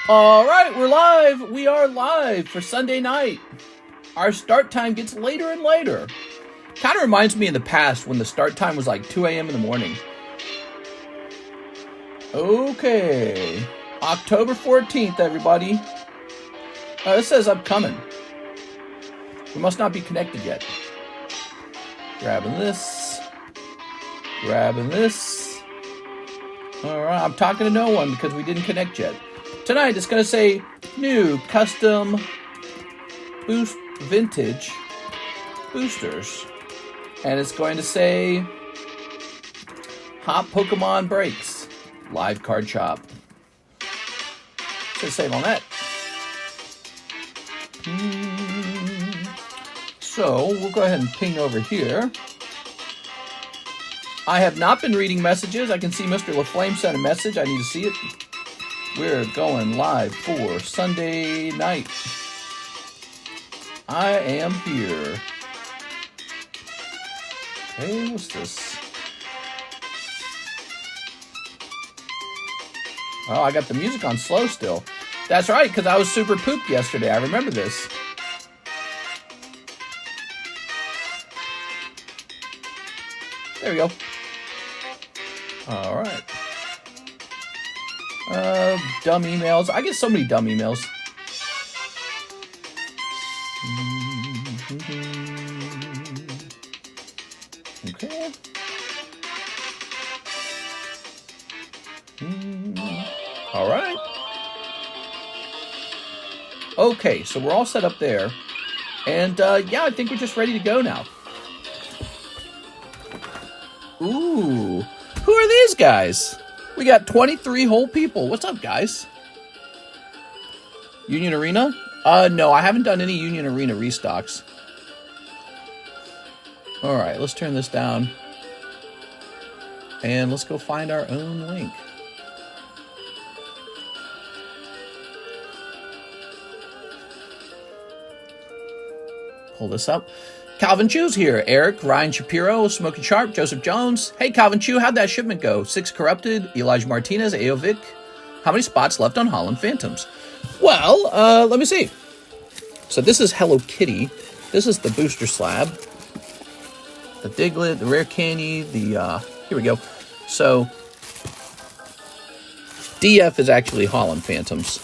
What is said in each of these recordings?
All right, we're live. We are live for Sunday night. Our start time gets later and later. Kind of reminds me in the past when the start time was like 2 a.m. in the morning. Okay. October 14th, everybody. It says I'm coming. We must not be connected yet. Grabbing this. Grabbing this. All right, I'm talking to no one because we didn't connect yet. Tonight, it's going to say new custom boost vintage boosters. And it's going to say hot Pokemon breaks. Live card shop. So save on that. So we'll go ahead and ping over here. I have not been reading messages. I can see Mr. LaFlame sent a message. I need to see it. We're going live for Sunday night. I am here. Hey, what's this? Oh, I got the music on slow still. That's right, because I was super pooped yesterday. I remember this. There we go. All right. Dumb emails. I get so many dumb emails. Okay. All right. Okay, so we're all set up there. And, yeah, I think we're just ready to go now. Ooh. Who are these guys? We got 23 whole people. What's up, guys? Union Arena? No, I haven't done any Union Arena restocks. All right, let's turn this down. And let's go find our own link. Pull this up. Calvin Chu's here. Eric, Ryan Shapiro, Smoky Sharp, Joseph Jones. Hey, Calvin Chu, how'd that shipment go? 6 Corrupted, Elijah Martinez, Aovic. How many spots left on Holland Phantoms? Well, let me see. So this is Hello Kitty. This is the booster slab. The Diglett, the Rare Candy, the, here we go. So, DF is actually Holland Phantoms.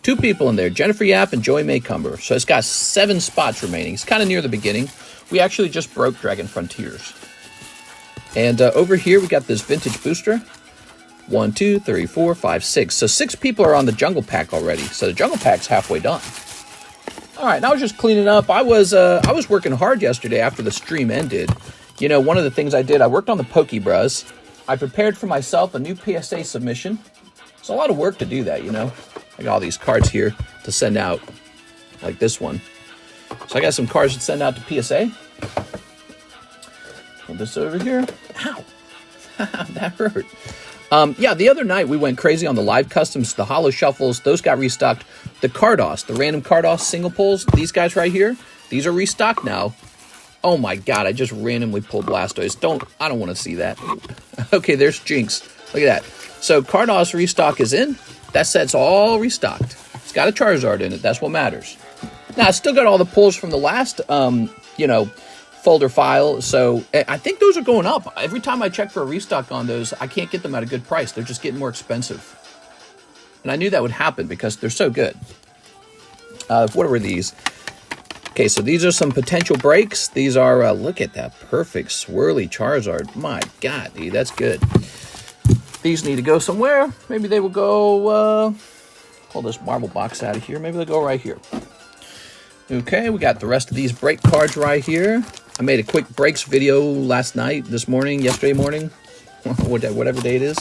2 people in there, Jennifer Yap and Joey Maycumber. So it's got 7 spots remaining. It's kind of near the beginning. We actually just broke Dragon Frontiers. And over here, we got this vintage booster. 1, 2, 3, 4, 5, 6. So 6 people are on the Jungle Pack already. So the Jungle Pack's halfway done. All right, now I was just cleaning up. I was working hard yesterday after the stream ended. You know, one of the things I did, I worked on the PokeBruhs. I prepared for myself a new PSA submission. It's a lot of work to do that, you know. I got all these cards here to send out, like this one. So I got some cards to send out to PSA. Put this over here. Ow. That hurt. Yeah, the other night we went crazy on the live customs, the Holo Shuffles. Those got restocked. The Cardos, the random Cardos single pulls, these guys right here, these are restocked now. Oh my god, I just randomly pulled Blastoise. I don't want to see that. Okay, there's Jinx. Look at that. So Cardos restock is in. That set's all restocked. It's got a Charizard in it. That's what matters. Now, I still got all the pulls from the last, you know, folder file. So I think those are going up. Every time I check for a restock on those, I can't get them at a good price. They're just getting more expensive. And I knew that would happen because they're so good. What were these? Okay, so these are some potential breaks. These are, look at that perfect swirly Charizard. My god, dude, that's good. These need to go somewhere. Maybe they will go, pull this marble box out of here. Maybe they'll go right here. Okay, we got the rest of these break cards right here. I made a quick breaks video last night, this morning, yesterday morning, whatever day it is.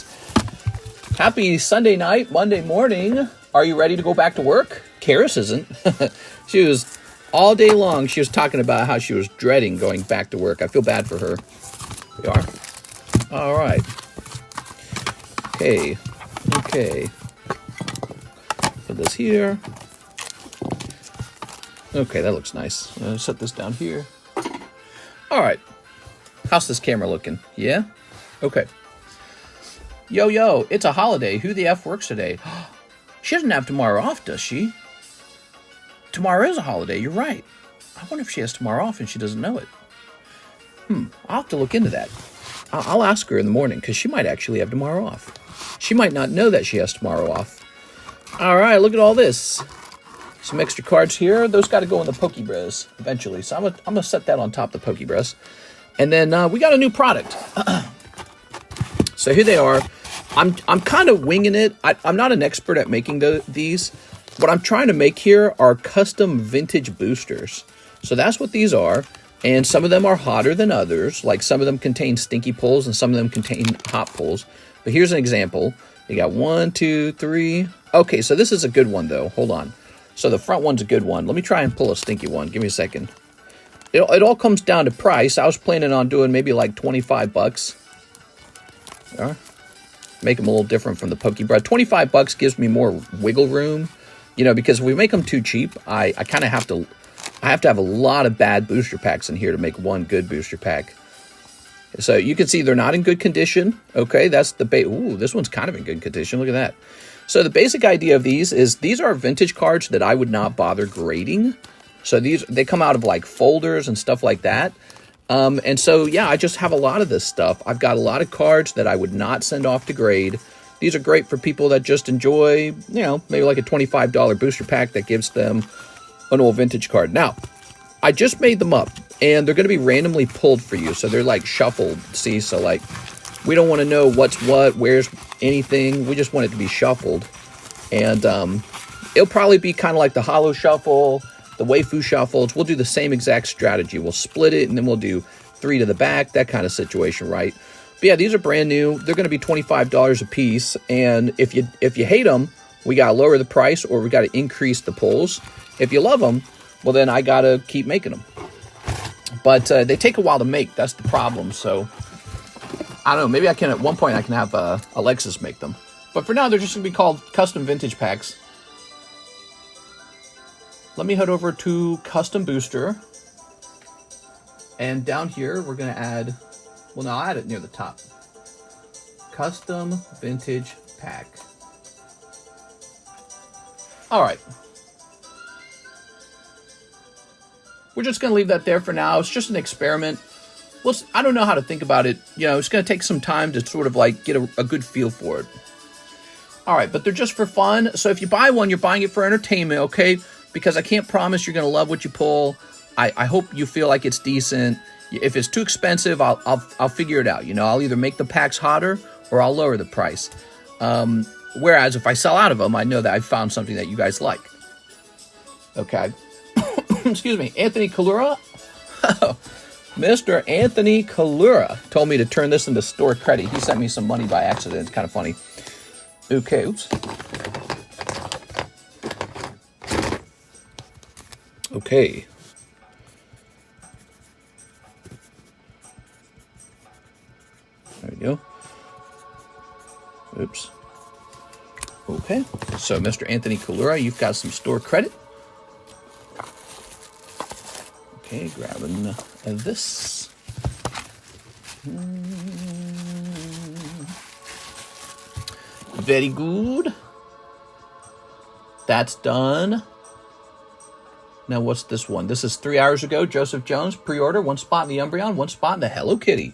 Happy Sunday night, Monday morning. Are you ready to go back to work? Karis isn't. She was, all day long, she was talking about how she was dreading going back to work. I feel bad for her. We are. All right. Okay. Put this here. Okay, that looks nice. Set this down here. All right. How's this camera looking? Yeah? Okay. Yo, yo, it's a holiday. Who the F works today? She doesn't have tomorrow off, does she? Tomorrow is a holiday, you're right. I wonder if she has tomorrow off and she doesn't know it. I'll have to look into that. I'll ask her in the morning, because she might actually have tomorrow off. She might not know that she has tomorrow off. All right, look at all this. Some extra cards here. Those got to go in the PokeBruhs eventually. So I'm going to set that on top of the PokeBruhs. And then we got a new product. So here they are. I'm kind of winging it. I'm not an expert at making these. What I'm trying to make here are custom vintage boosters. So that's what these are. And some of them are hotter than others. Like some of them contain stinky pulls and some of them contain hot pulls. But here's an example. You got 1, 2, 3. Okay, so this is a good one though. Hold on. So the front one's a good one. Let me try and pull a stinky one. Give me a second. It all comes down to price. I was planning on doing maybe like 25 bucks. Make them a little different from the PokeBruh. 25 bucks gives me more wiggle room, because if we make them too cheap, I kind of have to have a lot of bad booster packs in here to make one good booster pack. So you can see they're not in good condition. Okay, that's the ooh, this one's kind of in good condition. Look at that. So the basic idea of these are vintage cards that I would not bother grading. So they come out of like folders and stuff like that. And so, yeah, I just have a lot of this stuff. I've got a lot of cards that I would not send off to grade. These are great for people that just enjoy, maybe like a $25 booster pack that gives them an old vintage card. Now, I just made them up, and they're going to be randomly pulled for you. So they're like shuffled, see? So like, we don't want to know what's what, where's anything. We just want it to be shuffled. And it'll probably be kind of like the Holo Shuffle, the Waifu Shuffles. We'll do the same exact strategy. We'll split it, and then we'll do 3 to the back, that kind of situation, right? But yeah, these are brand new. They're going to be $25 a piece, and if you hate them, we got to lower the price, or we got to increase the pulls. If you love them, well, then I got to keep making them. But they take a while to make. That's the problem. So I don't know. Maybe at one point I can have Alexis make them. But for now, they're just going to be called custom vintage packs. Let me head over to Custom Booster. And down here, we're going to add... Well, no, I'll add it near the top. Custom Vintage Pack. All right. We're just going to leave that there for now. It's just an experiment. Well, I don't know how to think about it. It's going to take some time to sort of like get a good feel for it. All right, but they're just for fun. So if you buy one, you're buying it for entertainment, okay? Because I can't promise you're going to love what you pull. I hope you feel like it's decent. If it's too expensive, I'll figure it out. I'll either make the packs hotter or I'll lower the price. Whereas if I sell out of them, I know that I've found something that you guys like. Okay. Excuse me. Anthony Kalura? Mr. Anthony Kalura told me to turn this into store credit. He sent me some money by accident. It's kind of funny. Okay. Oops. Okay. There we go. Oops. Okay. So, Mr. Anthony Kalura, you've got some store credit. Okay, grabbing this. Very good. That's done. Now, what's this one? This is 3 hours ago. Joseph Jones, pre-order. 1 spot in the Umbreon, 1 spot in the Hello Kitty.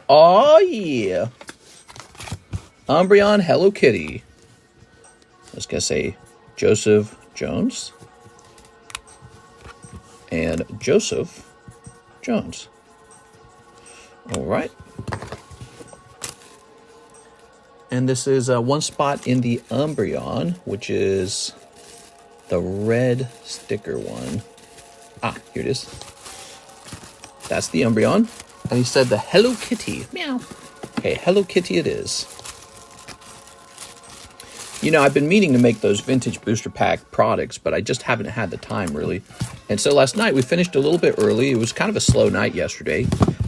Oh, yeah. Umbreon Hello Kitty. I was going to say Joseph Jones and Joseph Jones. All right. And this is 1 spot in the Umbreon, which is the red sticker one. Ah, here it is. That's the Umbreon. And he said the Hello Kitty. Meow. Okay, Hello Kitty it is. I've been meaning to make those vintage booster pack products, but I just haven't had the time, really. And so last night we finished a little bit early. It was kind of a slow night yesterday.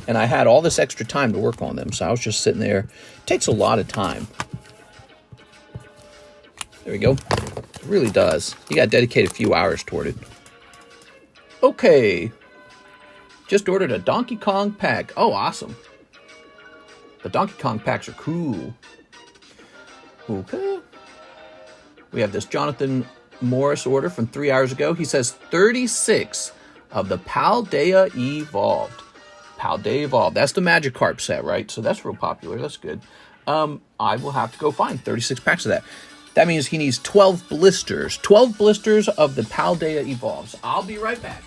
And I had all this extra time to work on them. So I was just sitting there. It takes a lot of time. There we go. It really does. You got to dedicate a few hours toward it. Okay. Just ordered a Donkey Kong pack. Oh, awesome. The Donkey Kong packs are cool. Okay. We have this Jonathan Morris order from 3 hours ago. He says 36 of the Paldea Evolved. Paldea Evolved. That's the Magikarp set, right? So that's real popular. That's good. I will have to go find 36 packs of that. That means he needs 12 blisters. 12 blisters of the Paldea Evolves. I'll be right back.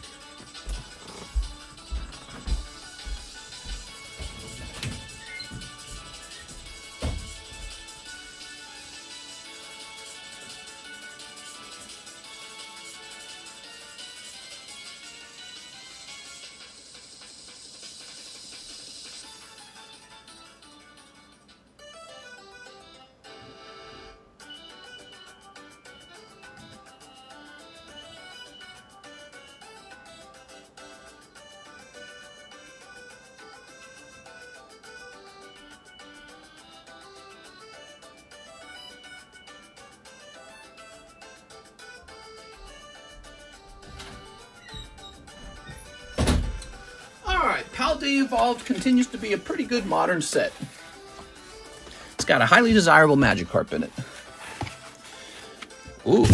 Paldea Evolved continues to be a pretty good modern set. It's got a highly desirable Magikarp in it. Ooh.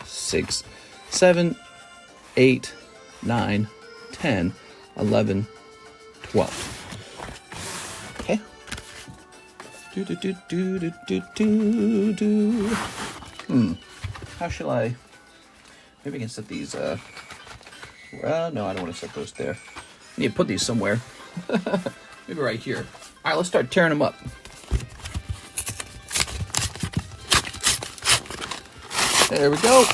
6, 7, 8, 9, 10, 11, 12. Okay. How shall I... Maybe I can set these, no, I don't want to set those there. I need to put these somewhere. Maybe right here. All right, let's start tearing them up. There we go.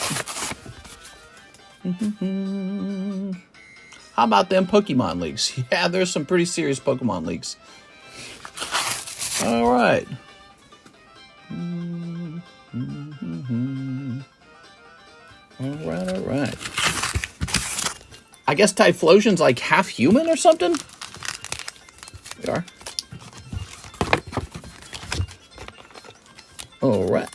How about them Pokemon leaks? Yeah, there's some pretty serious Pokemon leaks. All right. All right. I guess Typhlosion's like half human or something? We are. All right.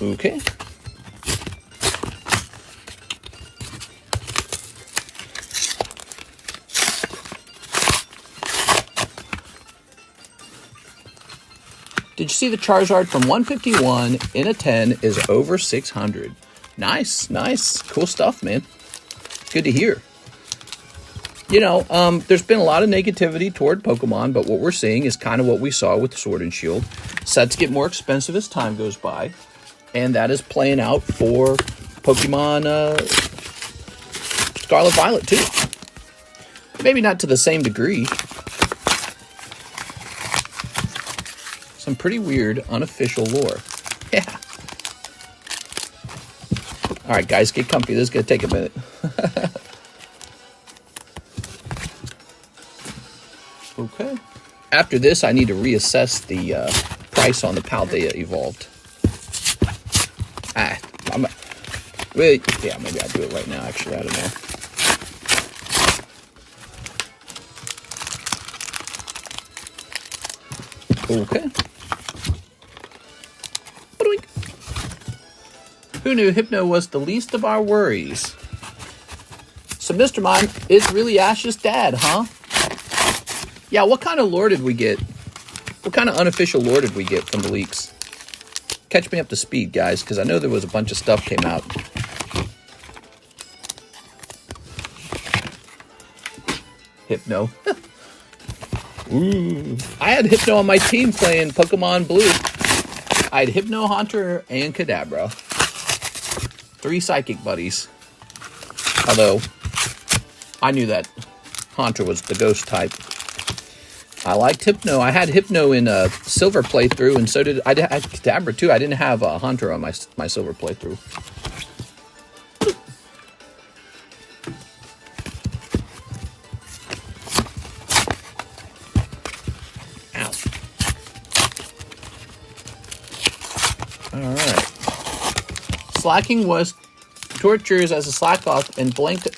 Okay. Did you see the Charizard from 151 in a 10 is over 600? Nice, nice. Cool stuff, man. Good to hear. You know, there's been a lot of negativity toward Pokemon, but what we're seeing is kind of what we saw with Sword and Shield. Sets get more expensive as time goes by, and that is playing out for Pokemon Scarlet Violet, too. Maybe not to the same degree. Some pretty weird, unofficial lore. Yeah. All right, guys, get comfy. This is going to take a minute. Okay. After this, I need to reassess the price on the Paldea Evolved. Maybe I'll do it right now, actually. I don't know. Okay. Who knew Hypno was the least of our worries? So Mr. Mime is really Ash's dad, huh? Yeah, what kind of lore did we get? What kind of unofficial lore did we get from the leaks? Catch me up to speed, guys, because I know there was a bunch of stuff came out. Hypno. Ooh. I had Hypno on my team playing Pokemon Blue. I had Hypno, Haunter, and Kadabra. 3 psychic buddies. Although, I knew that Haunter was the ghost type. I liked Hypno. I had Hypno in a silver playthrough, and so did I. Had Kadabra too. I didn't have Haunter on my silver playthrough. Alright. Slacking was tortures as a slack off and blanked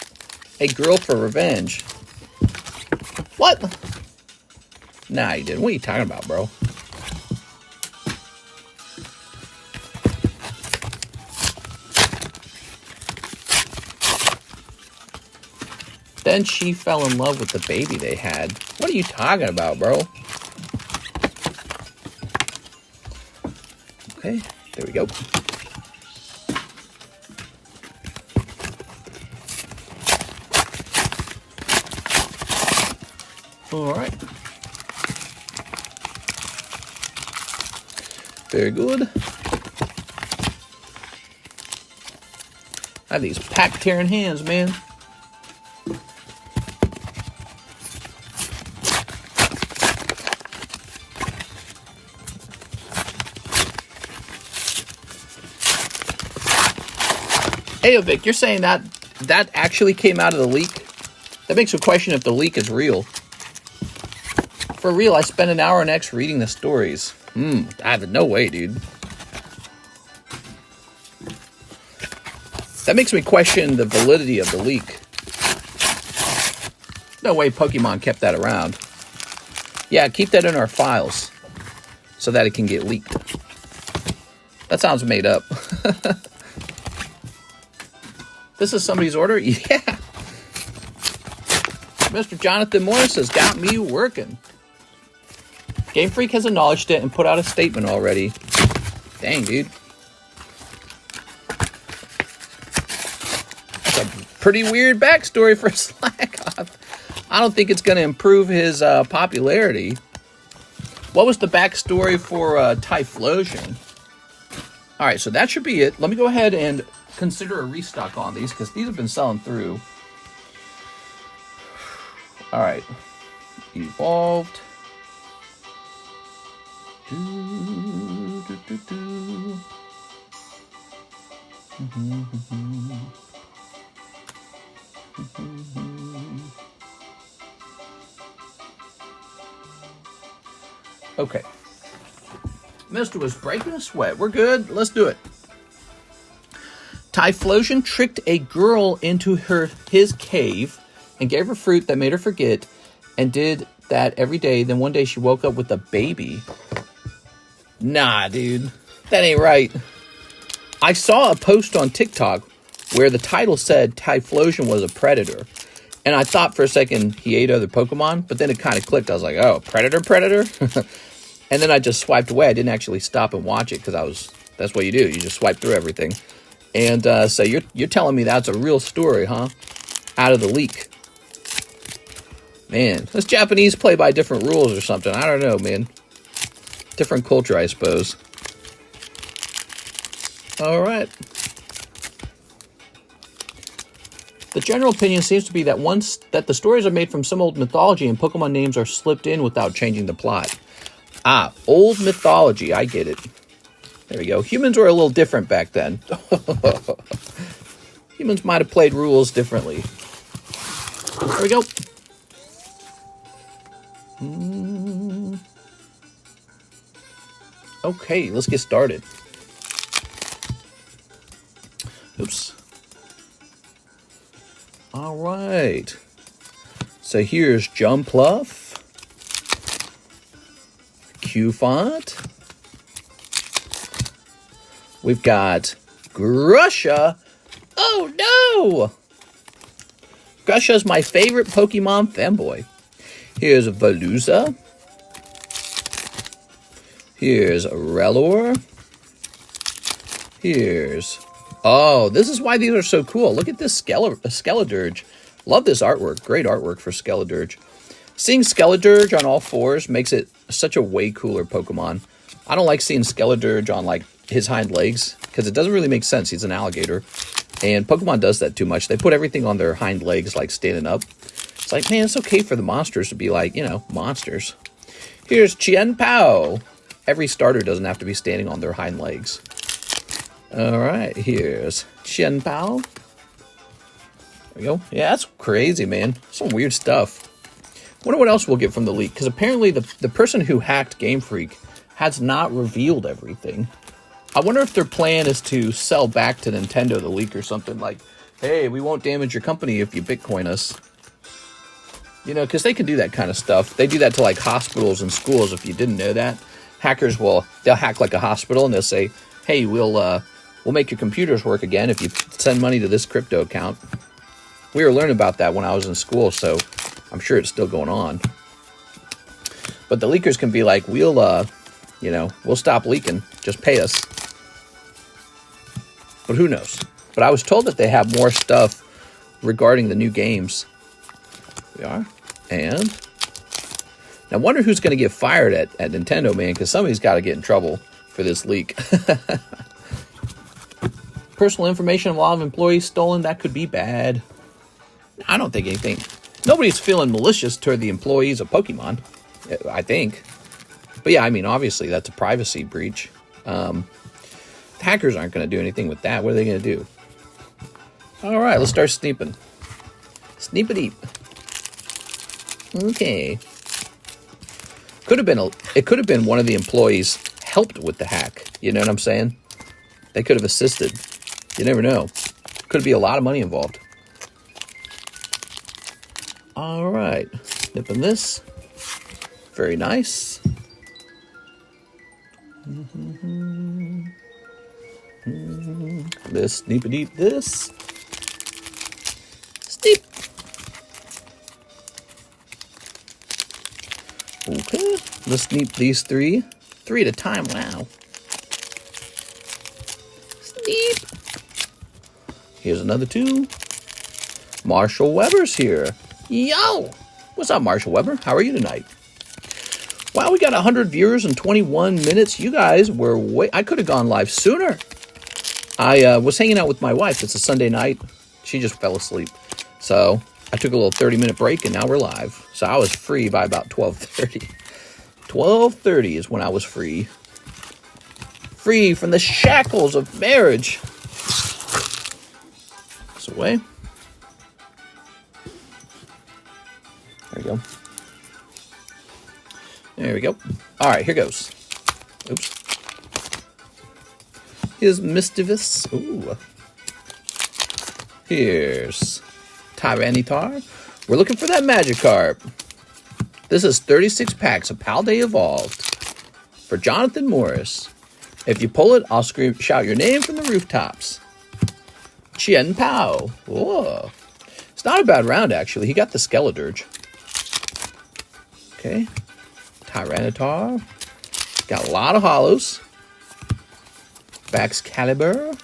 a girl for revenge. What? Nah, you didn't. What are you talking about, bro? Then she fell in love with the baby they had. What are you talking about, bro? Okay, there we go. All right. Very good. I have these pack-tearing hands, man. Hey, Vic, you're saying that actually came out of the leak? That makes me question if the leak is real. For real, I spent an hour on X reading the stories. No way, dude. That makes me question the validity of the leak. No way Pokemon kept that around. Yeah, keep that in our files so that it can get leaked. That sounds made up. This is somebody's order? Yeah. Mr. Jonathan Morris has got me working. Game Freak has acknowledged it and put out a statement already. Dang, dude. That's a pretty weird backstory for Slackoff. I don't think it's going to improve his popularity. What was the backstory for Typhlosion? All right, so that should be it. Let me go ahead and consider a restock on these because these have been selling through. All right. Evolved. Okay. Mister was breaking a sweat. We're good. Let's do it. Typhlosion tricked a girl into his cave and gave her fruit that made her forget and did that every day. Then one day she woke up with a baby. Nah, dude. That ain't right. I saw a post on TikTok where the title said Typhlosion was a predator. And I thought for a second he ate other Pokemon, but then it kind of clicked. I was like, oh, predator? And then I just swiped away. I didn't actually stop and watch it because that's what you do. You just swipe through everything. And so you're telling me that's a real story, huh? Out of the leak. Man, this Japanese play by different rules or something. I don't know, man. Different culture, I suppose. All right. The general opinion seems to be that that the stories are made from some old mythology and Pokemon names are slipped in without changing the plot. Ah, old mythology. I get it. There we go. Humans were a little different back then. Humans might have played rules differently. There we go. Okay, let's get started. Oops. All right. So here's Jumpluff. Q-Font. We've got Grusha. Oh, no! Grusha's my favorite Pokemon fanboy. Here's Veluza. Here's Rellor. Here's... Oh, this is why these are so cool. Look at this Skeledirge. Love this artwork. Great artwork for Skeledirge. Seeing Skeledirge on all fours makes it such a way cooler Pokemon. I don't like seeing Skeledirge on, like, his hind legs because it doesn't really make sense. He's an alligator. And Pokemon does that too much. They put everything on their hind legs, like, standing up. It's like, man, it's okay for the monsters to be like, you know, monsters. Here's Chien Pao. Every starter doesn't have to be standing on their hind legs. All right, here's Chien Pao. There we go. Yeah, that's crazy, man. Some weird stuff. Wonder what else we'll get from the leak, because apparently the person who hacked Game Freak has not revealed everything. I wonder if their plan is to sell back to Nintendo the leak or something like, hey, we won't damage your company if you Bitcoin us. You know, because they can do that kind of stuff. They do that to, like, hospitals and schools, if you didn't know that. Hackers they'll hack, like, a hospital, and they'll say, hey, we'll make your computers work again if you send money to this crypto account. We were learning about that when I was in school, so I'm sure it's still going on. But the leakers can be like, we'll stop leaking. Just pay us. But who knows? But I was told that they have more stuff regarding the new games. We are. And I wonder who's going to get fired at Nintendo, man, because somebody's got to get in trouble for this leak. Personal information of a lot of employees stolen, that could be bad. I don't think anything. Nobody's feeling malicious toward the employees of Pokemon, I think. But yeah, I mean, obviously, that's a privacy breach. Hackers aren't going to do anything with that. What are they going to do? All right, let's start sneeping. Sneep-a-deep. Okay. It could have been one of the employees helped with the hack. You know what I'm saying? They could have assisted. You never know. Could be a lot of money involved. All right. Snipping this. Very nice. This, sneep-a-deep, this. Sneep. Okay, let's sneep these three. 3 at a time, wow. Sneep. Here's another 2. Marshall Weber's here. Yo! What's up, Marshall Weber? How are you tonight? Wow, we got 100 viewers in 21 minutes. You guys were I could have gone live sooner. I was hanging out with my wife. It's a Sunday night. She just fell asleep. So I took a little 30-minute break, and now we're live. So I was free by about 12:30. 12:30 is when I was free. Free from the shackles of marriage. This away. There we go. There we go. All right, here goes. Oops. Here's Mischievous. Ooh. Here's Tyranitar. We're looking for that Magikarp. This is 36 packs of Paldea Evolved for Jonathan Morris. If you pull it, I'll shout your name from the rooftops. Chien Pao. Whoa. It's not a bad round, actually. He got the Skeledirge. Okay. Tyranitar. Got a lot of holos. Baxcalibur.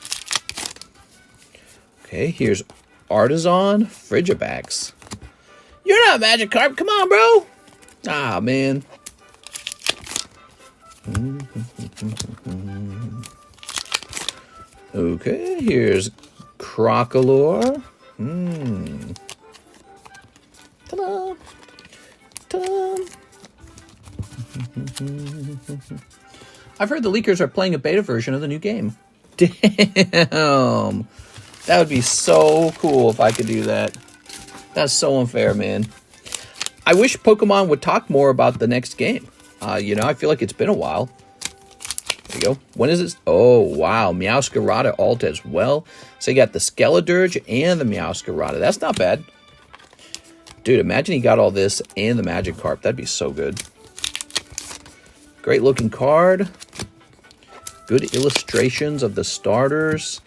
Okay, here's Artisan Frigibax. You're not Magikarp. Come on, bro. Ah, man. Okay, here's Crocolore. Ta-da. Ta-da. I've heard the leakers are playing a beta version of the new game. Damn. That would be so cool if I could do that. That's so unfair, man. I wish Pokemon would talk more about the next game. I feel like it's been a while. There you go. When is it? Oh, wow. Meowscarada alt as well. So you got the Skeledirge and the Meowscarada. That's not bad. Dude, imagine he got all this and the Magikarp. That'd be so good. Great looking card. Good illustrations of the starters.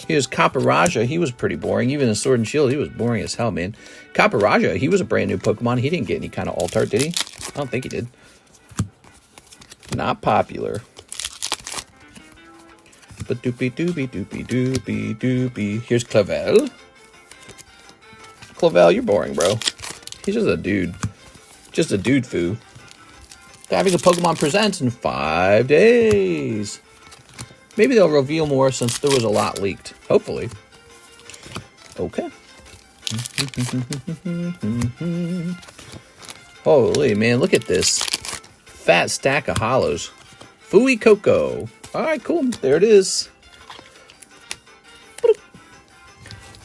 Here's Capparaja. He was pretty boring. Even in Sword and Shield, he was boring as hell, man. Capparaja, he was a brand new Pokemon. He didn't get any kind of alt art, did he? I don't think he did. Not popular. But doopy doopy doopy doopy doopy. Here's Clavel. Clavel, you're boring, bro. He's just a dude. Just a dude foo. Having a Pokemon Presents in 5 days. Maybe they'll reveal more since there was a lot leaked. Hopefully. Okay. Holy man, look at this. Fat stack of holos. Fooey Coco. Alright, cool. There it is.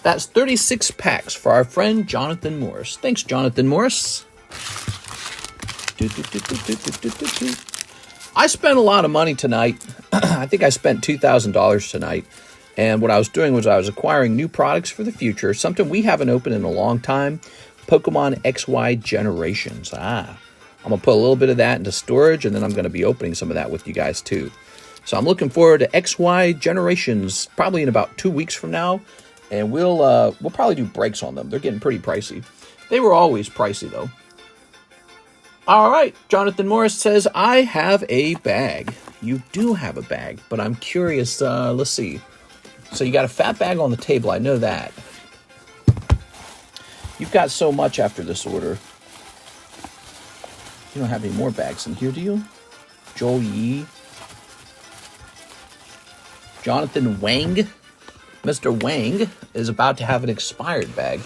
That's 36 packs for our friend Jonathan Morris. Thanks, Jonathan Morris. I spent a lot of money tonight. I think I spent $2,000 tonight. And what I was doing was I was acquiring new products for the future. Something we haven't opened in a long time. Pokemon XY Generations. I'm going to put a little bit of that into storage. And then I'm going to be opening some of that with you guys too. So I'm looking forward to XY Generations probably in about 2 weeks from now. And we'll probably do breaks on them. They're getting pretty pricey. They were always pricey, though. All right, Jonathan Morris says, I have a bag. You do have a bag, but I'm curious. Let's see. So you got a fat bag on the table. I know that. You've got so much after this order. You don't have any more bags in here, do you? Joel Yee. Jonathan Wang. Mr. Wang is about to have an expired bag.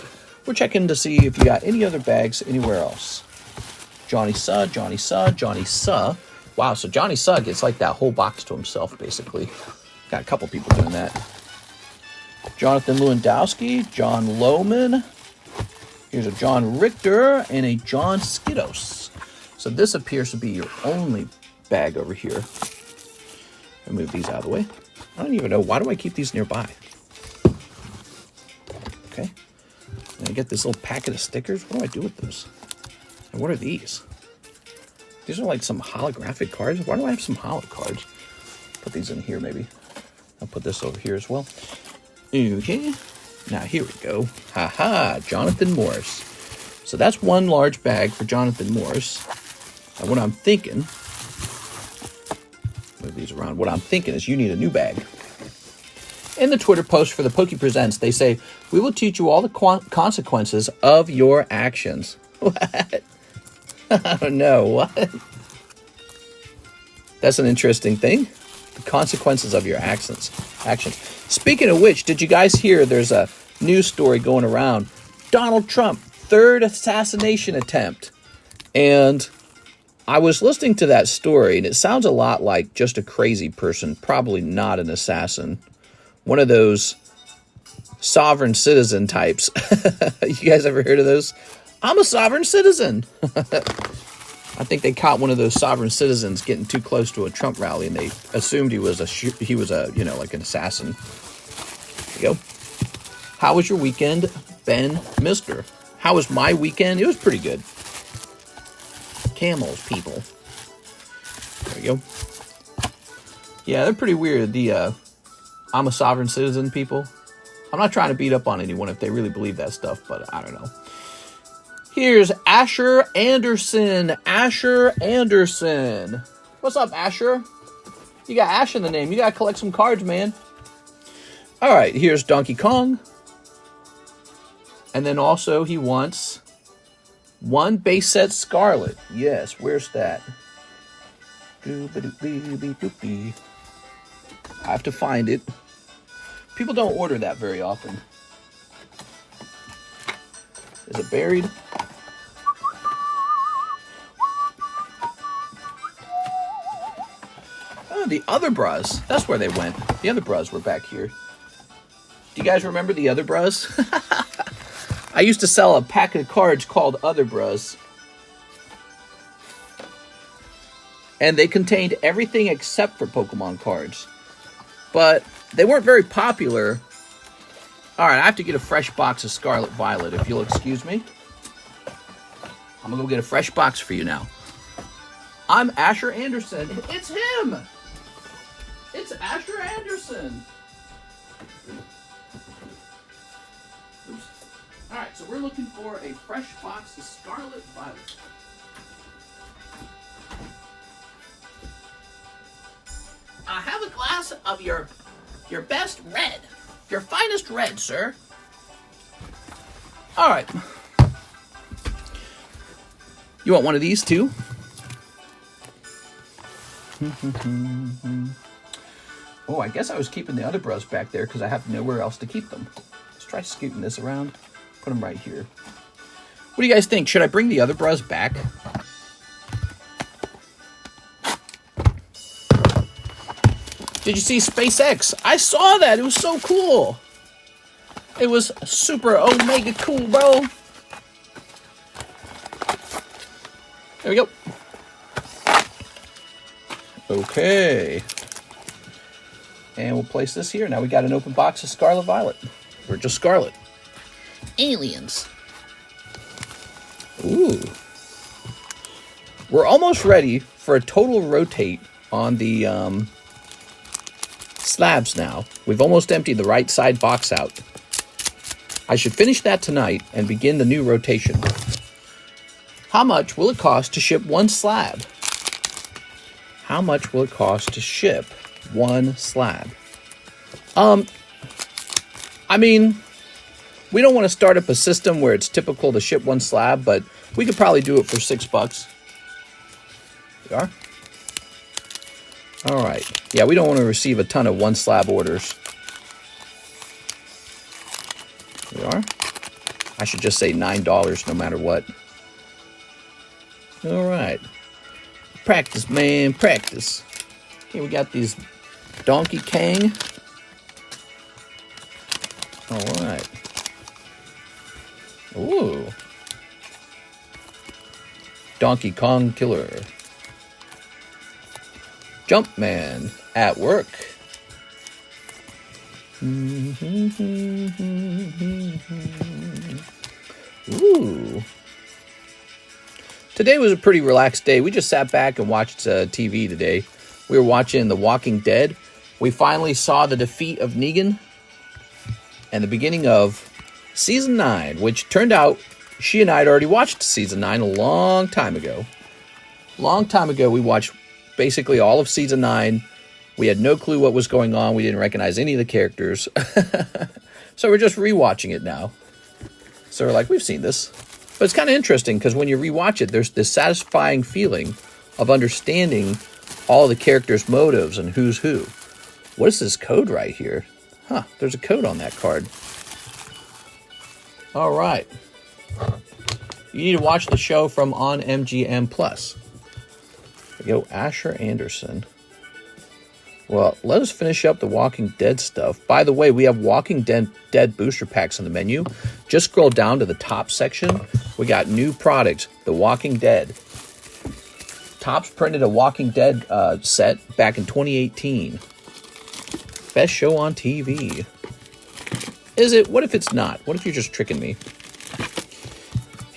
We're checking to see if you got any other bags anywhere else. Johnny Suh, Johnny Suh, Johnny Suh. Wow, so Johnny Suh gets like that whole box to himself, basically. Got a couple people doing that. Jonathan Lewandowski, John Lohman. Here's a John Richter and a John Skidos. So this appears to be your only bag over here. I'll move these out of the way. I don't even know. Why do I keep these nearby? Okay. And I get this little packet of stickers. What do I do with those? And what are these? These are like some holographic cards. Why do I have some holo cards? Put these in here, maybe. I'll put this over here as well. Okay. Now, here we go. Ha-ha, Jonathan Morris. So that's one large bag for Jonathan Morris. And what I'm thinking, move these around. What I'm thinking is you need a new bag. In the Twitter post for the Poke Presents, they say, we will teach you all the consequences of your actions. What? I don't know. What? That's an interesting thing. The consequences of your actions. Speaking of which, did you guys hear there's a news story going around? Donald Trump, third assassination attempt. And I was listening to that story, and it sounds a lot like just a crazy person, probably not an assassin. One of those sovereign citizen types. You guys ever heard of those? I'm a sovereign citizen. I think they caught one of those sovereign citizens getting too close to a Trump rally, and they assumed he was like an assassin. There you go. How was your weekend, Ben Mister? How was my weekend? It was pretty good. Camels, people. There you go. Yeah, they're pretty weird. The I'm a sovereign citizen people. I'm not trying to beat up on anyone if they really believe that stuff, but I don't know. Here's Asher Anderson. Asher Anderson. What's up, Asher? You got Ash in the name. You got to collect some cards, man. All right, here's Donkey Kong. And then also he wants one base set Scarlet. Yes, where's that? I have to find it. People don't order that very often. Is it buried? Oh, the other bras. That's where they went. The other bras were back here. Do you guys remember the other bras? I used to sell a pack of cards called Other Bras. And they contained everything except for Pokemon cards. But they weren't very popular. All right, I have to get a fresh box of Scarlet Violet, if you'll excuse me. I'm going to go get a fresh box for you now. I'm Asher Anderson. It's him! It's Asher Anderson. Oops. All right, so we're looking for a fresh box of Scarlet Violet. I have a glass of your best red. Your finest red, sir. All right. You want one of these, too? Oh, I guess I was keeping the other bros back there because I have nowhere else to keep them. Let's try scooting this around. Put them right here. What do you guys think? Should I bring the other bros back? Did you see SpaceX? I saw that. It was so cool. It was super omega cool, bro. There we go. Okay. And we'll place this here. Now we got an open box of Scarlet Violet. Or just Scarlet. Aliens. Ooh. We're almost ready for a total rotate on the slabs now. We've almost emptied the right side box out. I should finish that tonight and begin the new rotation. How much will it cost to ship one slab? How much will it cost to ship one slab? I mean, we don't want to start up a system where it's typical to ship one slab, but we could probably do it for $6. We are? All right. Yeah, we don't want to receive a ton of one slab orders. We are? I should just say $9 no matter what. All right. Practice, man, practice. Okay, we got these Donkey Kong. All right. Ooh. Donkey Kong Killer. Jumpman at work. Ooh. Today was a pretty relaxed day. We just sat back and watched TV today. We were watching The Walking Dead. We finally saw the defeat of Negan and the beginning of Season 9, which turned out she and I had already watched Season 9 a long time ago. Long time ago, we watched basically all of Season 9. We had no clue what was going on. We didn't recognize any of the characters. So we're just rewatching it now. So we're like, we've seen this. But it's kind of interesting because when you rewatch it, there's this satisfying feeling of understanding all the characters' motives and who's who. What is this code right here? Huh, there's a code on that card. All right. You need to watch the show from on MGM+. There we go, Asher Anderson. Well, let us finish up the Walking Dead stuff. By the way, we have Walking Dead booster packs on the menu. Just scroll down to the top section. We got new products, The Walking Dead. Topps printed a Walking Dead set back in 2018. Best show on TV. Is it? What if it's not? What if you're just tricking me?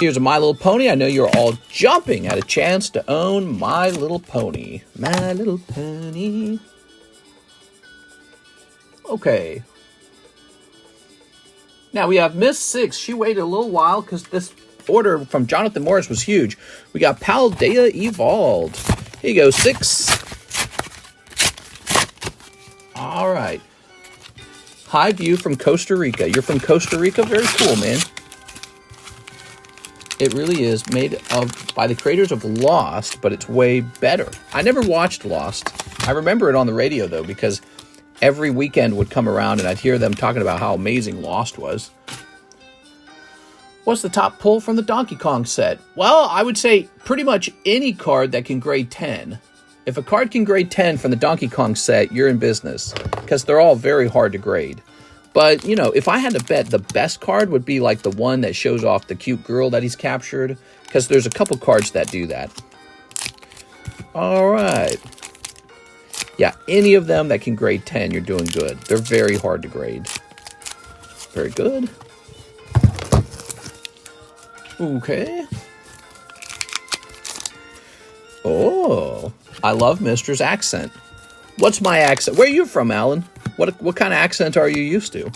Here's a My Little Pony. I know you're all jumping at a chance to own My Little Pony. My Little Pony. Okay. Now we have Miss 6. She waited a little while because this order from Jonathan Morris was huge. We got Paldea Evolved. Here you go, 6. All right. High view from Costa Rica. You're from Costa Rica? Very cool, man. It really is made by the creators of Lost, but it's way better. I never watched Lost. I remember it on the radio, though, because every weekend would come around and I'd hear them talking about how amazing Lost was. What's the top pull from the Donkey Kong set? Well, I would say pretty much any card that can grade 10. If a card can grade 10 from the Donkey Kong set, you're in business, because they're all very hard to grade. But, you know, if I had to bet, the best card would be like the one that shows off the cute girl that he's captured, because there's a couple cards that do that. All right. Yeah, any of them that can grade 10, you're doing good. They're very hard to grade. Very good. Okay. Oh, I love Mister's accent. What's my accent? Where are you from, Alan? What kind of accent are you used to?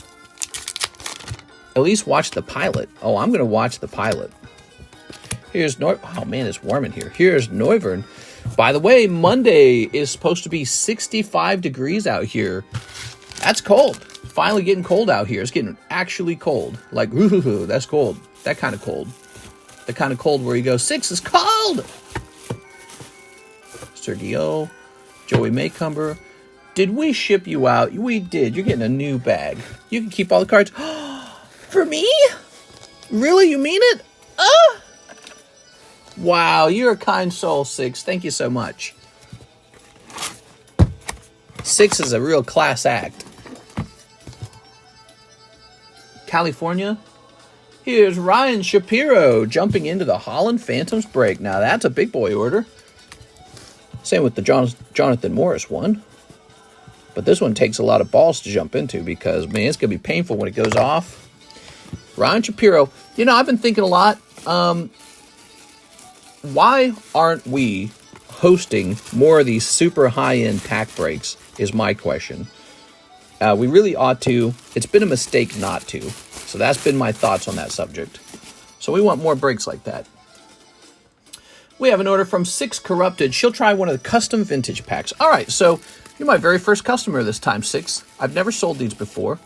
At least watch the pilot. Oh, I'm going to watch the pilot. Here's oh man, it's warm in here. Here's Noivern. By the way, Monday is supposed to be 65 degrees out here. That's cold. Finally getting cold out here. It's getting actually cold. Like, ooh, that's cold. That kind of cold. The kind of cold where you go, 6 is cold. Sergio, Joey Maycumber. Did we ship you out? We did. You're getting a new bag. You can keep all the cards. For me? Really? You mean it? Wow, you're a kind soul, 6. Thank you so much. 6 is a real class act. California. Here's Ryan Shapiro jumping into the Holland Phantoms break. Now that's a big boy order. Same with the Jonathan Morris one. But this one takes a lot of balls to jump into because, man, it's going to be painful when it goes off. Ryan Shapiro. You know, I've been thinking a lot. Why aren't we hosting more of these super high-end pack breaks is my question. We really ought to. It's been a mistake not to. So So that's been my thoughts on that subject. So we want more breaks like that. We have an order from 6 Corrupted. She'll try one of the custom vintage packs. All right, so you're my very first customer this time, 6. I've never sold these before.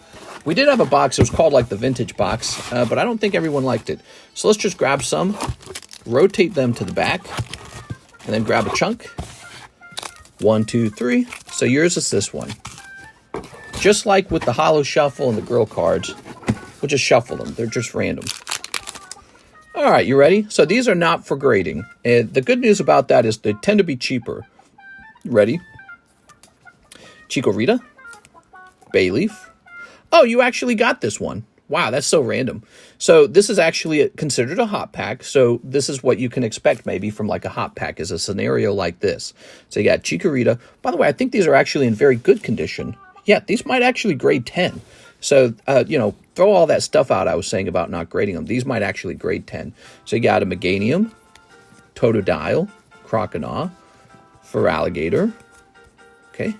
We did have a box. It was called like the vintage box, but I don't think everyone liked it. So let's just grab some, rotate them to the back, and then grab a chunk. 1, 2, 3. So yours is this one. Just like with the Holo Shuffle and the girl cards, we'll just shuffle them. They're just random. All right, you ready? So these are not for grading. And the good news about that is they tend to be cheaper. You ready? Chikorita. Bayleaf. Oh, you actually got this one. Wow, that's so random. So this is actually considered a hot pack. So this is what you can expect maybe from like a hot pack, is a scenario like this. So you got Chikorita. By the way, I think these are actually in very good condition. Yeah, these might actually grade 10. So, you know, throw all that stuff out I was saying about not grading them. These might actually grade 10. So you got a Meganium, Totodile, Croconaw, Feraligatr. Okay.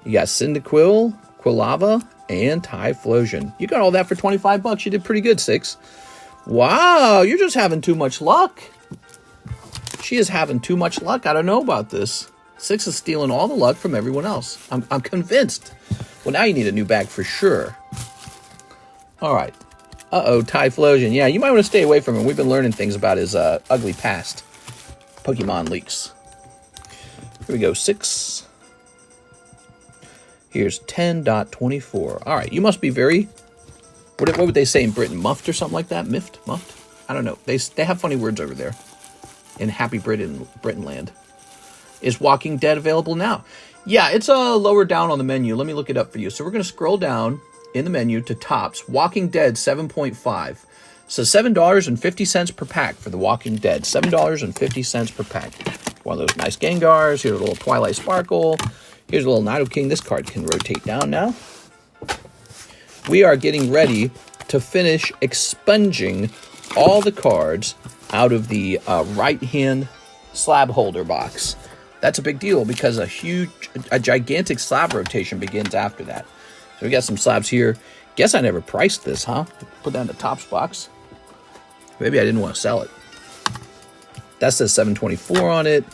You got Cyndaquil, Quilava, and Typhlosion. You got all that for 25 bucks. You did pretty good, 6. Wow, you're just having too much luck. She is having too much luck. I don't know about this. 6 is stealing all the luck from everyone else. I'm convinced. Well, now you need a new bag for sure. All right. Uh-oh, Typhlosion. Yeah, you might want to stay away from him. We've been learning things about his ugly past. Pokemon leaks. Here we go, 6. Here's 10.24. All right, you must be very... What would they say in Britain? Muffed or something like that? Miffed? Muffed? I don't know. They have funny words over there. In Happy Britain land. Is Walking Dead available now? Yeah, it's lower down on the menu. Let me look it up for you. So we're going to scroll down in the menu to tops. Walking Dead 7.5. So $7.50 per pack for The Walking Dead. $7.50 per pack. One of those nice Gengars. Here's a little Twilight Sparkle. Here's a little Nidoking. This card can rotate down now. We are getting ready to finish expunging all the cards out of the right-hand slab holder box. That's a big deal because a gigantic slab rotation begins after that. So we got some slabs here. Guess I never priced this, huh? Put that in the tops box. Maybe I didn't want to sell it. That says $7.24 on it.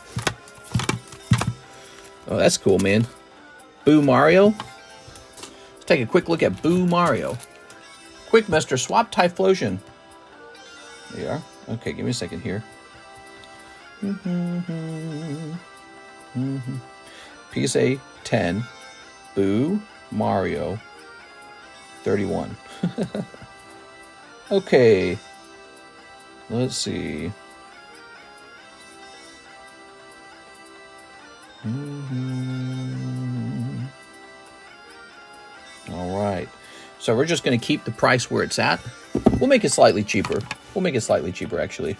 Oh, that's cool, man. Boo Mario. Let's take a quick look at Boo Mario. Quick, mister. Swap Typhlosion. There you are. Okay, give me a second here. PSA 10. Boo Mario 31. Okay. Let's see. All right. So we're just going to keep the price where it's at. We'll make it slightly cheaper. We'll make it slightly cheaper, actually.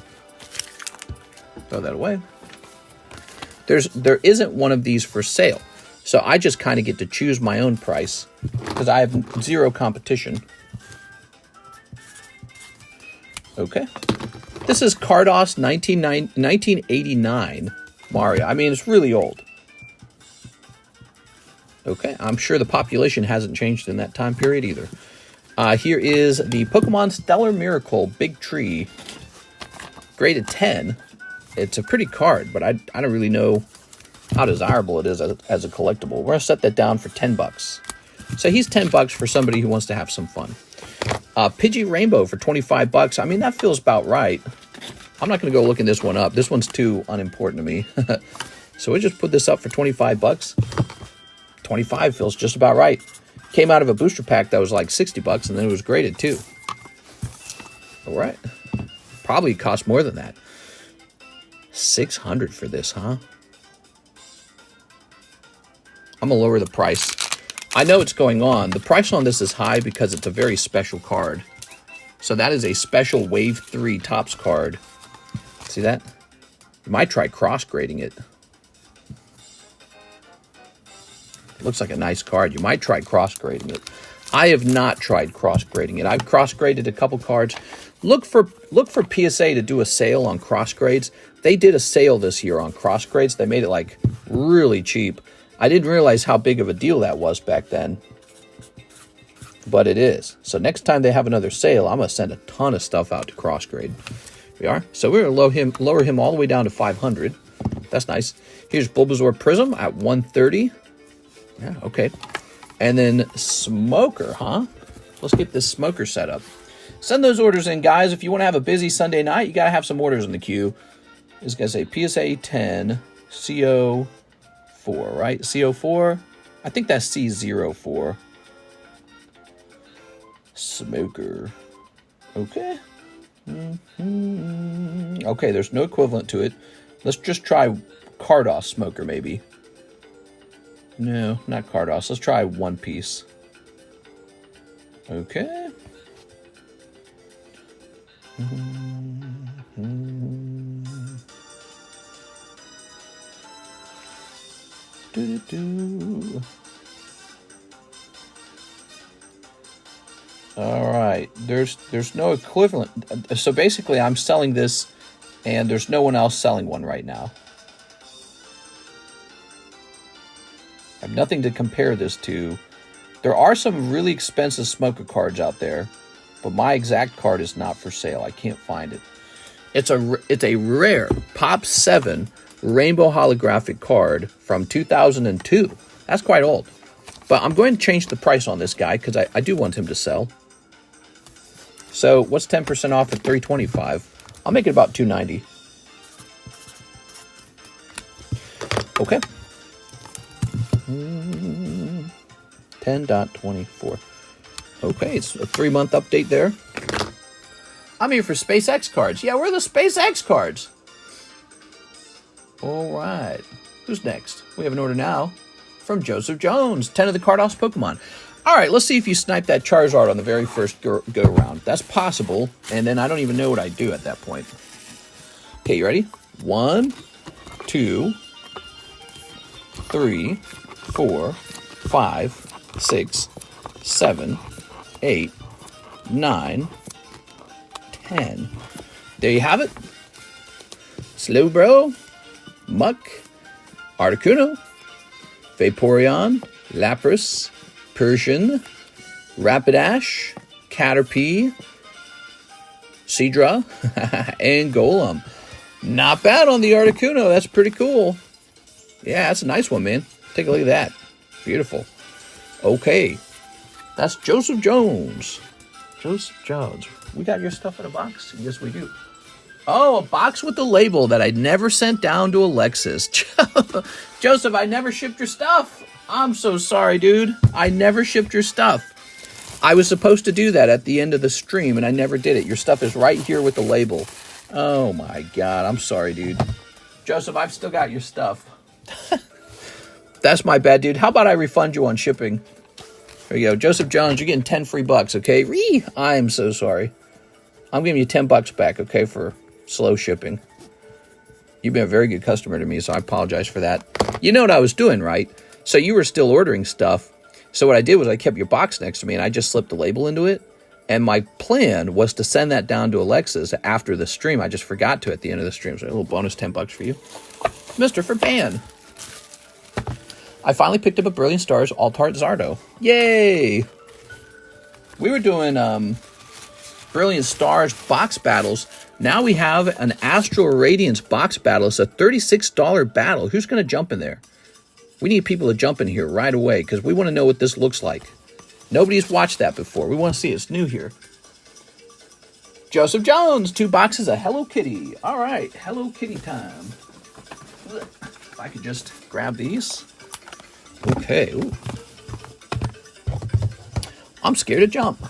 Throw that away. There isn't one of these for sale. So I just kind of get to choose my own price because I have zero competition. Okay. This is Cardos 1989 Mario. I mean, it's really old. Okay, I'm sure the population hasn't changed in that time period either. Here is the Pokemon Stellar Miracle Big Tree. Graded 10. It's a pretty card, but I don't really know how desirable it is as a collectible. We're going to set that down for 10 bucks. So he's 10 bucks for somebody who wants to have some fun. Pidgey Rainbow for 25 bucks. I mean, that feels about right. I'm not going to go looking this one up. This one's too unimportant to me. So we just put this up for 25 bucks. 25 feels just about right. Came out of a booster pack that was like 60 bucks, and then it was graded too. All right. Probably cost more than that. 600 for this, huh? I'm going to lower the price. I know it's going on. The price on this is high because it's a very special card. So that is a special Wave 3 Topps card. See that? You might try cross-grading it. Looks like a nice card. You might try cross-grading it. I have not tried cross-grading it. I've cross-graded a couple cards. Look for PSA to do a sale on cross-grades. They did a sale this year on cross-grades. They made it like really cheap. I didn't realize how big of a deal that was back then. but it is. So next time they have another sale, I'm going to send a ton of stuff out to crossgrade. We are. So we're going to lower him all the way down to 500. That's nice. Here's Bulbasaur Prism at 130. Yeah, okay. And then Smoker, huh? Let's get this Smoker set up. Send those orders in, guys. If you want to have a busy Sunday night, you got to have some orders in the queue. It's going to say PSA 10, CO4, right? CO4? I think that's C04. Smoker. Okay. Okay, there's no equivalent to it. Let's just try Cardos Smoker, maybe. No, not Cardos. Let's try One Piece. Okay. All right, there's no equivalent. So basically, I'm selling this, and there's no one else selling one right now. I have nothing to compare this to. There are some really expensive Smoker cards out there, but my exact card is not for sale. I can't find it. It's a rare Pop 7 Rainbow Holographic card from 2002. That's quite old. But I'm going to change the price on this guy because I do want him to sell. So what's 10% off at $325? I'll make it about $290. Okay. 10.24. Okay, it's a 3-month update there. I'm here for SpaceX cards. Yeah, where are the SpaceX cards? All right. Who's next? We have an order now from Joseph Jones. 10 of the Cardos Pokemon. All right, let's see if you snipe that Charizard on the very first go-round. That's possible, and then I don't even know what I do at that point. Okay, you ready? 1, 2, 3, 4, 5, 6, 7, 8, 9, 10. There you have it. Slowbro, Muck, Articuno, Vaporeon, Lapras, Persian, Rapidash, Caterpie, Seadra, and Golem. Not bad on the Articuno. That's pretty cool. Yeah, that's a nice one, man. Take a look at that. Beautiful. Okay. That's Joseph Jones. Joseph Jones. We got your stuff in a box? Yes, we do. Oh, a box with the label that I never sent down to Alexis. Joseph, I never shipped your stuff. I'm so sorry, dude. I never shipped your stuff. I was supposed to do that at the end of the stream, and I never did it. Your stuff is right here with the label. Oh, my God. I'm sorry, dude. Joseph, I've still got your stuff. That's my bad, dude. How about I refund you on shipping? There you go. Joseph Jones, you're getting 10 free bucks, okay? I'm so sorry. I'm giving you 10 bucks back, okay, for slow shipping. You've been a very good customer to me, so I apologize for that. You know what I was doing, right? So you were still ordering stuff. So what I did was I kept your box next to me, and I just slipped the label into it. And my plan was to send that down to Alexis after the stream. I just forgot to at the end of the stream. So a little bonus 10 bucks for you. Mr. Faban. I finally picked up a Brilliant Stars Altart Zardo. Yay! We were doing Brilliant Stars box battles. Now we have an Astral Radiance box battle. It's a $36 battle. Who's going to jump in there? We need people to jump in here right away because we want to know what this looks like. Nobody's watched that before. We want to see it. It's new here. Joseph Jones, 2 boxes of Hello Kitty. All right, Hello Kitty time. If I could just grab these. Okay. Ooh. I'm scared to jump.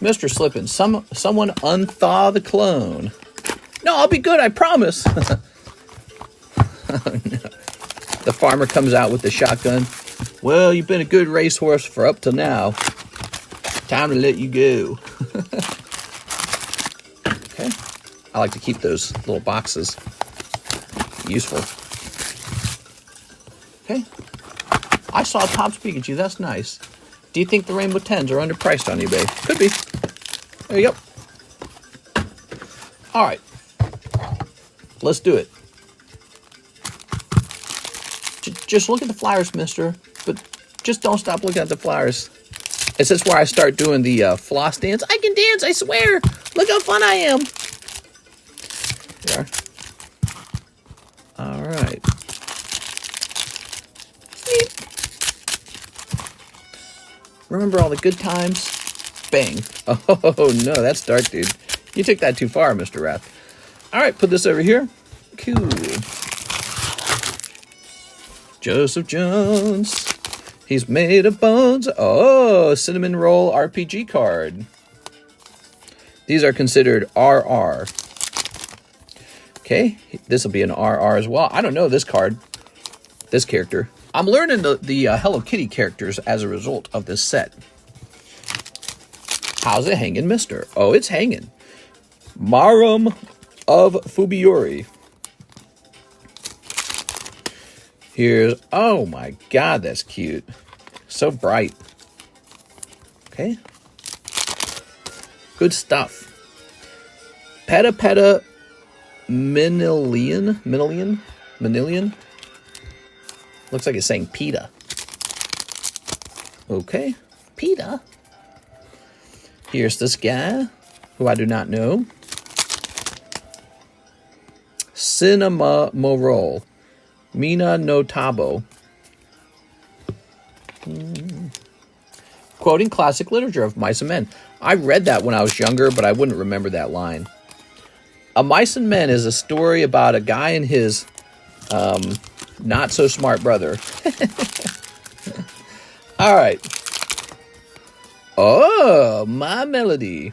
Mr. Slippin', someone unthaw the clone. No, I'll be good, I promise. Oh, no. The farmer comes out with the shotgun. Well, you've been a good racehorse for up till now. Time to let you go. Okay. I like to keep those little boxes useful. Okay. I saw Topps Pikachu. That's nice. Do you think the Rainbow 10s are underpriced on eBay? Could be. There you go. All right. Let's do it. Just look at the flyers, mister. But just don't stop looking at the flyers. Is this where I start doing the floss dance? I can dance, I swear. Look how fun I am. There. All right. Remember all the good times? Bang. Oh, no, that's dark, dude. You took that too far, Mr. Wrath. All right, put this over here. Cool. Joseph Jones. He's made of bones. Oh, Cinnamon Roll RPG card. These are considered RR. Okay, this will be an RR as well. I don't know this card, this character. I'm learning the Hello Kitty characters as a result of this set. How's it hanging, mister? Oh, it's hanging. Marum of Fubiori. Here's, oh my god, that's cute. So bright. Okay. Good stuff. Peta Manilian. Looks like it's saying PETA. Okay. PETA. Here's this guy, who I do not know. Cinema Morol. Mina no Tabo. Quoting classic literature of Mice and Men. I read that when I was younger, but I wouldn't remember that line. A Mice and Men is a story about a guy and his not so smart brother. All right. Oh, My Melody.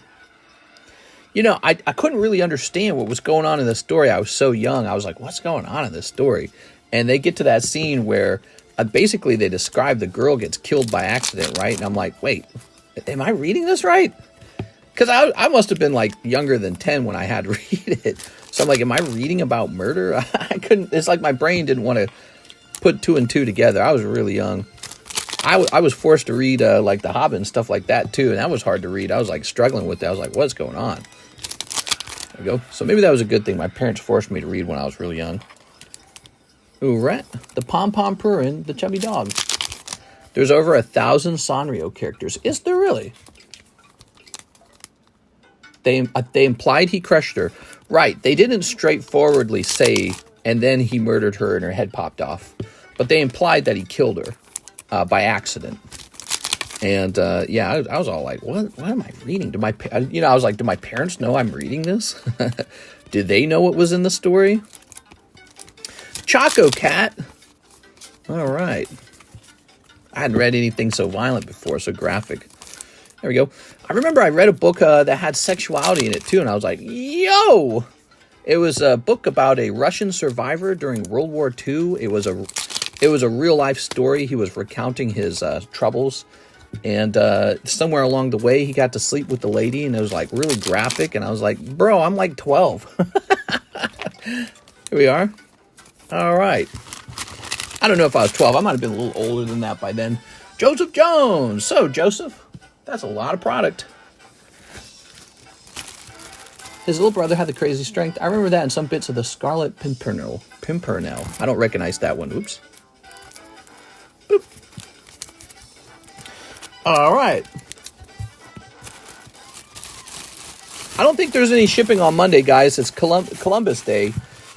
You know, I couldn't really understand what was going on in the story. I was so young. I was like, what's going on in this story? And they get to that scene where basically they describe the girl gets killed by accident, right? And I'm like, wait, am I reading this right? Because I must have been like younger than 10 when I had to read it. So I'm like, am I reading about murder? I couldn't, it's like my brain didn't want to put 2 and 2 together. I was really young. I was forced to read like The Hobbit and stuff like that too. And that was hard to read. I was like struggling with that. I was like, what's going on? There we go. So maybe that was a good thing. My parents forced me to read when I was really young. Ooh, rat. The Pom-Pom Purin, the chubby dog. There's over 1,000 Sanrio characters. Is there really? They implied he crushed her. Right, they didn't straightforwardly say, and then he murdered her and her head popped off. But they implied that he killed her by accident. And, yeah, I was all like, what am I reading? I was like, do my parents know I'm reading this? Did they know what was in the story? Choco Cat. All right. I hadn't read anything so violent before, so graphic. There we go. I remember I read a book that had sexuality in it too, and I was like, yo! It was a book about a Russian survivor during World War II. It was a real life story. He was recounting his troubles, and somewhere along the way, he got to sleep with the lady, and it was like really graphic. And I was like, bro, I'm like 12. Here we are. All right. I don't know if I was 12. I might have been a little older than that by then. Joseph Jones. So, Joseph, that's a lot of product. His little brother had the crazy strength. I remember that in some bits of the Scarlet Pimpernel. I don't recognize that one. Oops. Boop. All right. I don't think there's any shipping on Monday, guys. It's Columbus Day.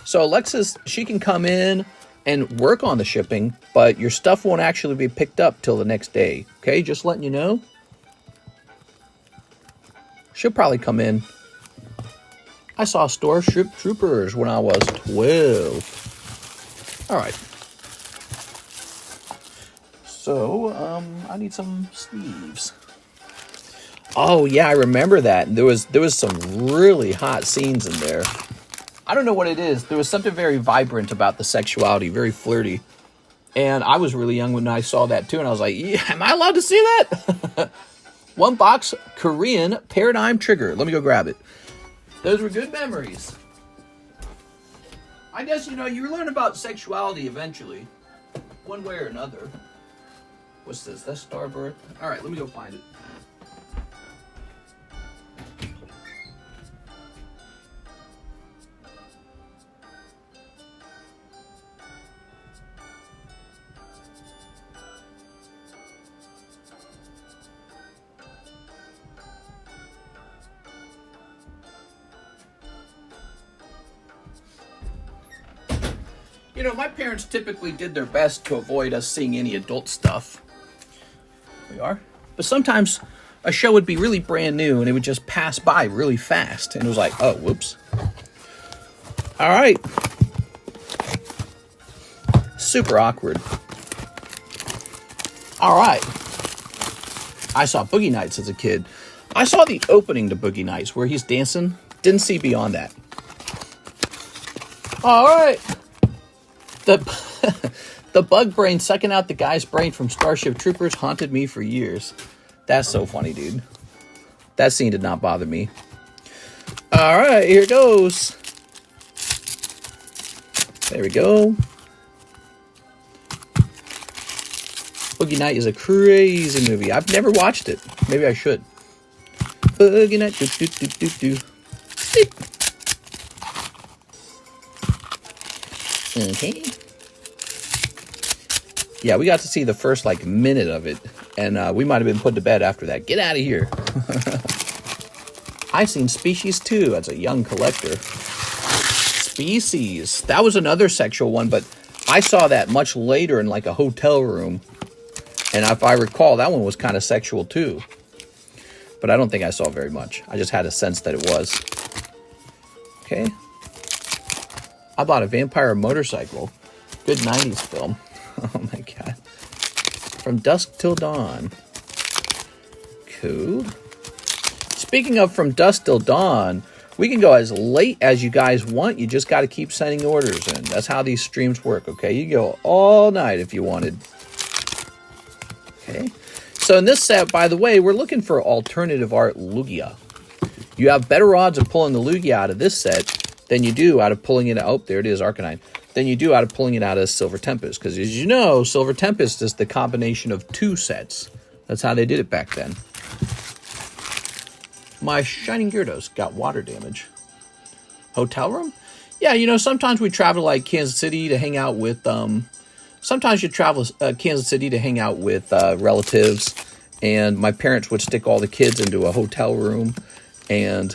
So Alexis, she can come in and work on the shipping, but your stuff won't actually be picked up till the next day. Okay, just letting you know. She'll probably come in. I saw Starship Troopers when I was 12. All right. So, I need some sleeves. Oh, yeah, I remember that. There was some really hot scenes in there. I don't know what it is. There was something very vibrant about the sexuality, very flirty. And I was really young when I saw that too, and I was like, yeah, am I allowed to see that? One box Korean Paradigm Trigger. Let me go grab it. Those were good memories. I guess, you learn about sexuality eventually, one way or another. What's this? That's Starbirth. All right, let me go find it. You know, my parents typically did their best to avoid us seeing any adult stuff. We are. But sometimes a show would be really brand new and it would just pass by really fast. And it was like, oh, whoops. All right. Super awkward. All right. I saw Boogie Nights as a kid. I saw the opening to Boogie Nights where he's dancing. Didn't see beyond that. All right. The bug brain sucking out the guy's brain from Starship Troopers haunted me for years. That's so funny, dude. That scene did not bother me. All right, here goes. There we go. Boogie Night is a crazy movie. I've never watched it. Maybe I should. Boogie Night, do do do do do. Okay. Yeah, we got to see the first like minute of it, and we might have been put to bed after that. Get out of here. I've seen Species 2 as a young collector. Species. That was another sexual one, but I saw that much later in like a hotel room. And if I recall, that one was kind of sexual too. But I don't think I saw very much. I just had a sense that it was. Okay. I bought a vampire motorcycle. Good 90s film. Oh my god. From Dusk Till Dawn. Cool. Speaking of From Dusk Till Dawn, we can go as late as you guys want. You just got to keep sending orders in. That's how these streams work, okay? You go all night if you wanted. Okay. So in this set, by the way, we're looking for alternative art Lugia. You have better odds of pulling the Lugia out of this set than you do out of pulling it out. Oh, there it is, Arcanine. Than you do out of pulling it out of Silver Tempest. Because as you know, Silver Tempest is the combination of two sets. That's how they did it back then. My Shining Gyarados got water damage. Hotel room? Yeah, you know, sometimes we travel like Kansas City to hang out with, sometimes you travel Kansas City to hang out with relatives. And my parents would stick all the kids into a hotel room. And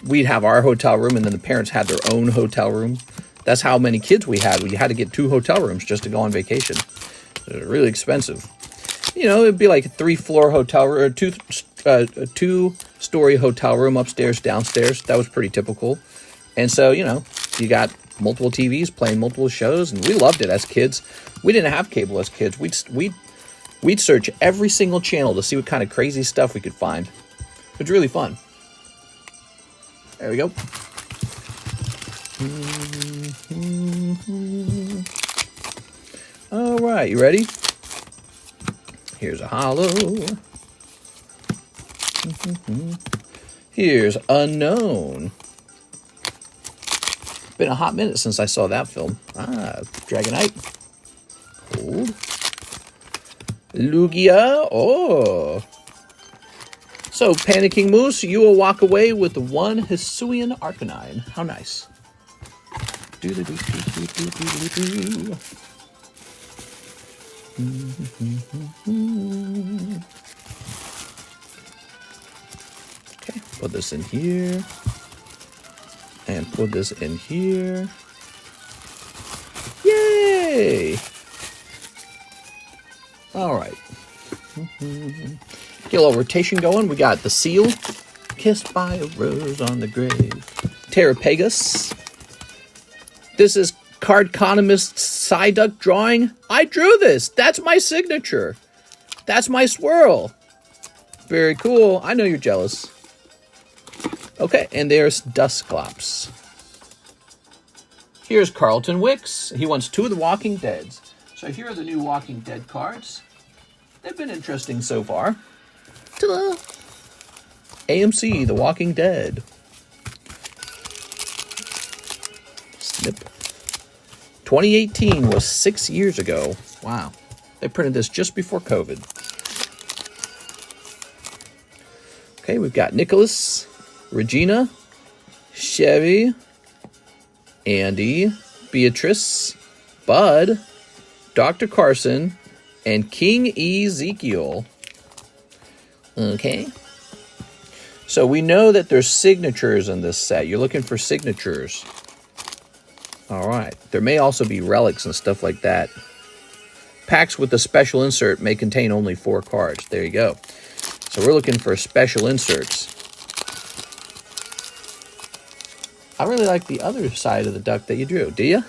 we'd have our hotel room, and then the parents had their own hotel room. That's how many kids we had. We had to get 2 hotel rooms just to go on vacation. It was really expensive. You know, it'd be like a 3-floor hotel room, or a 2-story hotel room upstairs, downstairs. That was pretty typical. And so, you know, you got multiple TVs playing multiple shows, and we loved it as kids. We didn't have cable as kids. We'd search every single channel to see what kind of crazy stuff we could find. It was really fun. There we go. All right, you ready? Here's a holo. Here's Unknown. Been a hot minute since I saw that film. Dragonite. Hold. Lugia. Oh. So, Panicking Moose, you will walk away with 1 Hisuian Arcanine. How nice. Okay, put this in here. And put this in here. Yay! All right. Get a little rotation going. We got the Seal. Kissed by a rose on the grave. Terrapegus. This is Cardconomist's Psyduck drawing. I drew this. That's my signature. That's my swirl. Very cool. I know you're jealous. Okay, and there's Dusclops. Here's Carlton Wicks. He wants 2 of the Walking Deads. So here are the new Walking Dead cards. They've been interesting so far. Ta-da! AMC, The Walking Dead. Snip. 2018 was 6 years ago. Wow. They printed this just before COVID. Okay, we've got Nicholas, Regina, Chevy, Andy, Beatrice, Bud, Dr. Carson, and King Ezekiel. Okay. So we know that there's signatures in this set. You're looking for signatures. All right. There may also be relics and stuff like that. Packs with the special insert may contain only 4 cards. There you go. So we're looking for special inserts. I really like the other side of the duck that you drew. Do you?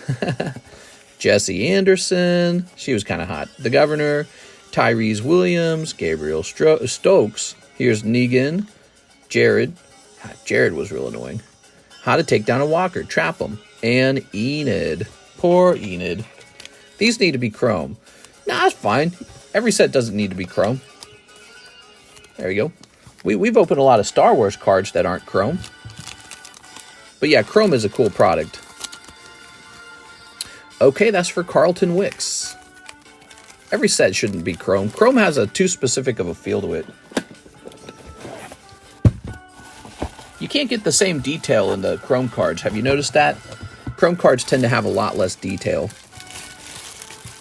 Jesse Anderson. She was kind of hot. The Governor. Tyrese Williams. Gabriel Stokes. Here's Negan. Jared. Jared was real annoying. How to take down a walker. Trap him. And Enid. Poor Enid. These need to be chrome. Nah, it's fine. Every set doesn't need to be chrome. There we go. We've opened a lot of Star Wars cards that aren't chrome. But yeah, chrome is a cool product. Okay, that's for Carlton Wicks. Every set shouldn't be chrome. Chrome has a too specific of a feel to it. You can't get the same detail in the chrome cards. Have you noticed that? Chrome cards tend to have a lot less detail.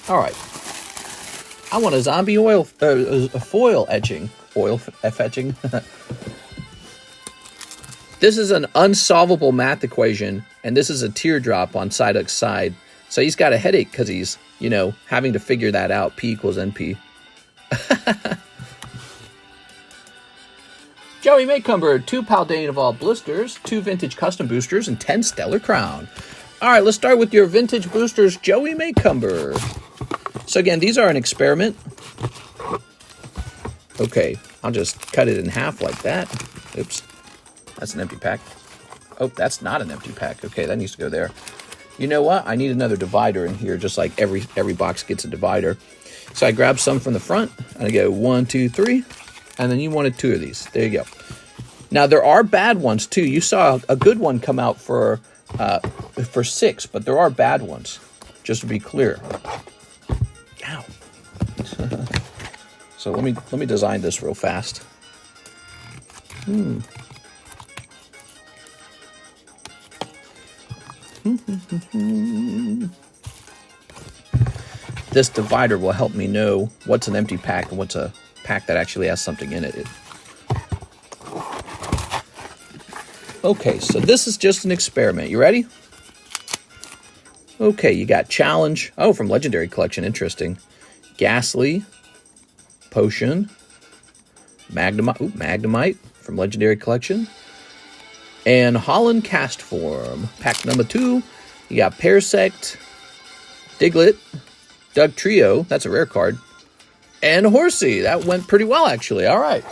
All right. I want a zombie a foil etching. Foil etching. This is an unsolvable math equation, and this is a teardrop on Psyduck's side. So he's got a headache because he's, you know, having to figure that out. P equals NP. Joey Maycumber, 2 Paldea Evolved blisters, 2 vintage custom boosters, and 10 Stellar Crown. All right, let's start with your vintage boosters, Joey Maycumber. So again, these are an experiment. Okay, I'll just cut it in half like that. Oops, that's an empty pack. Oh, that's not an empty pack. Okay, that needs to go there. You know what? I need another divider in here, just like every box gets a divider. So I grab some from the front, and I go 1, 2, 3, and then you wanted 2 of these. There you go. Now, there are bad ones, too. You saw a good one come out for 6, but there are bad ones, just to be clear. Ow. So let me design this real fast. This divider will help me know what's an empty pack and what's a pack that actually has something in it. Okay, so this is just an experiment. You ready? Okay, you got Challenge. Oh, from Legendary Collection. Interesting. Ghastly. Potion. Magnemite from Legendary Collection. And Holland Cast Form. Pack number 2. You got Parasect. Diglett. Doug Trio. That's a rare card. And Horsey. That went pretty well, actually. All right.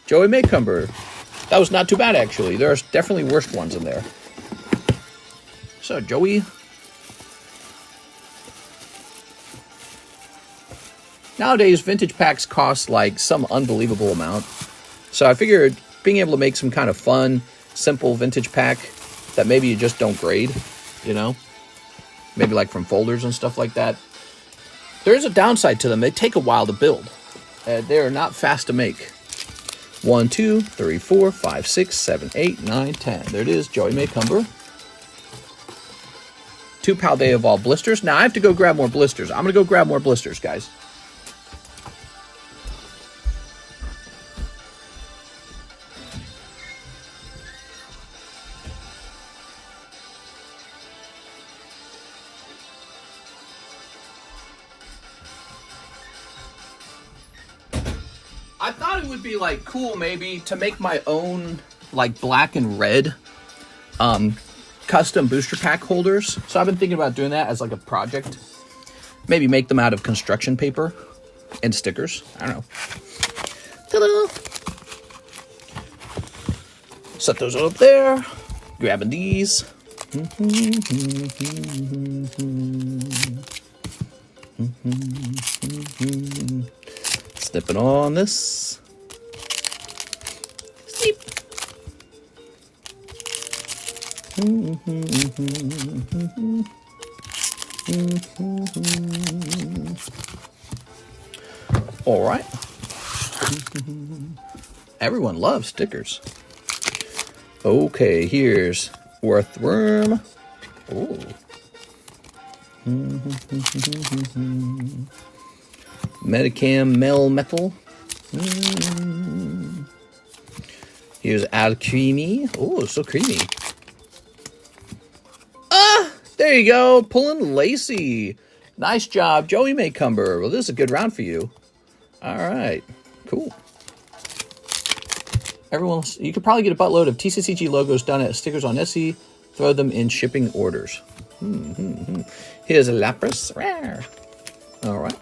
Joey Maycumber. That was not too bad, actually. There are definitely worse ones in there. So, Joey. Nowadays, vintage packs cost like some unbelievable amount. So I figured being able to make some kind of fun, simple vintage pack that maybe you just don't grade, you know? Maybe like from folders and stuff like that. There's a downside to them. They take a while to build. They are not fast to make. 1, 2, 3, 4, 5, 6, 7, 8, 9, 10. There it is, Joey Maycumber. 2 Paldea Evolved blisters. Now I have to go grab more blisters. I'm going to go grab more blisters, guys. I thought it would be like cool maybe to make my own like black and red custom booster pack holders. So I've been thinking about doing that as like a project. Maybe make them out of construction paper and stickers. I don't know. Ta-da! Set those up there. Grabbing these. Snipping on this. Snip. All right. Everyone loves stickers. Okay, here's Worthworm. Oh. Medicam Metal. Here's Alchemy. Oh, so creamy. Ah, There you go. Pulling Lacey. Nice job, Joey Maycumber. Well, this is a good round for you. All right. Cool. Everyone, you could probably get a buttload of TCCG logos done at stickers on Etsy. Throw them in shipping orders. Here's a Lapras. Rawr. All right.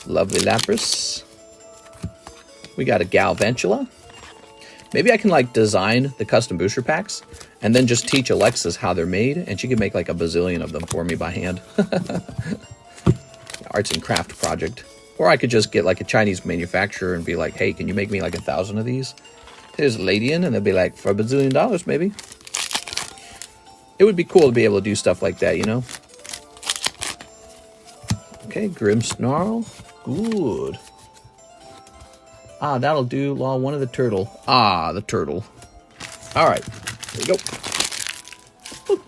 Lovely Lapras. We got a Galvantula. Maybe I can like design the custom booster packs and then just teach Alexis how they're made, and she can make like a bazillion of them for me by hand. Arts and craft project. Or I could just get like a Chinese manufacturer and be like, hey, can you make me like 1,000 of these? Here's Ladian, and they'll be like, for $1 bazillion, maybe. It would be cool to be able to do stuff like that, you know? Okay, Grimmsnarl. Good. Ah, that'll do. Law, one of the turtle. Ah, the turtle. All right, there we go. Woo.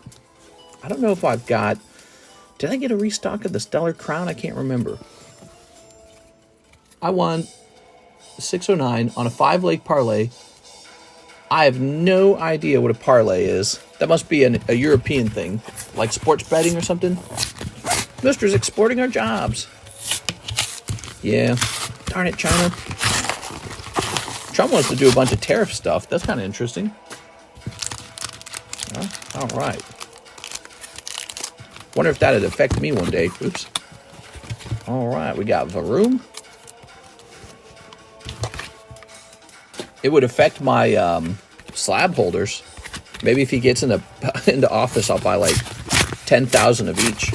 I don't know if I've got... Did I get a restock of the Stellar Crown? I can't remember. I won 609 on a 5-leg parlay. I have no idea what a parlay is. That must be a European thing, like sports betting or something. Mister's exporting our jobs. Yeah, darn it, China. Trump wants to do a bunch of tariff stuff. That's kind of interesting. Well, all right. Wonder if that'd affect me one day. Oops. All right, we got Varoom. It would affect my slab holders. Maybe if he gets into office, I'll buy like 10,000 of each.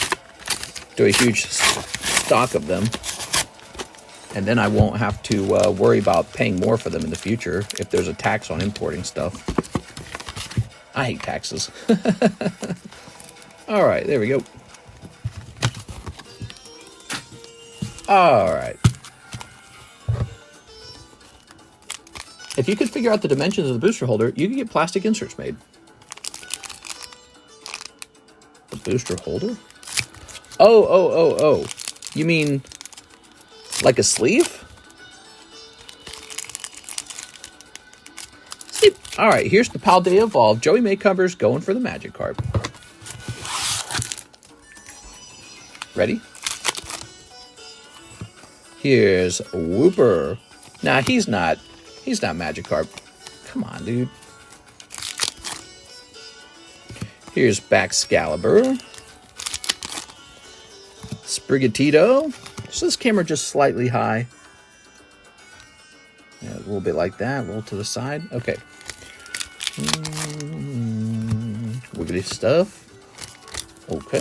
Do a huge stock of them. And then I won't have to worry about paying more for them in the future if there's a tax on importing stuff. I hate taxes. All right, there we go. All right. If you could figure out the dimensions of the booster holder, you could get plastic inserts made. The booster holder? Oh. You mean like a sleeve? Sleeve. All right, here's the Paldea Evolved. Joey Maycumber's going for the magic card. Ready? Here's Wooper. Nah, he's not Magikarp. Come on, dude. Here's Baxcalibur. Sprigatito. So this camera just slightly high. Yeah, a little bit like that. A little to the side. Okay. Wiggly stuff. Okay.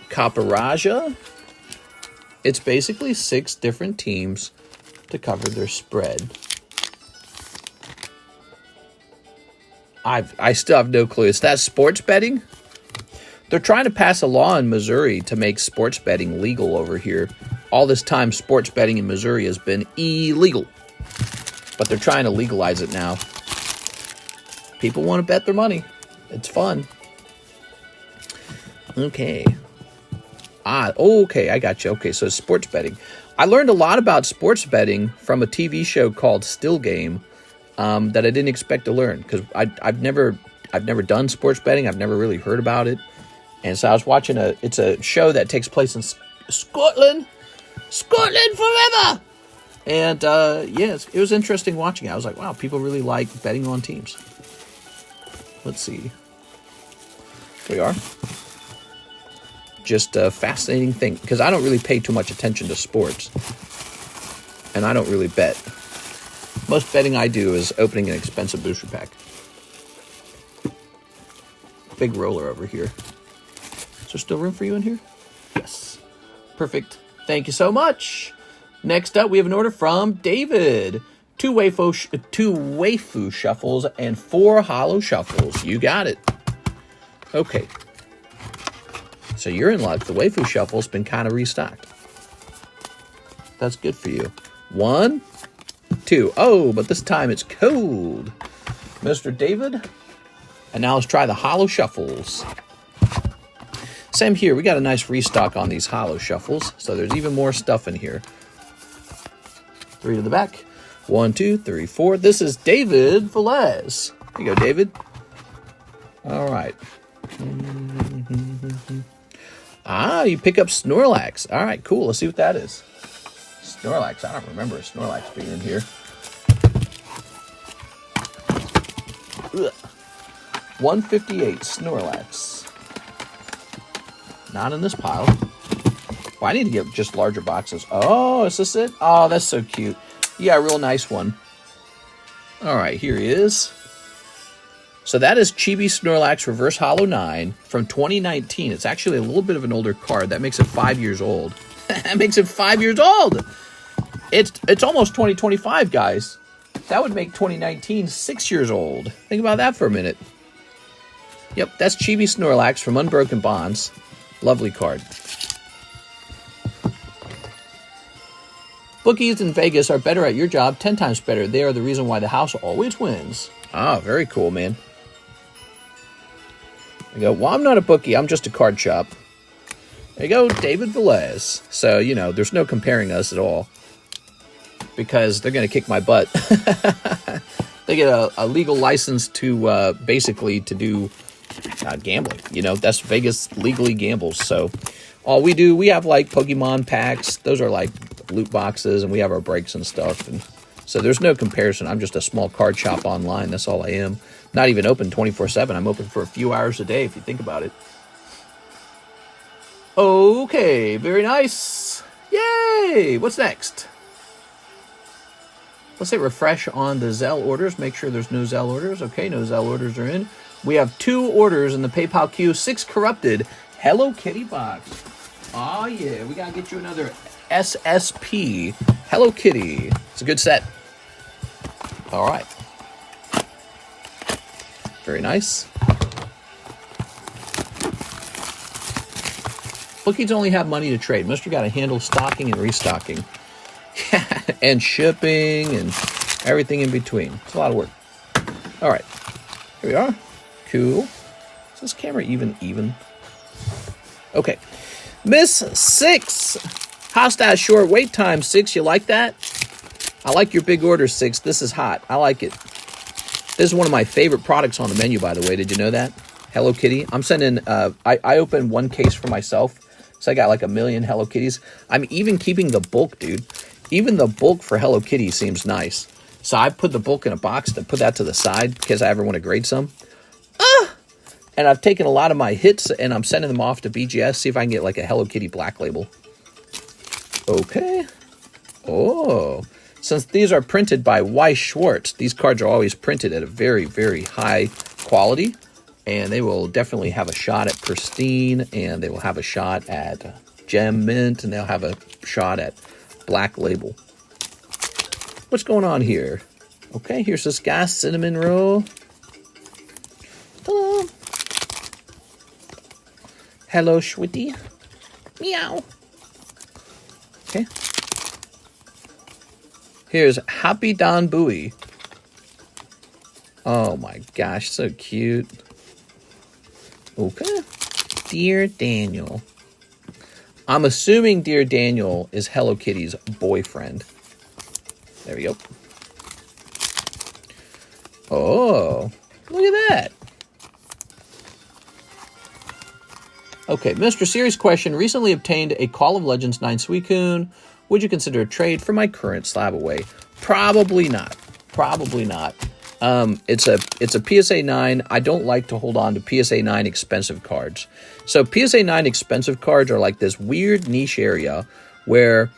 Caparajah. It's basically 6 different teams to cover their spread. I still have no clue. Is that sports betting? They're trying to pass a law in Missouri to make sports betting legal over here. All this time, sports betting in Missouri has been illegal. But they're trying to legalize it now. People want to bet their money. It's fun. Okay. Okay, I got you. Okay, so it's sports betting. I learned a lot about sports betting from a TV show called Still Game that I didn't expect to learn because I've never done sports betting. I've never really heard about it, and so I was watching it's a show that takes place in Scotland forever, and yeah, it was interesting watching it. I was like, wow, people really like betting on teams. Let's see, here we are. Just a fascinating thing because I don't really pay too much attention to sports and I don't really bet. Most betting I do is opening an expensive booster pack. Big roller over here. Is there still room for you in here? Yes. Perfect. Thank you so much. Next up, we have an order from David. 2 Waifu Shuffles and 4 Holo Shuffles. You got it. Okay. So you're in luck. The Waifu Shuffle's been kind of restocked. That's good for you. 1, 2. Oh, but this time it's cold. Mr. David. And now let's try the Holo Shuffles. Same here. We got a nice restock on these Holo Shuffles. So there's even more stuff in here. 3 to the back. 1, 2, 3, 4. This is David Velez. Here you go, David. All right. Ah, you pick up Snorlax. All right, cool. Let's see what that is. Snorlax. I don't remember a Snorlax being in here. Ugh. 158 Snorlax. Not in this pile. Well, I need to get just larger boxes. Oh, is this it? Oh, that's so cute. Yeah, a real nice one. All right, here he is. So that is Chibi Snorlax Reverse Holo 9 from 2019. It's actually a little bit of an older card. That makes it 5 years old. That makes it 5 years old. It's almost 2025, guys. That would make 2019 6 years old. Think about that for a minute. Yep, that's Chibi Snorlax from Unbroken Bonds. Lovely card. Bookies in Vegas are better at your job, 10 times better. They are the reason why the house always wins. Ah, very cool, man. There you go. Well, I'm not a bookie. I'm just a card shop. There you go, David Velez. So, you know, there's no comparing us at all. Because they're going to kick my butt. They get a legal license to basically to do gambling. You know, that's Vegas legally gambles. So all we do, we have like Pokemon packs. Those are like loot boxes, and we have our breaks and stuff. And so there's no comparison. I'm just a small card shop online. That's all I am. Not even open 24/7. I'm open for a few hours a day if you think about it. Okay, very nice. Yay! What's next? Let's hit refresh on the ZELLE orders. Make sure there's no ZELLE orders. Okay, no ZELLE orders are in. We have 2 orders in the PayPal queue. 6 corrupted. Hello Kitty box. Oh yeah, we gotta get you another SSP. Hello Kitty. It's a good set. All right. Very nice. Bookies only have money to trade. Mister got to handle stocking and restocking. And shipping and everything in between. It's a lot of work. All right. Here we are. Cool. Is this camera even? Okay. Miss 6. Hostile short wait time 6. You like that? I like your big order 6. This is hot. I like it. This is one of my favorite products on the menu, by the way. Did you know that? Hello Kitty. I'm sending, I opened 1 case for myself. So I got like 1 million Hello Kitties. I'm even keeping the bulk, dude. Even the bulk for Hello Kitty seems nice. So I put the bulk in a box to put that to the side because I ever want to grade some. And I've taken a lot of my hits and I'm sending them off to BGS. See if I can get like a Hello Kitty black label. Okay. Oh. Since these are printed by Weiss Schwarz, these cards are always printed at a very, very high quality. And they will definitely have a shot at Pristine. And they will have a shot at Gem Mint. And they'll have a shot at Black Label. What's going on here? Okay, here's this guy, Cinnamon Roll. Ta-da. Hello, Schwitty. Meow. Okay. Here's Happy Don Bowie. Oh my gosh, so cute. Okay. Dear Daniel. I'm assuming Dear Daniel is Hello Kitty's boyfriend. There we go. Oh, look at that. Okay, Mr. Serious question. Recently obtained a Call of Legends 9 Suicune. Would you consider a trade for my current Slab away? Probably not. Probably not. It's a PSA 9. I don't like to hold on to PSA 9 expensive cards. So PSA 9 expensive cards are like this weird niche area where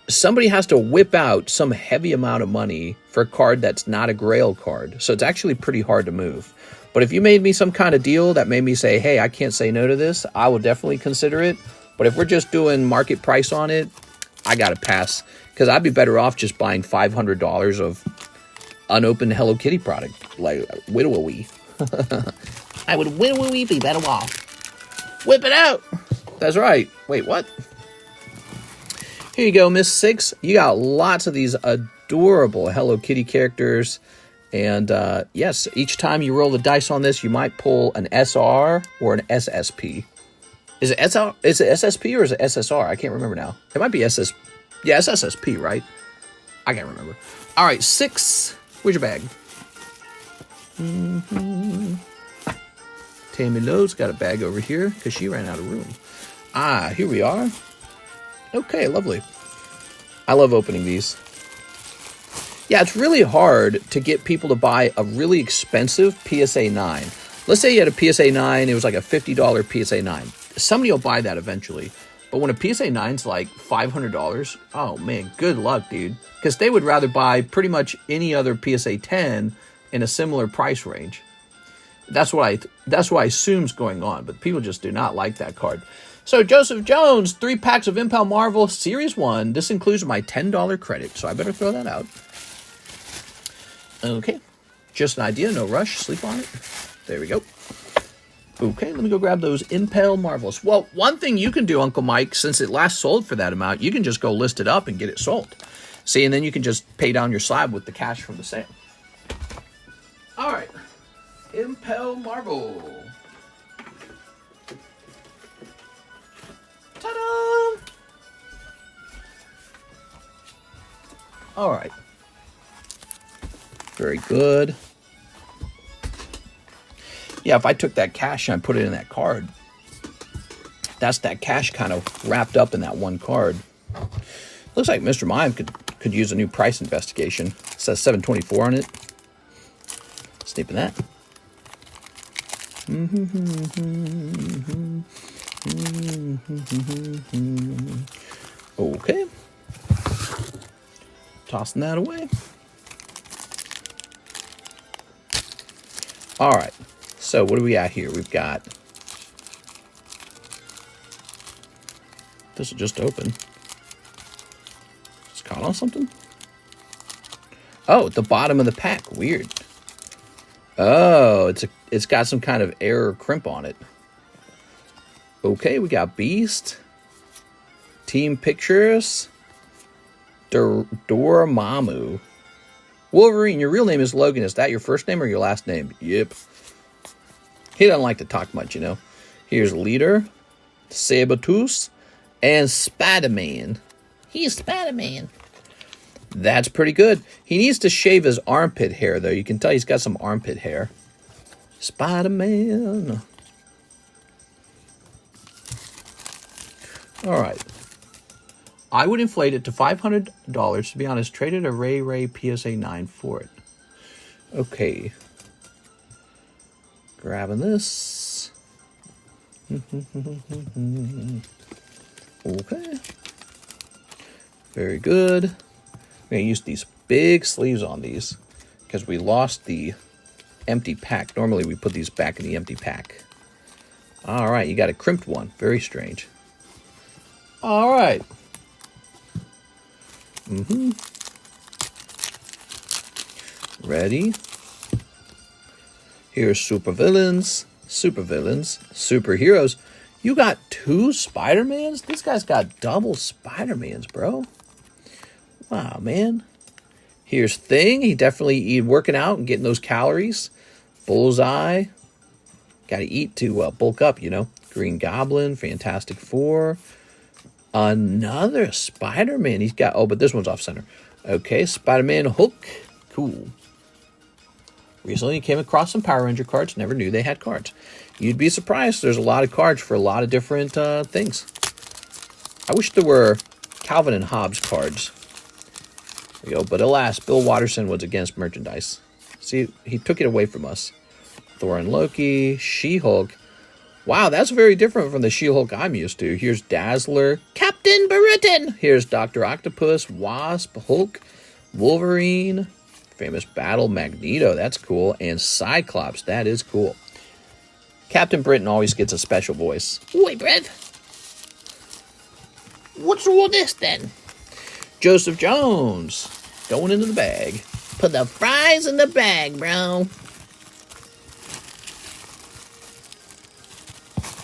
somebody has to whip out some heavy amount of money for a card that's not a Grail card. So it's actually pretty hard to move. But if you made me some kind of deal that made me say, hey, I can't say no to this, I will definitely consider it. But if we're just doing market price on it, I got to pass. Because I'd be better off just buying $500 of unopened Hello Kitty product. Like Widowy. I would Widowy be better off. Whip it out. That's right. Wait, what? Here you go, Miss 6. You got lots of these adorable Hello Kitty characters. And yes, each time you roll the dice on this, you might pull an SR or an SSP. Is it SR? Is it SSP or is it SSR? I can't remember now. It might be SS. Yeah, it's SSP, right? I can't remember. All right, 6. Where's your bag? Tammy Lowe's got a bag over here because she ran out of room. Ah, here we are. Okay, lovely. I love opening these. Yeah, it's really hard to get people to buy a really expensive PSA 9. Let's say you had a PSA 9, it was like a $50 PSA 9. Somebody will buy that eventually. But when a PSA 9's like $500, oh man, good luck, dude. Because they would rather buy pretty much any other PSA 10 in a similar price range. That's what I assume's going on, but people just do not like that card. So Joseph Jones, 3 packs of INTL Marvel Series 1. This includes my $10 credit, so I better throw that out. Okay, just an idea, no rush, sleep on it. There we go. Okay, let me go grab those INTL Marvels. Well, one thing you can do, Uncle Mike, since it last sold for that amount, you can just go list it up and get it sold. See, and then you can just pay down your slab with the cash from the sale. All right, INTL Marvel. Ta-da! All right. Very good. Yeah, if I took that cash and I put it in that card, that's that cash kind of wrapped up in that one card. Looks like Mr. Mime could use a new price investigation. It says $7.24 on it. Snipping that. Okay. Tossing that away. All right. So what do we got here? We've got... This will just open. It's caught on something? Oh, at the bottom of the pack. Weird. Oh, it's got some kind of error crimp on it. Okay, we got Beast. Team Pictures. Dormammu. Wolverine, your real name is Logan. Is that your first name or your last name? Yep. He doesn't like to talk much, you know. Here's Leader, Sabertooth, and Spider-Man. He's Spider-Man. That's pretty good. He needs to shave his armpit hair, though. You can tell he's got some armpit hair. Spider-Man. All right. I would inflate it to $500. To be honest, traded a Ray PSA 9 for it. Okay. Grabbing this. Okay. Very good. I'm going to use these big sleeves on these because we lost the empty pack. Normally we put these back in the empty pack. All right, you got a crimped one. Very strange. All right. Ready? Here's supervillains, superheroes. You got 2 Spider-Mans? This guy's got double Spider-Mans, bro. Wow, man. Here's Thing. He definitely working out and getting those calories. Bullseye. Got to eat to bulk up, you know. Green Goblin, Fantastic Four. Another Spider-Man. He's got... Oh, but this one's off-center. Okay, Spider-Man Hulk. Cool. Recently came across some Power Ranger cards. Never knew they had cards. You'd be surprised. There's a lot of cards for a lot of different things. I wish there were Calvin and Hobbes cards. There we go. But alas, Bill Watterson was against merchandise. See, he took it away from us. Thor and Loki. She-Hulk. Wow, that's very different from the She-Hulk I'm used to. Here's Dazzler. Captain Britain. Here's Dr. Octopus. Wasp. Hulk. Wolverine. Famous Battle. Magneto. That's cool. And Cyclops. That is cool. Captain Britain always gets a special voice. Wait, Brett. What's all this then? Joseph Jones. Going into the bag. Put the fries in the bag, bro.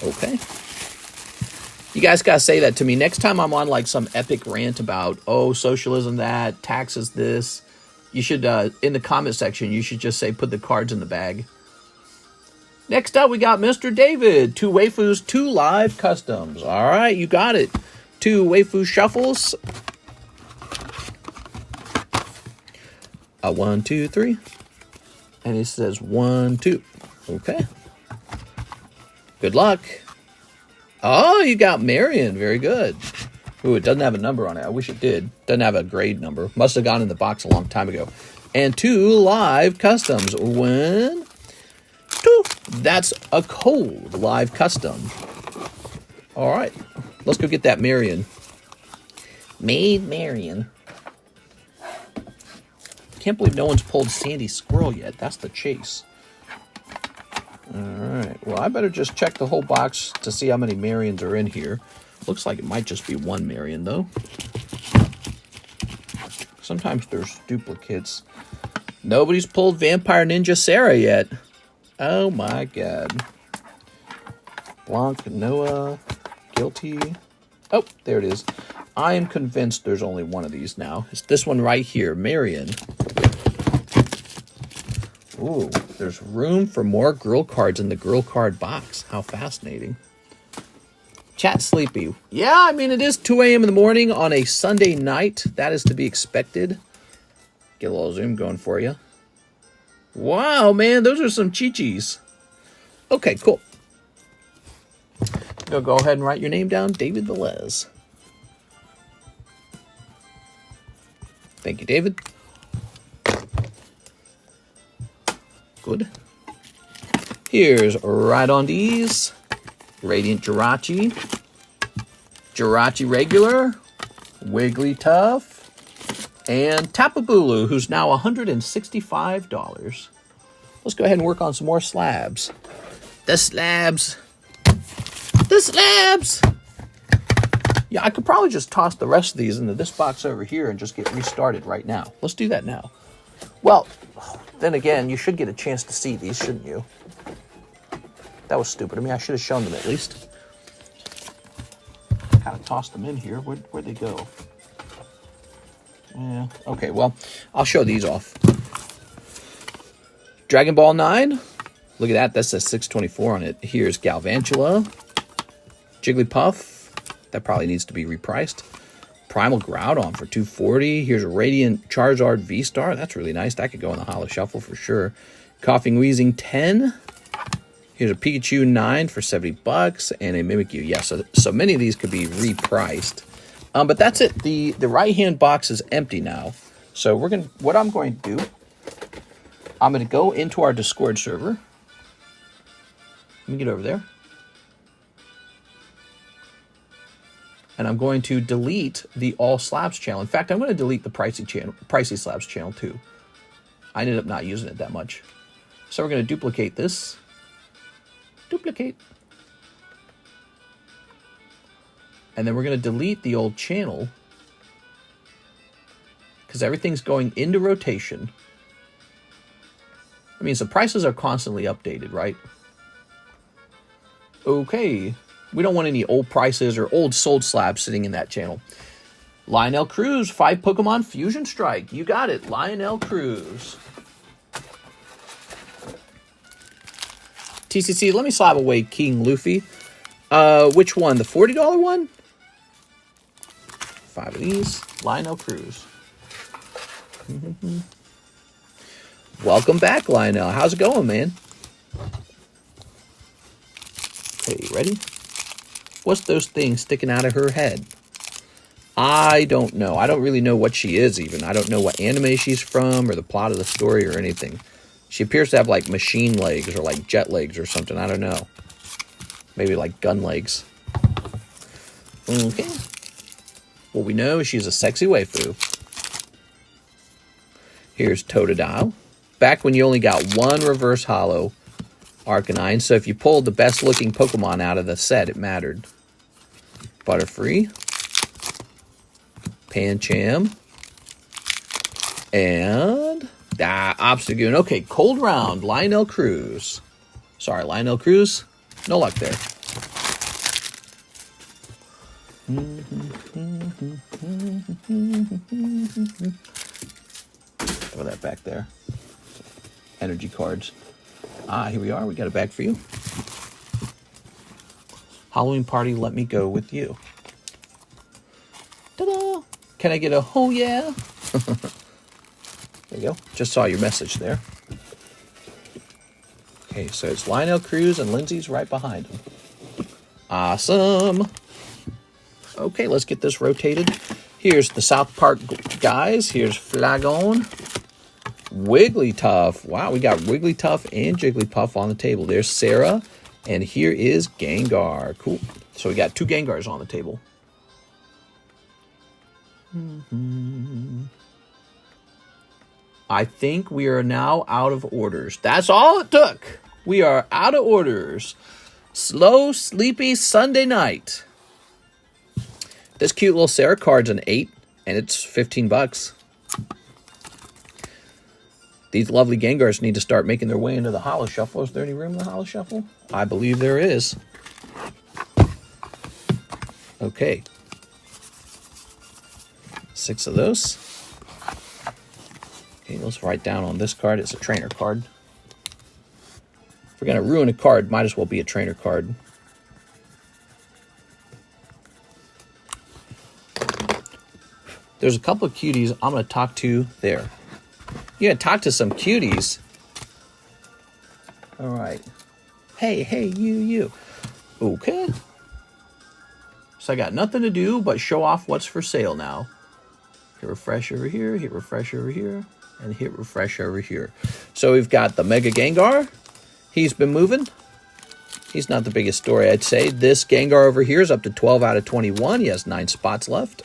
Okay. You guys gotta say that to me. Next time I'm on like some epic rant about, oh, socialism that, taxes this, you should, in the comment section, you should just say, put the cards in the bag. Next up, we got Mr. David. 2 waifus, 2 live customs. All right, you got it. 2 Waifu Shuffles. 1, 2, 3. And it says 1, 2. Okay. Good luck. Oh, you got Marion. Very good. Ooh, it doesn't have a number on it. I wish it did. Doesn't have a grade number. Must have gone in the box a long time ago. And 2 live customs. 1, 2. That's a cold live custom. All right. Let's go get that Marion. Made Marion. Can't believe no one's pulled Sandy Squirrel yet. That's the chase. All right. Well, I better just check the whole box to see how many Marions are in here. Looks like it might just be 1 Marion, though. Sometimes there's duplicates. Nobody's pulled Vampire Ninja Sarah yet. Oh, my God. Blanc, Noah, Guilty. Oh, there it is. I am convinced there's only one of these now. It's this one right here, Marion. Ooh, there's room for more girl cards in the girl card box. How fascinating. Chat sleepy. Yeah, I mean, it is 2 a.m. in the morning on a Sunday night. That is to be expected. Get a little zoom going for you. Wow, man, those are some chi-chis. Okay, cool. Go ahead and write your name down, David Velez. Thank you, David. Good. Here's Rhydondees, Radiant Jirachi, Jirachi Regular, Wigglytuff, and Tapabulu, who's now $165. Let's go ahead and work on some more slabs. The slabs. The slabs! Yeah, I could probably just toss the rest of these into this box over here and just get restarted right now. Let's do that now. Well, then again, you should get a chance to see these, shouldn't you? That was stupid of me. I should have shown them at least. Kind of tossed them in here. Where'd they go? Yeah. Okay, well, I'll show these off. Dragon Ball 9. Look at that. That says 624 on it. Here's Galvantula. Jigglypuff. That probably needs to be repriced. Primal Groudon for $240. Here's a Radiant Charizard V-Star. That's really nice. That could go in the Holo Shuffle for sure. Coughing Wheezing 10. Here's a Pikachu 9 for $70. And a Mimikyu. Yeah, so many of these could be repriced. But that's it. The right-hand box is empty now. So what I'm going to do, I'm going to go into our Discord server. Let me get over there. And I'm going to delete the All Slabs channel. In fact, I'm going to delete the Pricey Slabs channel too. I ended up not using it that much. So we're going to duplicate this. Duplicate. And then we're going to delete the old channel because everything's going into rotation. I mean, so prices are constantly updated, right? Okay. We don't want any old prices or old sold slabs sitting in that channel. Lionel Cruz, 5 Pokemon Fusion Strike. You got it, Lionel Cruz. TCC, let me slab away King Luffy. Which one? The $40 one? 5 of these. Lionel Cruz. Welcome back, Lionel. How's it going, man? Okay, you ready? What's those things sticking out of her head? I don't know. I don't really know what she is even. I don't know what anime she's from or the plot of the story or anything. She appears to have like machine legs or like jet legs or something. I don't know. Maybe like gun legs. Okay. What we know is she's a sexy waifu. Here's Totodile. Back when you only got one reverse holo Arcanine, so if you pulled the best looking Pokemon out of the set, it mattered. Butterfree. Pancham. And Obstagoon. Okay, cold round. Lionel Cruz. Sorry, Lionel Cruz. No luck there. Throw that back there. Energy cards. Here we are. We got a bag for you. Halloween party, let me go with you. Ta-da! Can I get a oh yeah? There you go. Just saw your message there. Okay, so it's Lionel Cruz and Lindsay's right behind him. Awesome. Okay, let's get this rotated. Here's the South Park guys. Here's Flagon. Wigglytuff. Wow, we got Wigglytuff and Jigglypuff on the table. There's Sarah. And here is Gengar. Cool. So we got 2 Gengars on the table. I think we are now out of orders. That's all it took. We are out of orders. Slow, sleepy Sunday night. This cute little Sarah card's an 8, and it's 15 bucks. These lovely Gengars need to start making their way into the Holo Shuffle. Is there any room in the Holo Shuffle? I believe there is. Okay. 6 of those. Okay, let's write down on this card. It's a trainer card. If we're going to ruin a card, might as well be a trainer card. There's a couple of cuties I'm going to talk to there. You're going to talk to some cuties. All right. Hey, you. Okay. So I got nothing to do but show off what's for sale now. Hit refresh over here, hit refresh over here, and hit refresh over here. So we've got the Mega Gengar. He's been moving. He's not the biggest story, I'd say. This Gengar over here is up to 12 out of 21. He has 9 spots left.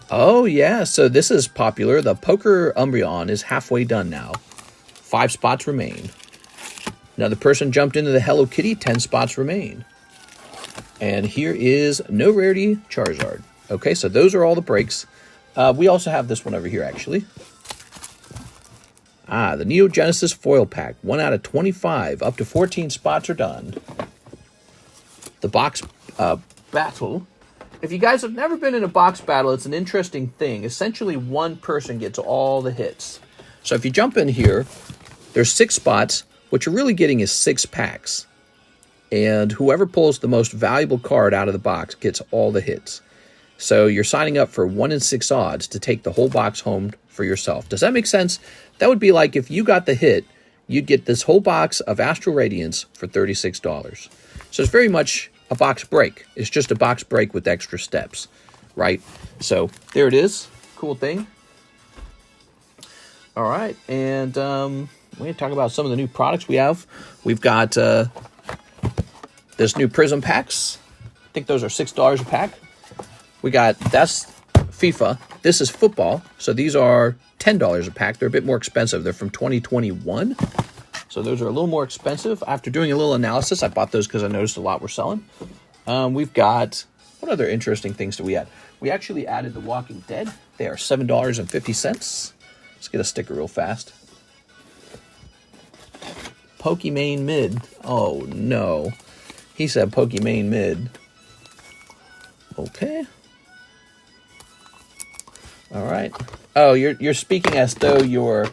Oh, yeah, so this is popular. The Poker Umbreon is halfway done now. 5 spots remain. Another person jumped into the Hello Kitty. 10 spots remain. And here is No Rarity Charizard. Okay, so those are all the breaks. We also have this one over here, actually. The Neo Genesis Foil Pack. 1 out of 25. Up to 14 spots are done. The box battle. If you guys have never been in a box battle, it's an interesting thing. Essentially, one person gets all the hits. So if you jump in here, there's 6 spots. What you're really getting is 6 packs. And whoever pulls the most valuable card out of the box gets all the hits. So you're signing up for 1 in 6 odds to take the whole box home for yourself. Does that make sense? That would be like if you got the hit, you'd get this whole box of Astral Radiance for $36. So it's very much a box break. It's just a box break with extra steps, right? So there it is. Cool thing. All right, and we're going to talk about some of the new products we have. We've got this new Prism packs. I think those are $6 a pack. We got, that's FIFA. This is football. So these are $10 a pack. They're a bit more expensive. They're from 2021. So those are a little more expensive. After doing a little analysis, I bought those because I noticed a lot were selling. We've got, what other interesting things do we add? We actually added The Walking Dead. They are $7.50. Let's get a sticker real fast. Pokimane Mid. Oh, no. He said Pokimane Mid. Okay. All right. Oh, you're speaking as though you're...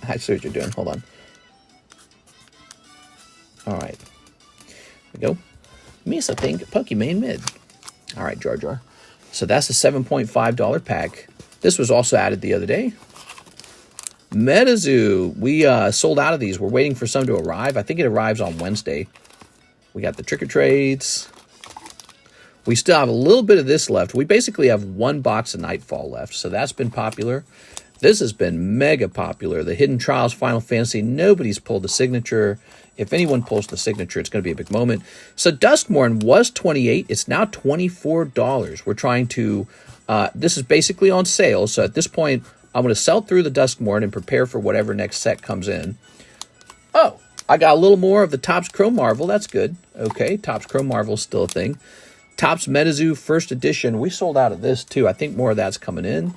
I see what you're doing. Hold on. All right. There we go. Misa think Pokimane Mid. All right, Jar Jar. So that's a $7.5 pack. This was also added the other day. Metazoo. We sold out of these. We're waiting for some to arrive. I think it arrives on Wednesday. We got the Trick or Trades. We still have a little bit of this left. We basically have 1 box of Nightfall left, so that's been popular. This has been mega popular. The Hidden Trials Final Fantasy. Nobody's pulled the signature. If anyone pulls the signature, it's going to be a big moment. So Duskmorn was $28. It's now $24. We're trying to... this is basically on sale, so at this point, I'm going to sell through the Duskmorn and prepare for whatever next set comes in. Oh, I got a little more of the Topps Chrome Marvel. That's good. Okay, Topps Chrome Marvel is still a thing. Topps Metazoo First Edition. We sold out of this, too. I think more of that's coming in.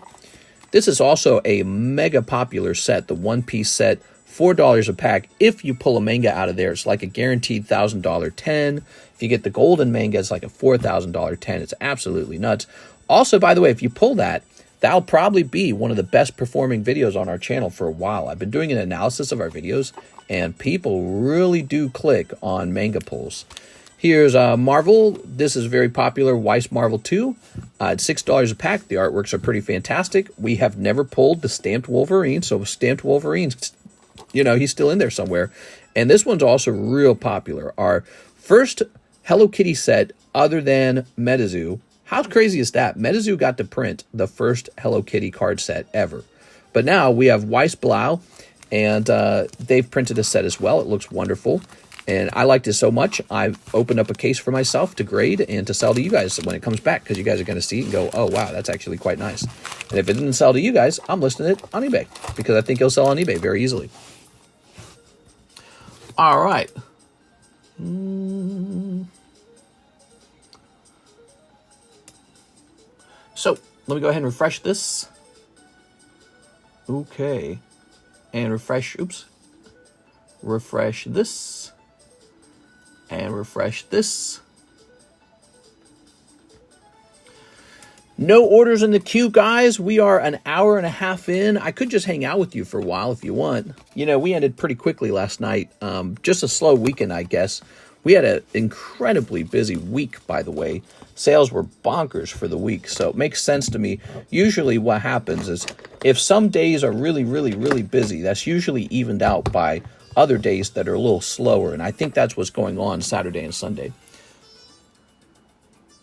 This is also a mega popular set, the one-piece set, $4 a pack. If you pull a manga out of there, it's like a guaranteed $1,000 10. If you get the golden manga, it's like a $4,000 10. It's absolutely nuts. Also, by the way, if you pull that, that'll probably be one of the best performing videos on our channel for a while. I've been doing an analysis of our videos, and people really do click on manga pulls. Here's Marvel. This is very popular, Weiss Marvel 2. It's $6 a pack. The artworks are pretty fantastic. We have never pulled the stamped Wolverine, so stamped Wolverine, you know, he's still in there somewhere. And this one's also real popular. Our first Hello Kitty set other than Metazoo. How crazy is that? Metazoo got to print the first Hello Kitty card set ever. But now we have Weiss Blau, and they've printed a set as well. It looks wonderful. And I liked it so much, I've opened up a case for myself to grade and to sell to you guys when it comes back, because you guys are going to see it and go, oh, wow, that's actually quite nice. And if it didn't sell to you guys, I'm listing it on eBay, because I think it'll sell on eBay very easily. All right. So, let me go ahead and refresh this. Okay. And refresh, oops. Refresh this. And refresh this. No orders in the queue, guys. We are an hour and a half in. I could just hang out with you for a while if you want. You know, we ended pretty quickly last night. Just a slow weekend, I guess. We had an incredibly busy week, by the way. Sales were bonkers for the week, so it makes sense to me. Usually what happens is if some days are really, really, really busy, that's usually evened out by other days that are a little slower, and I think that's what's going on Saturday and Sunday.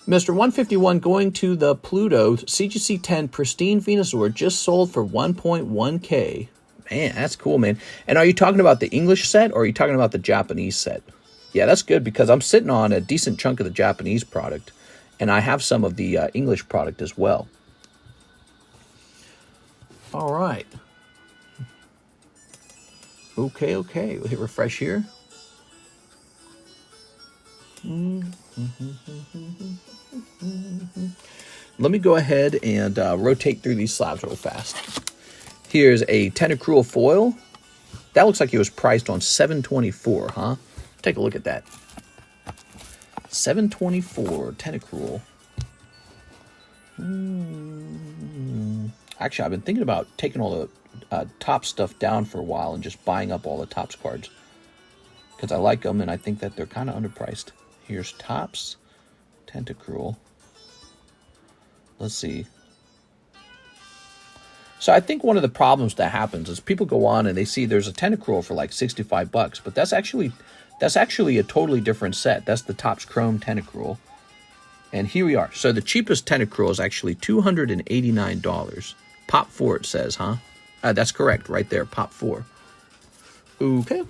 Mr. 151 going to the Pluto CGC 10 Pristine Venusaur just sold for 1.1K. Man, that's cool, man. And are you talking about the English set or are you talking about the Japanese set? Yeah, that's good because I'm sitting on a decent chunk of the Japanese product, and I have some of the English product as well. All right. Okay. We'll hit refresh here. Let me go ahead and rotate through these slabs real fast. Here's a Tentacruel foil. That looks like it was priced on $724, huh? Take a look at that. $724 Tentacruel. Actually, I've been thinking about taking all the top stuff down for a while and just buying up all the Tops cards, because I like them and I think that they're kind of underpriced. Here's Tops, Tentacruel. Let's see. So I think one of the problems that happens is people go on and they see there's a Tentacruel for like $65, but that's actually a totally different set. That's the Topps Chrome Tentacruel. And here we are. So the cheapest Tentacruel is actually $289. Pop 4 it says, huh? That's correct, right there, Pop 4. Okay.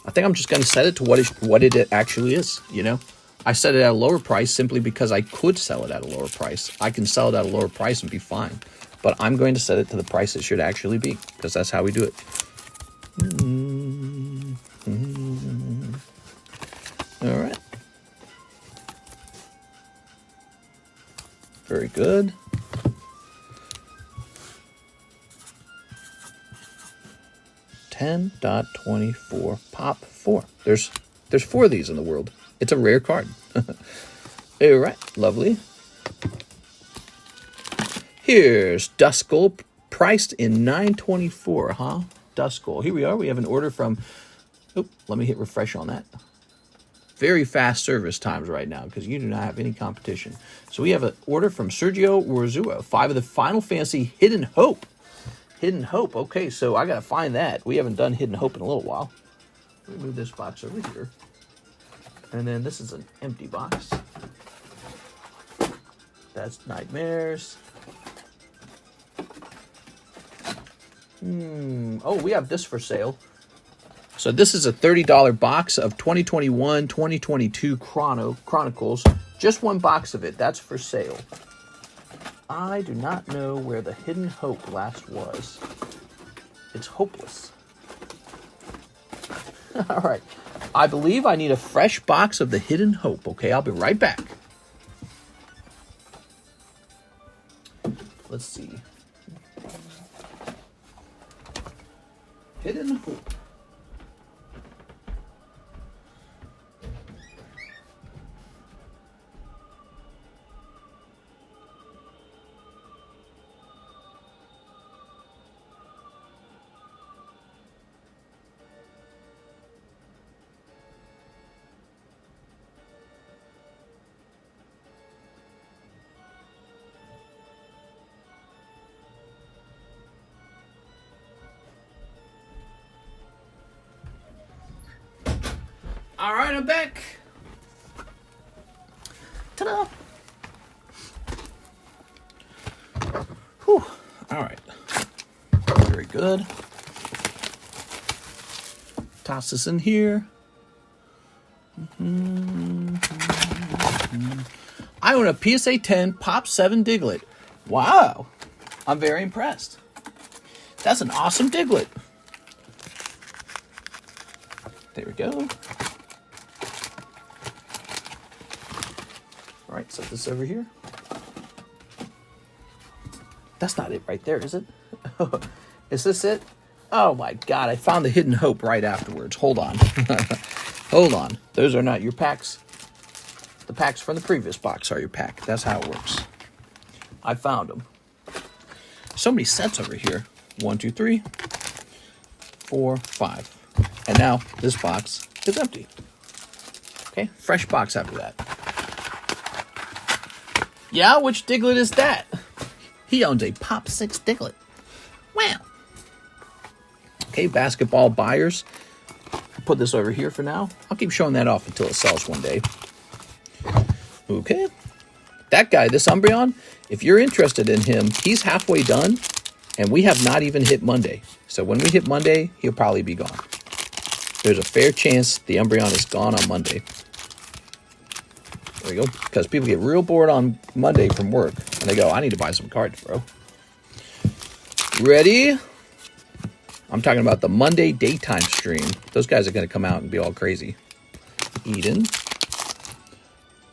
I think I'm just going to set it to what it actually is, you know? I set it at a lower price simply because I could sell it at a lower price. I can sell it at a lower price and be fine. But I'm going to set it to the price it should actually be, because that's how we do it. All right. Very good. $10.24 Pop 4. There's 4 of these in the world. It's a rare card. All right, lovely. Here's Duskull, priced in $9.24, huh? Duskull. Here we are. We have an order from... Oh, let me hit refresh on that. Very fast service times right now because you do not have any competition. So we have an order from Sergio Warzua, 5 of the Final Fantasy Hidden Hope. Hidden Hope. Okay, so I got to find that. We haven't done Hidden Hope in a little while. Let me move this box over here. And then this is an empty box. That's Nightmares. Oh, we have this for sale. So this is a $30 box of 2021, 2022 Chronicles. Just one box of it. That's for sale. I do not know where the Hidden Hope last was. It's hopeless. All right. I believe I need a fresh box of the Hidden Hope. Okay, I'll be right back. Let's see. Hidden Hope. All right, I'm back. Ta-da! Whew. All right. Very good. Toss this in here. I own a PSA 10 Pop 7 Diglett. Wow. I'm very impressed. That's an awesome Diglett. There we go. All right, set this over here. That's not it right there, is it? Is this it? Oh my God, I found the hidden hope right afterwards. Hold on. Hold on. Those are not your packs. The packs from the previous box are your pack. That's how it works. I found them. So many sets over here. 1, 2, 3, 4, 5. And now this box is empty. Okay, fresh box after that. Yeah, which Diglett is that? He owns a Pop 6 Diglett. Wow. Okay, basketball buyers. Put this over here for now. I'll keep showing that off until it sells one day. Okay. That guy, this Umbreon, if you're interested in him, he's halfway done, and we have not even hit Monday. So when we hit Monday, he'll probably be gone. There's a fair chance the Umbreon is gone on Monday. There we go. Because people get real bored on Monday from work, and they go, I need to buy some cards, bro. Ready? I'm talking about the Monday daytime stream. Those guys are going to come out and be all crazy. Eden.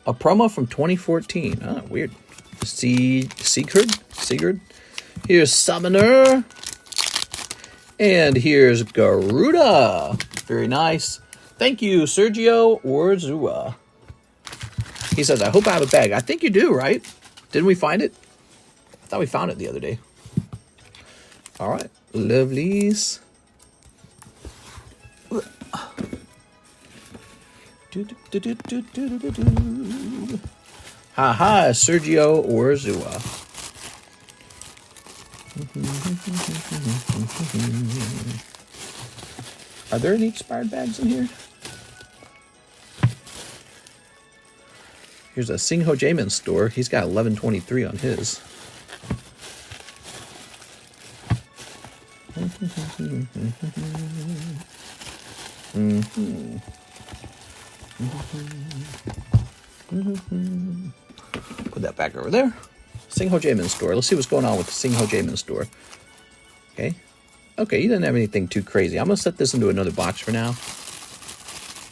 A promo from 2014. Oh, weird. Sigurd. Here's Summoner. And here's Garuda. Very nice. Thank you, Sergio Orzua. He says, I hope I have a bag. I think you do, right? Didn't we find it? I thought we found it the other day. All right. Lovelies. Ha, Sergio Orzua. Are there any expired bags in here? Here's a Singho Jamin store. He's got 1123 on his. Put that back over there. Singho Jamin store. Let's see what's going on with the Singho Jamin store. Okay. Okay, you didn't have anything too crazy. I'm going to set this into another box for now.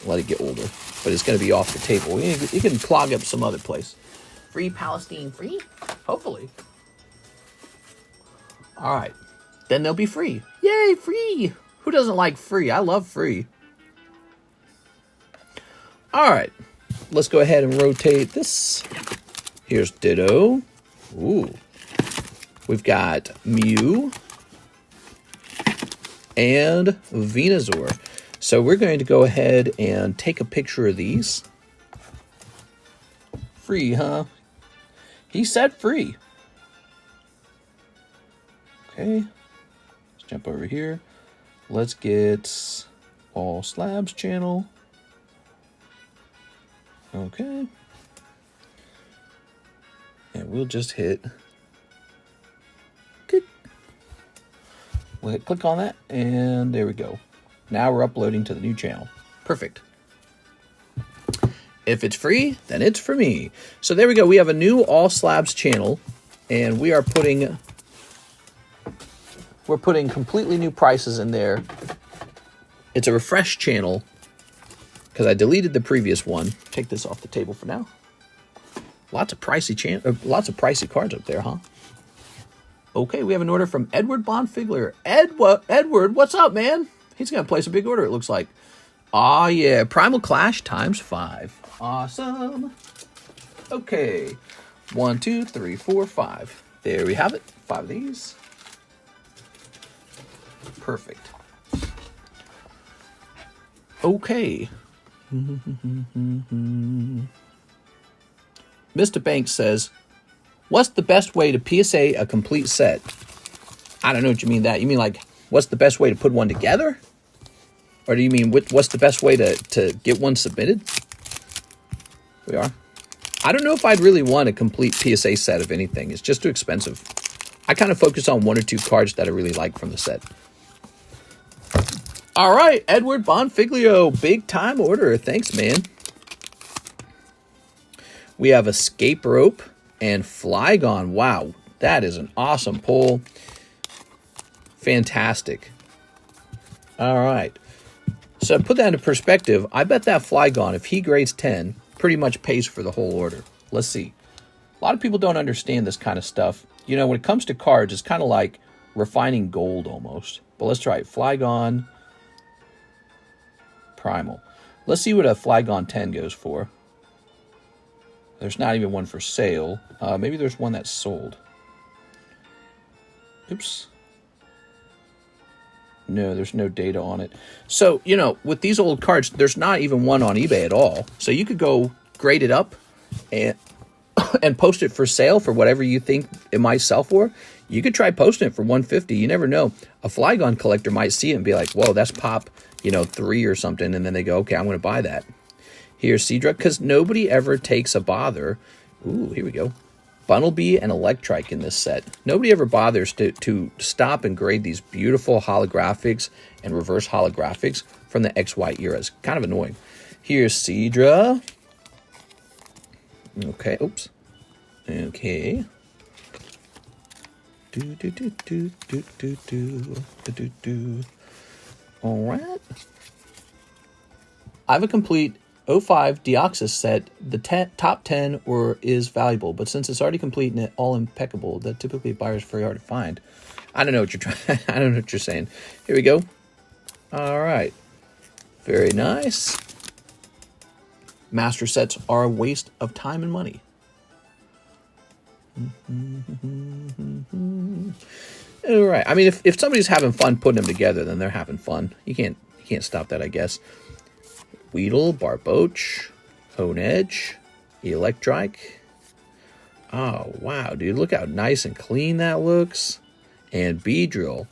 Let it get older. But it's going to be off the table. You can clog up some other place. Free Palestine free? Hopefully. All right. Then they'll be free. Yay, free! Who doesn't like free? I love free. All right. Let's go ahead and rotate this. Here's Ditto. Ooh. We've got Mew. And Venusaur. So we're going to go ahead and take a picture of these. Free, huh? He said free. Okay. Let's jump over here. Let's get all Slabs channel. Okay. And we'll just hit click. We'll hit click on that, and there we go. Now we're uploading to the new channel. Perfect. If it's free, then it's for me. So there we go. We have a new All Slabs channel, and we're putting completely new prices in there. It's a refresh channel because I deleted the previous one. Take this off the table for now. Lots of pricey cards up there, huh? Okay, we have an order from Edward Bonfigler. Edward, what's up, man? He's going to place a big order, it looks like. Aw, yeah. Primal Clash times 5. Awesome. Okay. 1, 2, 3, 4, 5. There we have it. 5 of these. Perfect. Okay. Mr. Banks says, what's the best way to PSA a complete set? I don't know what you mean that. You mean like, what's the best way to put one together? Or do you mean what's the best way to get one submitted? We are. I don't know if I'd really want a complete PSA set of anything. It's just too expensive. I kind of focus on 1 or 2 cards that I really like from the set. All right, Edward Bonfiglio, big time order. Thanks, man. We have Escape Rope and Flygon. Wow, that is an awesome pull. Fantastic. All right. So put that into perspective. I bet that Flygon, if he grades 10, pretty much pays for the whole order. Let's see. A lot of people don't understand this kind of stuff. You know, when it comes to cards, it's kind of like refining gold almost. But let's try it. Flygon Primal. Let's see what a Flygon 10 goes for. There's not even one for sale. Maybe there's one that's sold. Oops. No, there's no data on it. So, you know, with these old cards, there's not even one on eBay at all. So you could go grade it up and post it for sale for whatever you think it might sell for. You could try posting it for $150. You never know. A Flygon collector might see it and be like, whoa, that's pop, 3 or something. And then they go, okay, I'm going to buy that. Here's Seadra, because nobody ever takes a bother. Ooh, here we go. Bunnelby and Electrike in this set. Nobody ever bothers to stop and grade these beautiful holographics and reverse holographics from the XY eras. Kind of annoying. Here's Seadra. Okay, oops. Okay. All right. I have a complete 05 Deoxys set. The top 10 is valuable, but since it's already complete and all impeccable, that typically buyers very hard to find. I don't know what you're trying. I don't know what you're saying. Here we go. All right. Very nice. Master sets are a waste of time and money. All right. I mean, if somebody's having fun putting them together, then they're having fun. You can't stop that, I guess. Weedle, Barboach, Honedge, Electrike. Oh, wow, dude. Look how nice and clean that looks. And Beedrill.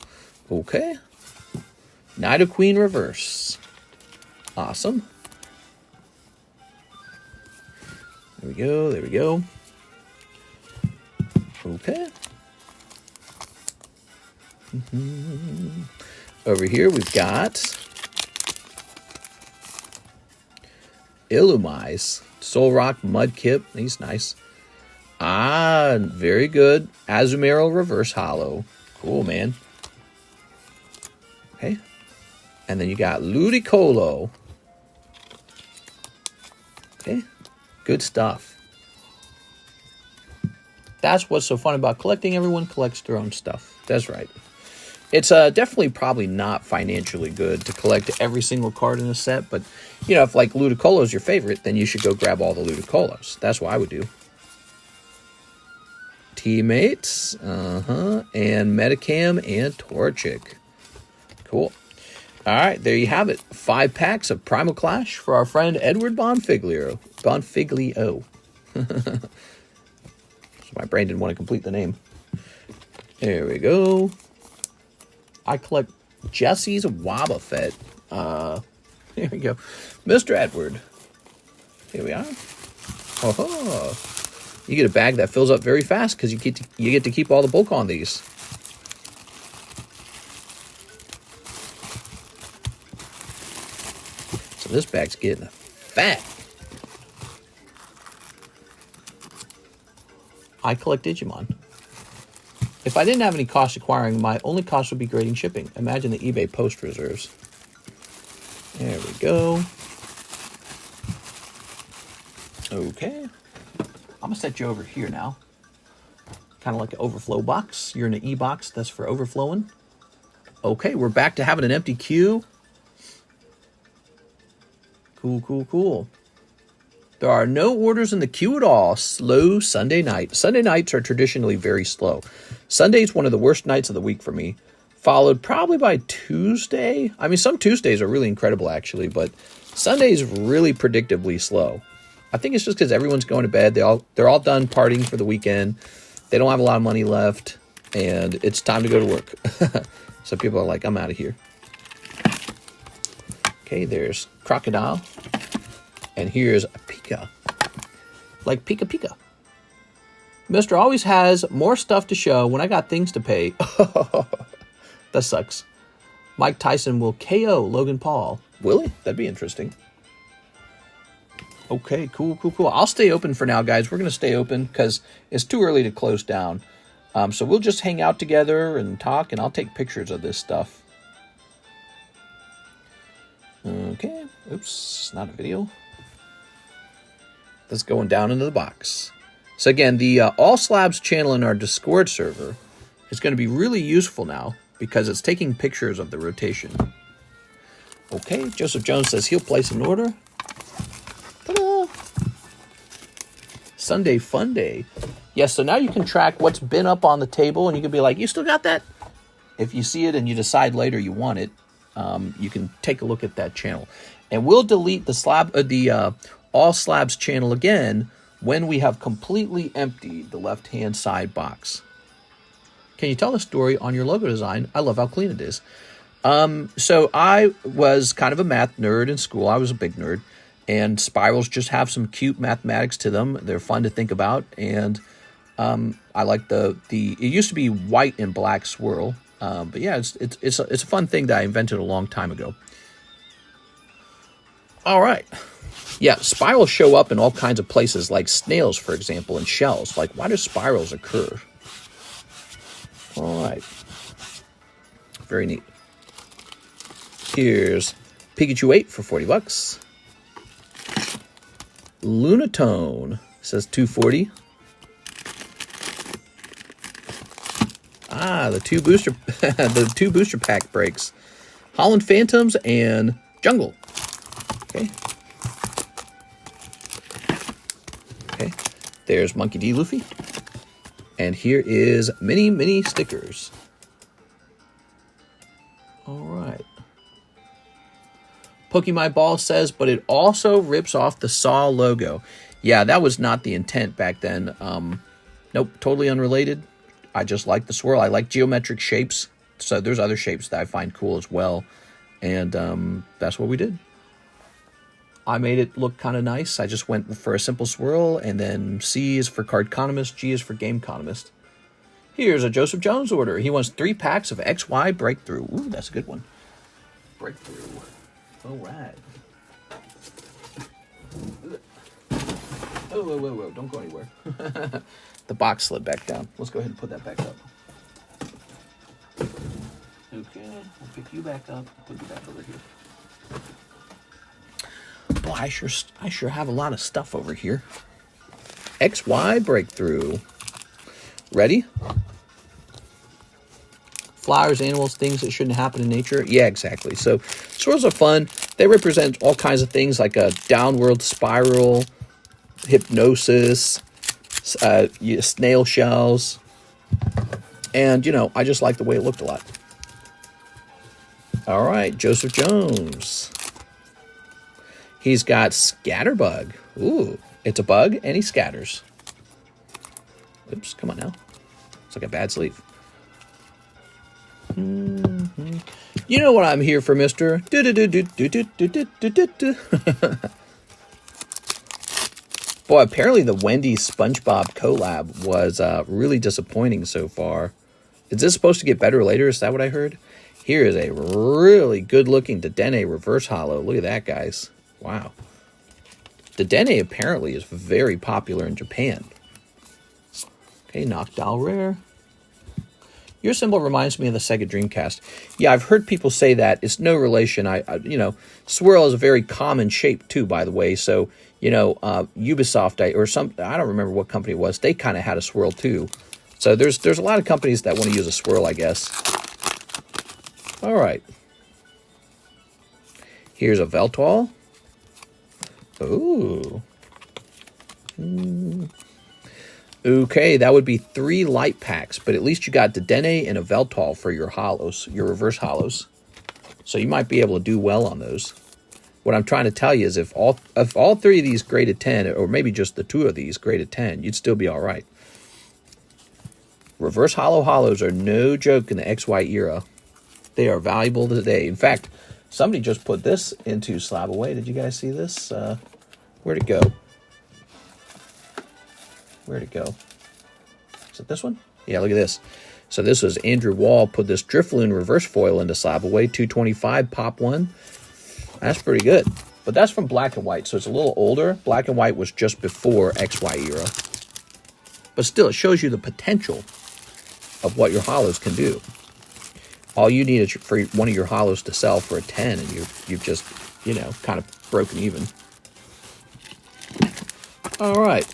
Okay. Nidoqueen Reverse. Awesome. There we go. There we go. Okay. Over here we've got Illumise, Solrock, Mudkip. He's nice. Ah, very good. Azumarill Reverse Holo. Cool, man. Okay. And then you got Ludicolo. Okay. Good stuff. That's what's so fun about collecting. Everyone collects their own stuff. That's right. It's definitely probably not financially good to collect every single card in a set, but, if like Ludicolo is your favorite, then you should go grab all the Ludicolos. That's what I would do. Teammates, and Metacam and Torchic. Cool. All right, there you have it. 5 packs of Primal Clash for our friend Edward Bonfiglio. So my brain didn't want to complete the name. There we go. I collect Jesse's Wobbuffet. Here we go. Mr. Edward. Here we are. Oh, you get a bag that fills up very fast because you get to keep all the bulk on these. So this bag's getting fat. I collect Digimon. If I didn't have any cost acquiring, my only cost would be grading shipping. Imagine the eBay post reserves. There we go. Okay. I'm going to set you over here now. Kind of like an overflow box. You're in an E-box. That's for overflowing. Okay, we're back to having an empty queue. Cool, cool, cool. There are no orders in the queue at all. Slow Sunday night. Sunday nights are traditionally very slow. Sunday's one of the worst nights of the week for me. Followed probably by Tuesday. I mean, some Tuesdays are really incredible, actually, but Sunday's really predictably slow. I think it's just because everyone's going to bed. They're all done partying for the weekend. They don't have a lot of money left, and it's time to go to work. So people are like, I'm out of here. Okay, there's Crocodile. And here's a Pika. Like Pika Pika. Mr. always has more stuff to show when I got things to pay. That sucks. Mike Tyson will KO Logan Paul. Will he? That'd be interesting. Okay, cool. I'll stay open for now, guys. We're going to stay open because it's too early to close down. So we'll just hang out together and talk, and I'll take pictures of this stuff. Okay. Oops, not a video. That's going down into the box. So again, the All Slabs channel in our Discord server is going to be really useful now because it's taking pictures of the rotation. Okay, Joseph Jones says he'll place an order. Ta-da! Sunday Fun Day. Yes, so now you can track what's been up on the table, and you can be like, you still got that? If you see it and you decide later you want it, you can take a look at that channel. And we'll delete the All Slabs channel again when we have completely emptied the left-hand side box. Can you tell a story on your logo design? I love how clean it is. So I was kind of a math nerd in school. I was a big nerd. And spirals just have some cute mathematics to them. They're fun to think about. And I like it used to be white and black swirl. But yeah, it's a fun thing that I invented a long time ago. All right. Yeah, spirals show up in all kinds of places, like snails, for example, and shells. Like, why do spirals occur? All right. Very neat. Here's Pikachu 8 for $40. Lunatone says $240. Ah, the two booster pack breaks. Holland Phantoms and Jungle. Okay. Okay. There's Monkey D. Luffy. And here is mini stickers. All right. Pokemon Ball says, but it also rips off the Saw logo. Yeah, that was not the intent back then. Nope, totally unrelated. I just like the swirl. I like geometric shapes. So there's other shapes that I find cool as well. And that's what we did. I made it look kind of nice. I just went for a simple swirl, and then C is for Cardconomist, G is for Gameconomist. Here's a Joseph Jones order. He wants 3 packs of XY Breakthrough. Ooh, that's a good one. Breakthrough. All right. Oh, whoa. Don't go anywhere. The box slid back down. Let's go ahead and put that back up. Okay, we'll pick you back up. Put you back over here. Boy, I sure have a lot of stuff over here. XY Breakthrough. Ready? Flowers, animals, things that shouldn't happen in nature. Yeah, exactly. So swirls are fun. They represent all kinds of things like a downward spiral, hypnosis, snail shells. And, I just like the way it looked a lot. All right, Joseph Jones. He's got Scatterbug. Ooh, it's a bug and he scatters. Oops, come on now. It's like a bad sleeve. Mm-hmm. You know what I'm here for, mister. Boy, apparently the Wendy's SpongeBob collab was really disappointing so far. Is this supposed to get better later? Is that what I heard? Here is a really good-looking Dedenne reverse holo. Look at that, guys. Wow. Dedenne apparently is very popular in Japan. Okay, Noctowl Rare. Your symbol reminds me of the Sega Dreamcast. Yeah, I've heard people say that. It's no relation. Swirl is a very common shape too, by the way. So, Ubisoft I don't remember what company it was. They kind of had a swirl too. So there's a lot of companies that want to use a swirl, I guess. All right. Here's a Veltwall. Ooh. Okay, that would be 3 light packs, but at least you got Dedenne and a Veltwall for your holos, your reverse holos. So you might be able to do well on those. What I'm trying to tell you is if all 3 of these graded 10, or maybe just the 2 of these graded 10, you'd still be all right. Reverse holo holos are no joke in the XY era. They are valuable today. In fact, Somebody just put this into Slab Away. Did you guys see this? Where'd it go? Where'd it go? Is it this one? Yeah, look at this. So this was Andrew Wall put this Drifloon reverse foil into Slab Away, 225 pop 1. That's pretty good. But that's from Black and White, so it's a little older. Black and White was just before XY era. But still, it shows you the potential of what your holos can do. All you need is for one of your holos to sell for a 10, and you've just, you know, kind of broken even. All right.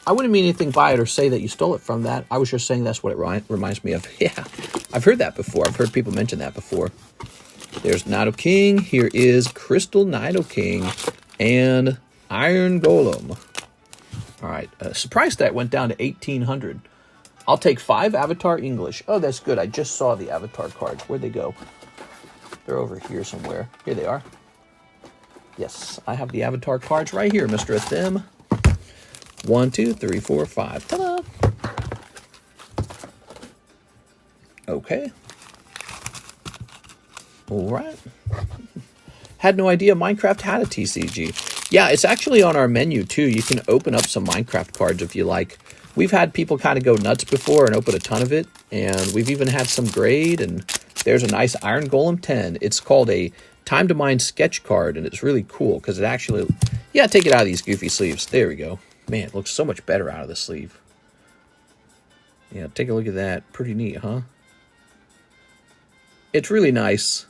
I wouldn't mean anything by it or say that you stole it from that. I was just saying that's what it reminds me of. Yeah, I've heard that before. I've heard people mention that before. There's Nido King. Here is Crystal Nido King and Iron Golem. All right. Surprised that went down to 1,800. I'll take 5 Avatar English. Oh, that's good. I just saw the Avatar cards. Where'd they go? They're over here somewhere. Here they are. Yes, I have the Avatar cards right here, Mr. Athim. 1, 2, 3, 4, 5. Ta-da! Okay. All right. Had no idea Minecraft had a TCG. Yeah, it's actually on our menu, too. You can open up some Minecraft cards if you like. We've had people kind of go nuts before and open a ton of it, and we've even had some grade, and there's a nice Iron Golem 10. It's called a Time to Mine sketch card, and it's really cool because it actually... Yeah, take it out of these goofy sleeves. There we go. Man, it looks so much better out of the sleeve. Yeah, take a look at that. Pretty neat, huh? It's really nice.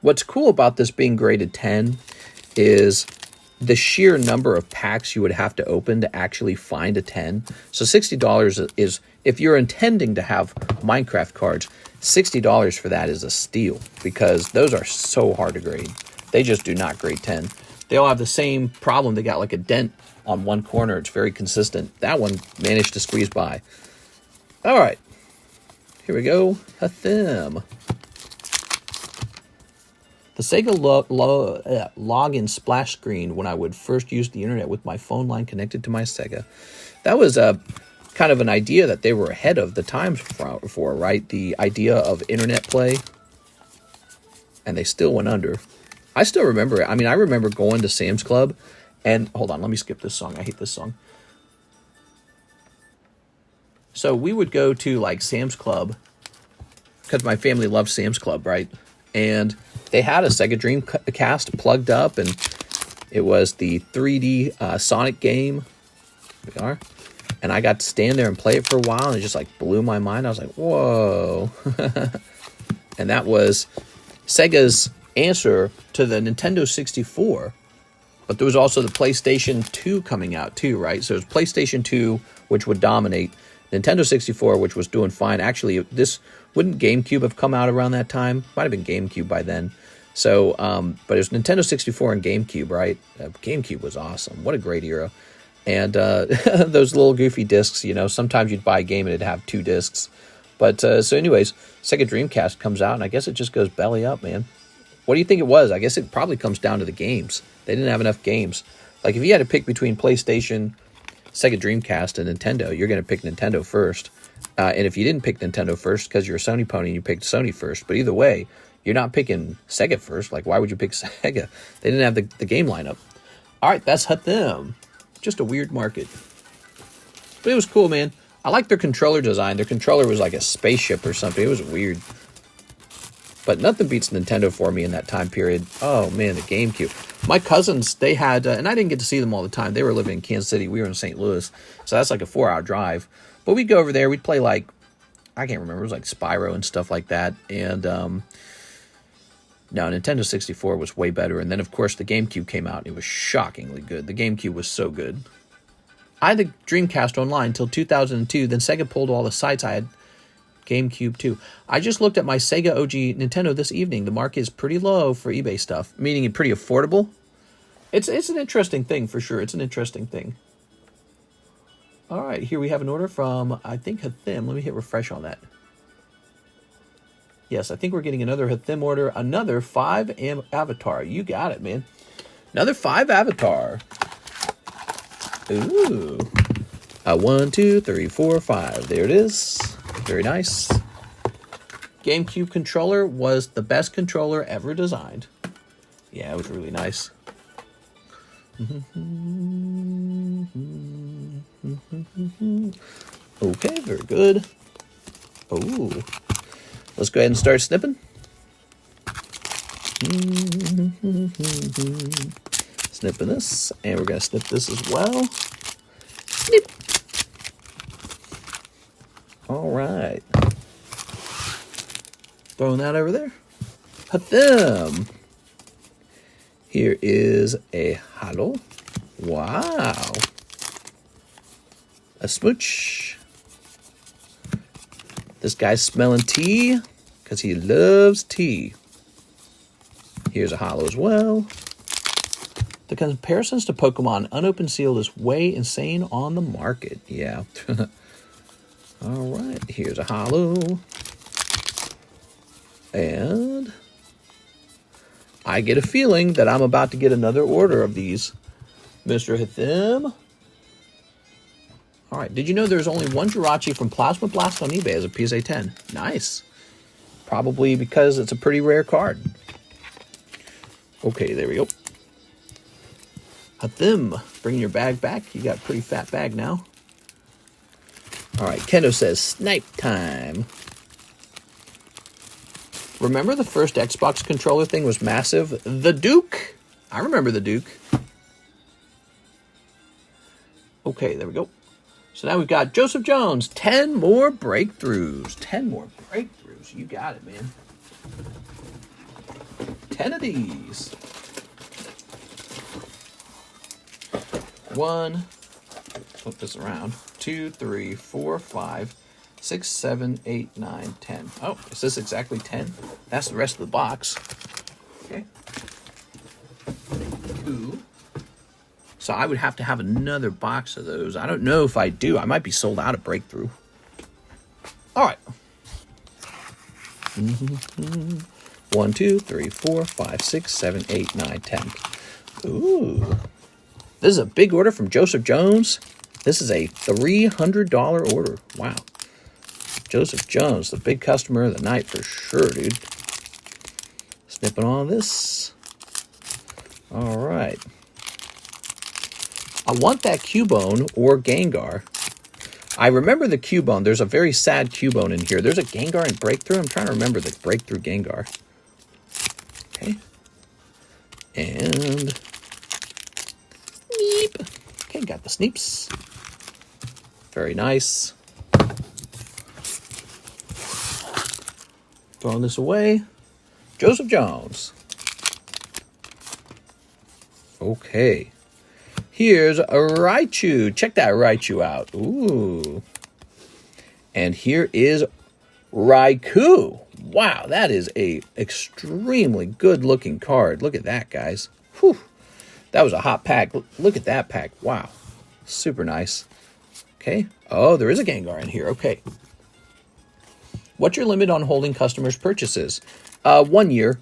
What's cool about this being graded 10 is the sheer number of packs you would have to open to actually find a 10. So $60 is, if you're intending to have Minecraft cards, $60 for that is a steal because those are so hard to grade. They just do not grade 10. They all have the same problem. They got like a dent on one corner. It's very consistent. That one managed to squeeze by. All right. Here we go. Hathim. The Sega login splash screen when I would first use the internet with my phone line connected to my Sega. That was a kind of an idea that they were ahead of the times for, right? The idea of internet play. And they still went under. I still remember it. I mean, I remember going to Sam's Club and... Hold on, let me skip this song. I hate this song. So we would go to, like, Sam's Club because my family loved Sam's Club, right? And they had a Sega Dreamcast plugged up, and it was the 3D Sonic game. Here we are. And I got to stand there and play it for a while, and it just, like, blew my mind. I was like, whoa. And that was Sega's answer to the Nintendo 64. But there was also the PlayStation 2 coming out, too, right? So it was PlayStation 2, which would dominate. Nintendo 64, which was doing fine. Actually, this wouldn't GameCube have come out around that time? Might have been GameCube by then. So, but it was Nintendo 64 and GameCube, right? GameCube was awesome. What a great era. And those little goofy discs, you know, sometimes you'd buy a game and it'd have 2 discs. But, so anyways, Sega Dreamcast comes out, and I guess it just goes belly up, man. What do you think it was? I guess it probably comes down to the games. They didn't have enough games. Like, if you had to pick between PlayStation, Sega Dreamcast, and Nintendo, you're going to pick Nintendo first. And if you didn't pick Nintendo first because you're a Sony pony, you picked Sony first. But either way, you're not picking Sega first. Like, why would you pick Sega? They didn't have the game lineup. All right, that's Hathim. Just a weird market. But it was cool, man. I like their controller design. Their controller was like a spaceship or something. It was weird. But nothing beats Nintendo for me in that time period. Oh, man, the GameCube. My cousins, they had, and I didn't get to see them all the time. They were living in Kansas City. We were in St. Louis. So that's like a 4-hour drive. But we'd go over there. We'd play like, I can't remember. It was like Spyro and stuff like that. And, no, Nintendo 64 was way better. And then, of course, the GameCube came out. And it was shockingly good. The GameCube was so good. I had the Dreamcast online until 2002. Then Sega pulled all the sites. I had GameCube too. I just looked at my Sega OG Nintendo this evening. The market is pretty low for eBay stuff, meaning it's pretty affordable. It's an interesting thing for sure. It's an interesting thing. All right, here we have an order from, I think, Hathim. Let me hit refresh on that. Yes, I think we're getting another Hathim order. Another 5 Avatar. You got it, man. Another 5 Avatar. Ooh. 1, 2, 3, 4, 5. There it is. Very nice. GameCube controller was the best controller ever designed. Yeah, it was really nice. Okay, very good. Oh, let's go ahead and start snipping. Snipping this, and we're going to snip this as well. Snip. All right. Throwing that over there. Put them. Here is a holo. Wow. A smooch. This guy's smelling tea because he loves tea. Here's a holo as well. The comparisons to Pokemon unopened seal is way insane on the market. Yeah. All right. Here's a holo. And I get a feeling that I'm about to get another order of these. Mr. Hithim. All right. Did you know there's only one Jirachi from Plasma Blast on eBay as a PSA 10? Nice. Probably because it's a pretty rare card. Okay, there we go. Hithim, bring your bag back. You got a pretty fat bag now. All right. Kendo says, snipe time. Remember the first Xbox controller thing was massive? The Duke. I remember the Duke. Okay, there we go. So now we've got Joseph Jones. 10 more breakthroughs. 10 more breakthroughs. You got it, man. 10 of these. 1. Flip this around. 2, 3, 4, 5. 6, 7, 8, 9, 10. Oh, is this exactly 10? That's the rest of the box. Okay. 2. So I would have to have another box of those. I don't know if I do. I might be sold out of breakthrough. All right. 1, 2, 3, 4, 5, 6, 7, 8, 9, 10. Ooh. This is a big order from Joseph Jones. This is a $300 order. Wow. Joseph Jones, the big customer of the night for sure, dude. Snipping on this. All right. I want that Cubone or Gengar. I remember the Cubone. There's a very sad Cubone in here. There's a Gengar in Breakthrough. I'm trying to remember the Breakthrough Gengar. Okay. And Sneep. Okay, got the Sneeps. Very nice. Throwing this away. Joseph Jones. Okay. Here's a Raichu. Check that Raichu out. Ooh. And here is Raikou. Wow, that is a extremely good looking card. Look at that, guys. Whew. That was a hot pack. Look at that pack. Wow. Super nice. Okay. Oh, there is a Gengar in here. Okay. What's your limit on holding customers' purchases? 1 year.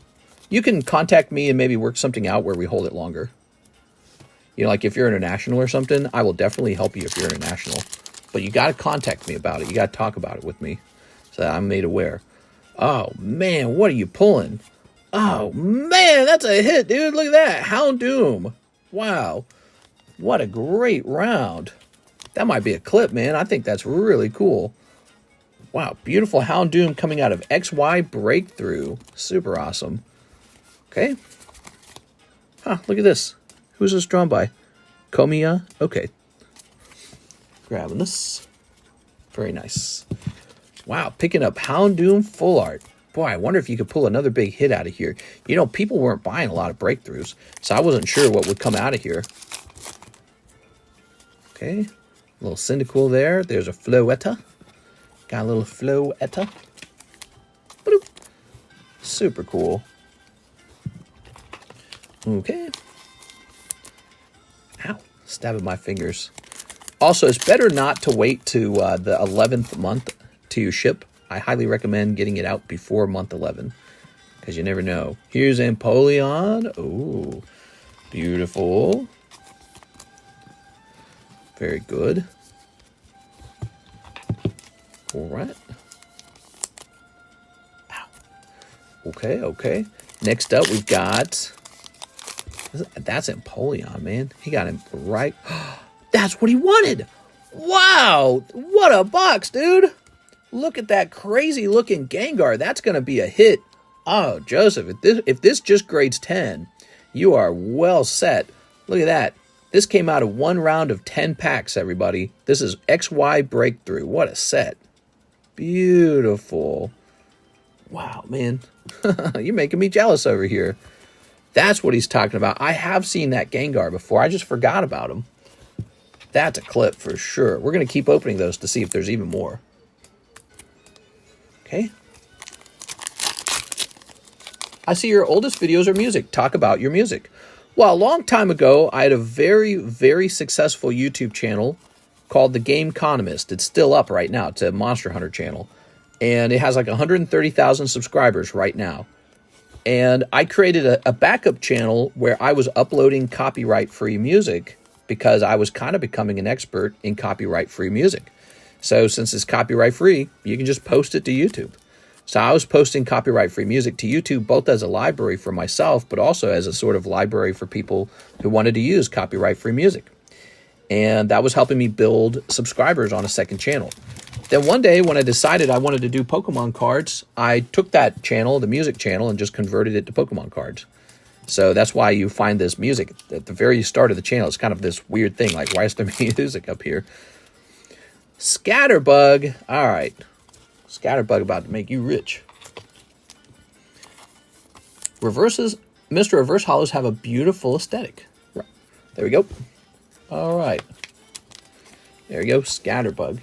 You can contact me and maybe work something out where we hold it longer. You know, like if you're international or something, I will definitely help you if you're international. But you got to contact me about it. You got to talk about it with me so that I'm made aware. Oh, man, what are you pulling? Oh, man, that's a hit, dude. Look at that. Houndoom. Wow. What a great round. That might be a clip, man. I think that's really cool. Wow, beautiful Houndoom coming out of XY Breakthrough. Super awesome. Okay. Huh, look at this. Who's this drawn by? Komiya? Okay. Grabbing this. Very nice. Wow, picking up Houndoom Full Art. Boy, I wonder if you could pull another big hit out of here. You know, people weren't buying a lot of breakthroughs, so I wasn't sure what would come out of here. Okay. A little Cyndaquil there. There's a Floetta. Got a little Floetta. Bloop. Super cool. Okay. Ow. Stabbing my fingers. Also, it's better not to wait to the 11th month to ship. I highly recommend getting it out before month 11. Because you never know. Here's Empoleon. Ooh. Beautiful. Very good. All right. Okay, okay. Next up, we've got... That's Empoleon, man. He got him right... That's what he wanted! Wow! What a box, dude! Look at that crazy-looking Gengar. That's going to be a hit. Oh, Joseph, if this just grades 10, you are well set. Look at that. This came out of one round of 10 packs, everybody. This is XY Breakthrough. What a set. Beautiful. Wow, man. You're making me jealous over here. That's what he's talking about. I have seen that Gengar before. I just forgot about him. That's a clip for sure. We're going to keep opening those to see if there's even more. Okay. I see your oldest videos are music. Talk about your music. Well, a long time ago, I had a very, very successful YouTube channel called TheCardconomist. It's still up right now. It's a Monster Hunter channel. And it has like 130,000 subscribers right now. And I created a backup channel where I was uploading copyright-free music because I was kind of becoming an expert in copyright-free music. So since it's copyright-free, you can just post it to YouTube. So I was posting copyright-free music to YouTube, both as a library for myself, but also as a sort of library for people who wanted to use copyright-free music. And that was helping me build subscribers on a second channel. Then one day when I decided I wanted to do Pokemon cards, I took that channel, the music channel, and just converted it to Pokemon cards. So that's why you find this music at the very start of the channel. It's kind of this weird thing, like, why is there music up here? Scatterbug. All right. Scatterbug about to make you rich. Reverses. Mr. Reverse Holos have a beautiful aesthetic. There we go. All right. There we go. Scatterbug.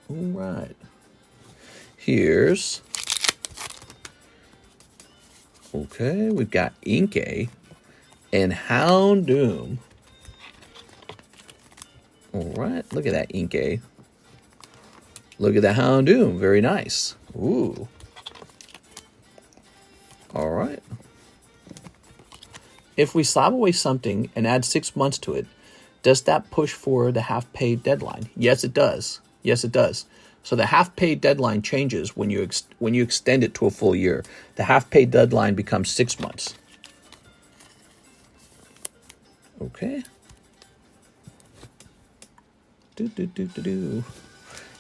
All right. Here's... Okay, we've got Inkay and Houndoom. All right, look at that Inkay. Look at the Houndoom, very nice. Ooh. All right. If we slab away something and add 6 months to it, does that push for the half-paid deadline? Yes, it does. Yes, it does. So the half-paid deadline changes when you extend it to a full year. The half-paid deadline becomes 6 months. Okay.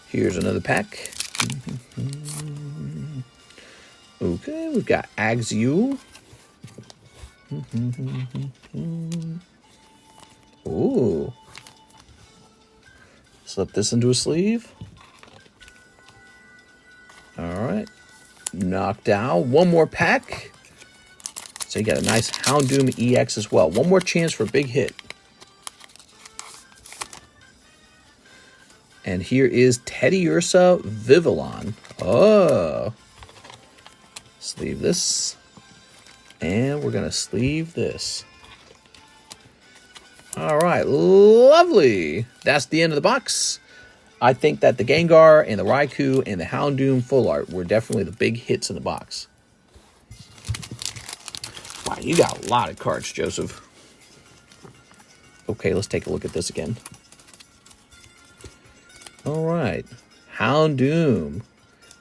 Here's another pack. Okay, we've got Axew. Ooh. Slip this into a sleeve. All right. Knocked out. One more pack. So you got a nice Houndoom EX as well. One more chance for a big hit. And here is Teddiursa Vivillon. Oh. Sleeve this. And we're going to sleeve this. All right. Lovely. That's the end of the box. I think that the Gengar and the Raikou and the Houndoom full art were definitely the big hits in the box. Wow, you got a lot of cards, Joseph. Okay, let's take a look at this again. All right. Houndoom.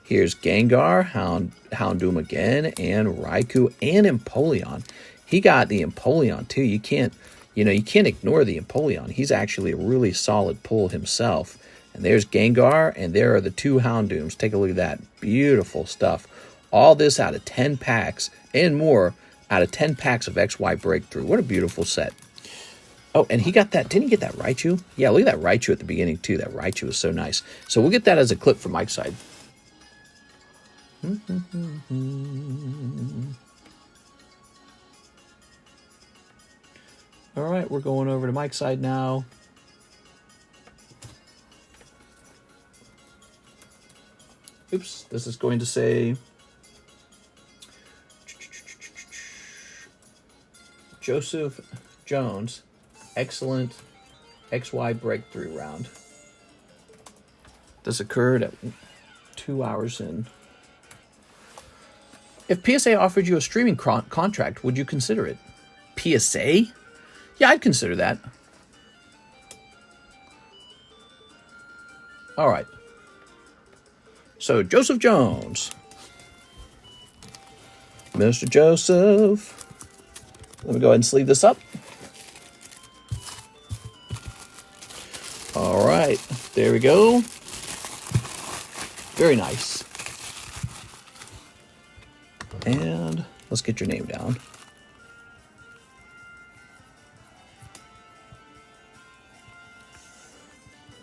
Here's Gengar, Houndoom again, and Raikou and Empoleon. He got the Empoleon too. You can't ignore the Empoleon. He's actually a really solid pull himself. And there's Gengar, and there are the two Houndooms. Take a look at that. Beautiful stuff. All this out of 10 packs and more out of 10 packs of XY Breakthrough. What a beautiful set. Oh, and he got that. Didn't he get that Raichu? Yeah, look at that Raichu at the beginning, too. That Raichu is so nice. So we'll get that as a clip from Mike's side. All right, we're going over to Mike's side now. Oops, this is going to say Joseph Jones, excellent XY breakthrough round. This occurred at 2 hours in. If PSA offered you a streaming contract, would you consider it? PSA? Yeah, I'd consider that. All right. So, Joseph Jones. Mr. Joseph. Let me go ahead and sleeve this up. All right, there we go. Very nice. And let's get your name down.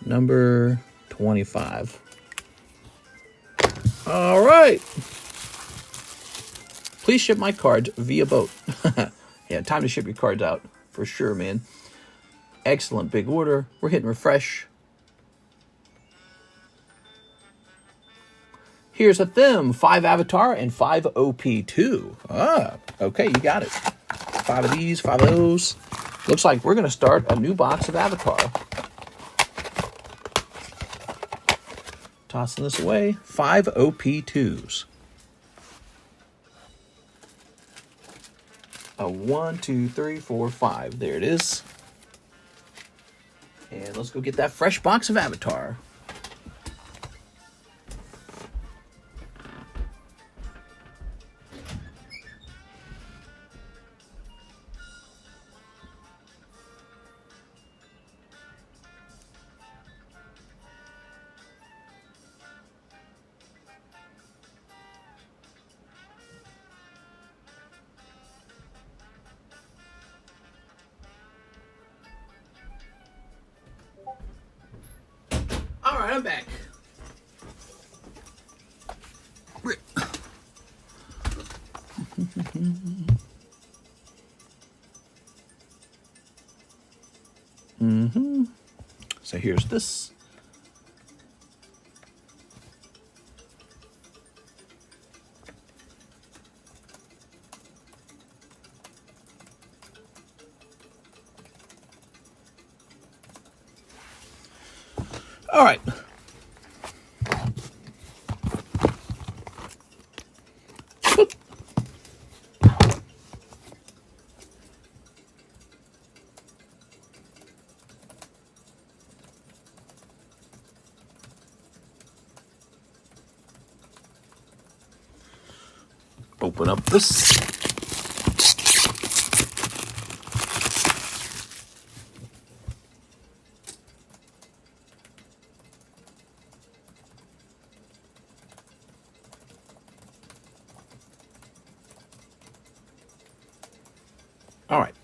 Number 25. All right. Please ship my cards via boat. Yeah, time to ship your cards out for sure, man. Excellent big order. We're hitting refresh. Here's a them, 5 Avatar and 5 OP2. Ah, okay, you got it. 5 of these, 5 of those. Looks like we're going to start a new box of Avatar. Tossing this away. 5 OP2s. A 1, 2, 3, 4, 5. There it is. And let's go get that fresh box of Avatar. All right, I'm back. So here's this. All right. Open up this. All right.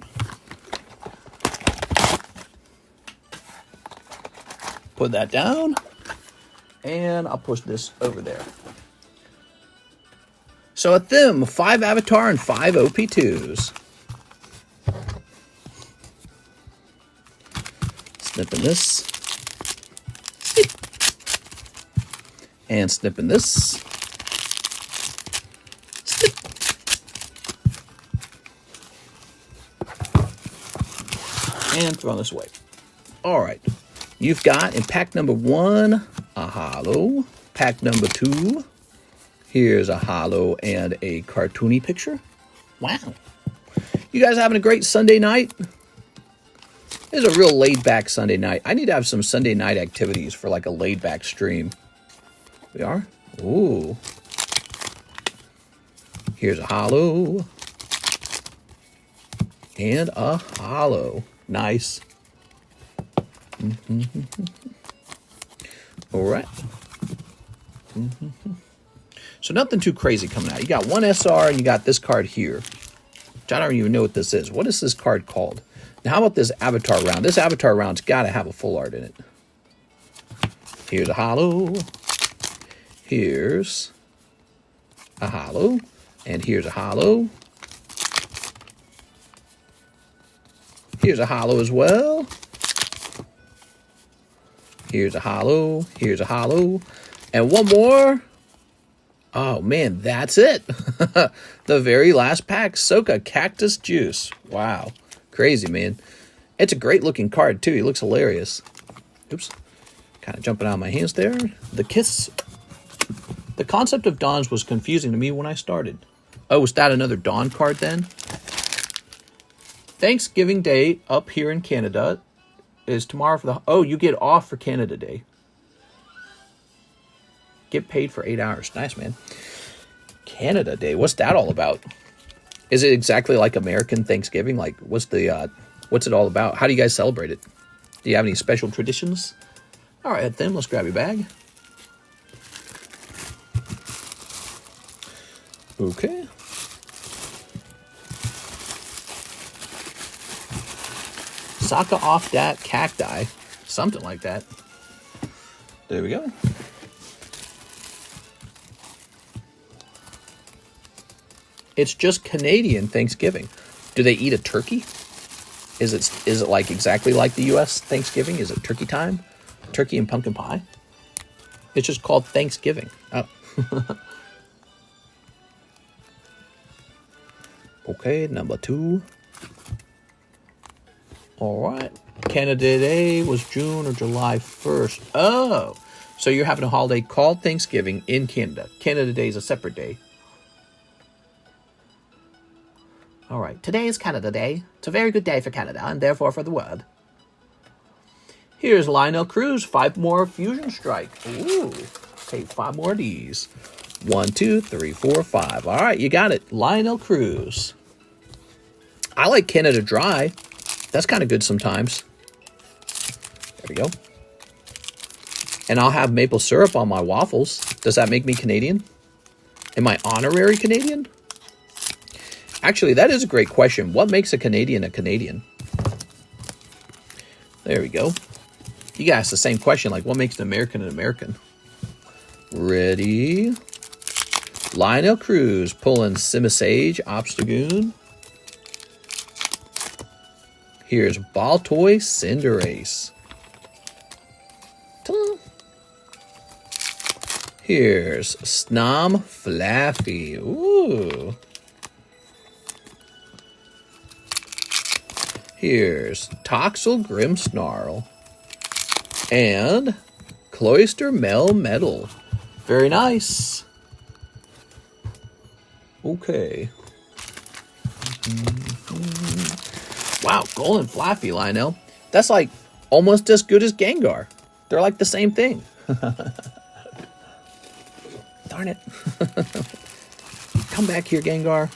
Put that down, and I'll push this over there. So at them, 5 Avatar and 5 OP2s. Snipping this. And snipping this. Snip. And throwing this away. All right. You've got in pack number 1, a holo. Pack number 2. Here's a holo and a cartoony picture. Wow. You guys having a great Sunday night? It's a real laid-back Sunday night. I need to have some Sunday night activities for like a laid-back stream. We are? Ooh. Here's a holo. And a holo. Nice. All right. So nothing too crazy coming out. You got one SR and you got this card here. Which I don't even know what this is. What is this card called? Now, how about this Avatar round? This Avatar round's got to have a full art in it. Here's a holo. Here's a holo. And here's a holo. Here's a holo as well. Here's a holo. Here's a holo. And one more. Oh, man, that's it. The very last pack, Soka Cactus Juice. Wow. Crazy, man. It's a great-looking card, too. He looks hilarious. Oops. Kind of jumping out of my hands there. The Kiss. The concept of Dawns was confusing to me when I started. Oh, was that another Dawn card, then? Thanksgiving Day up here in Canada is tomorrow for the... Oh, you get off for Canada Day. Get paid for 8 hours. Nice, man. Canada Day. What's that all about? Is it exactly like American Thanksgiving? Like, what's it all about? How do you guys celebrate it? Do you have any special traditions? All right, then let's grab your bag. Okay. Saka off that cacti. Something like that. There we go. It's just Canadian Thanksgiving. Do they eat a turkey? Is it like exactly like the U.S. Thanksgiving? Is it turkey time? Turkey and pumpkin pie? It's just called Thanksgiving. Oh. Okay, number 2. All right. Canada Day was June or July 1st. Oh, so you're having a holiday called Thanksgiving in Canada. Canada Day is a separate day. All right. Today is Canada Day. It's a very good day for Canada and therefore for the world. Here's Lionel Cruz. 5 more Fusion Strike. Ooh. Okay, 5 more of these. 1, 2, 3, 4, 5. All right, you got it. Lionel Cruz. I like Canada Dry. That's kind of good sometimes. There we go. And I'll have maple syrup on my waffles. Does that make me Canadian? Am I honorary Canadian? Actually, that is a great question. What makes a Canadian a Canadian? There we go. You can ask the same question, like what makes an American an American? Ready? Lionel Cruz pulling Simisage, Obstagoon. Here's Baltoy Cinderace. Ta-da. Here's Snom Flaffy. Ooh. Here's Toxel Grimmsnarl. And Cloyster Melmetal. Very nice. Okay. Wow, Golden Flaffy, Lionel. That's like almost as good as Gengar. They're like the same thing. Darn it. Come back here, Gengar.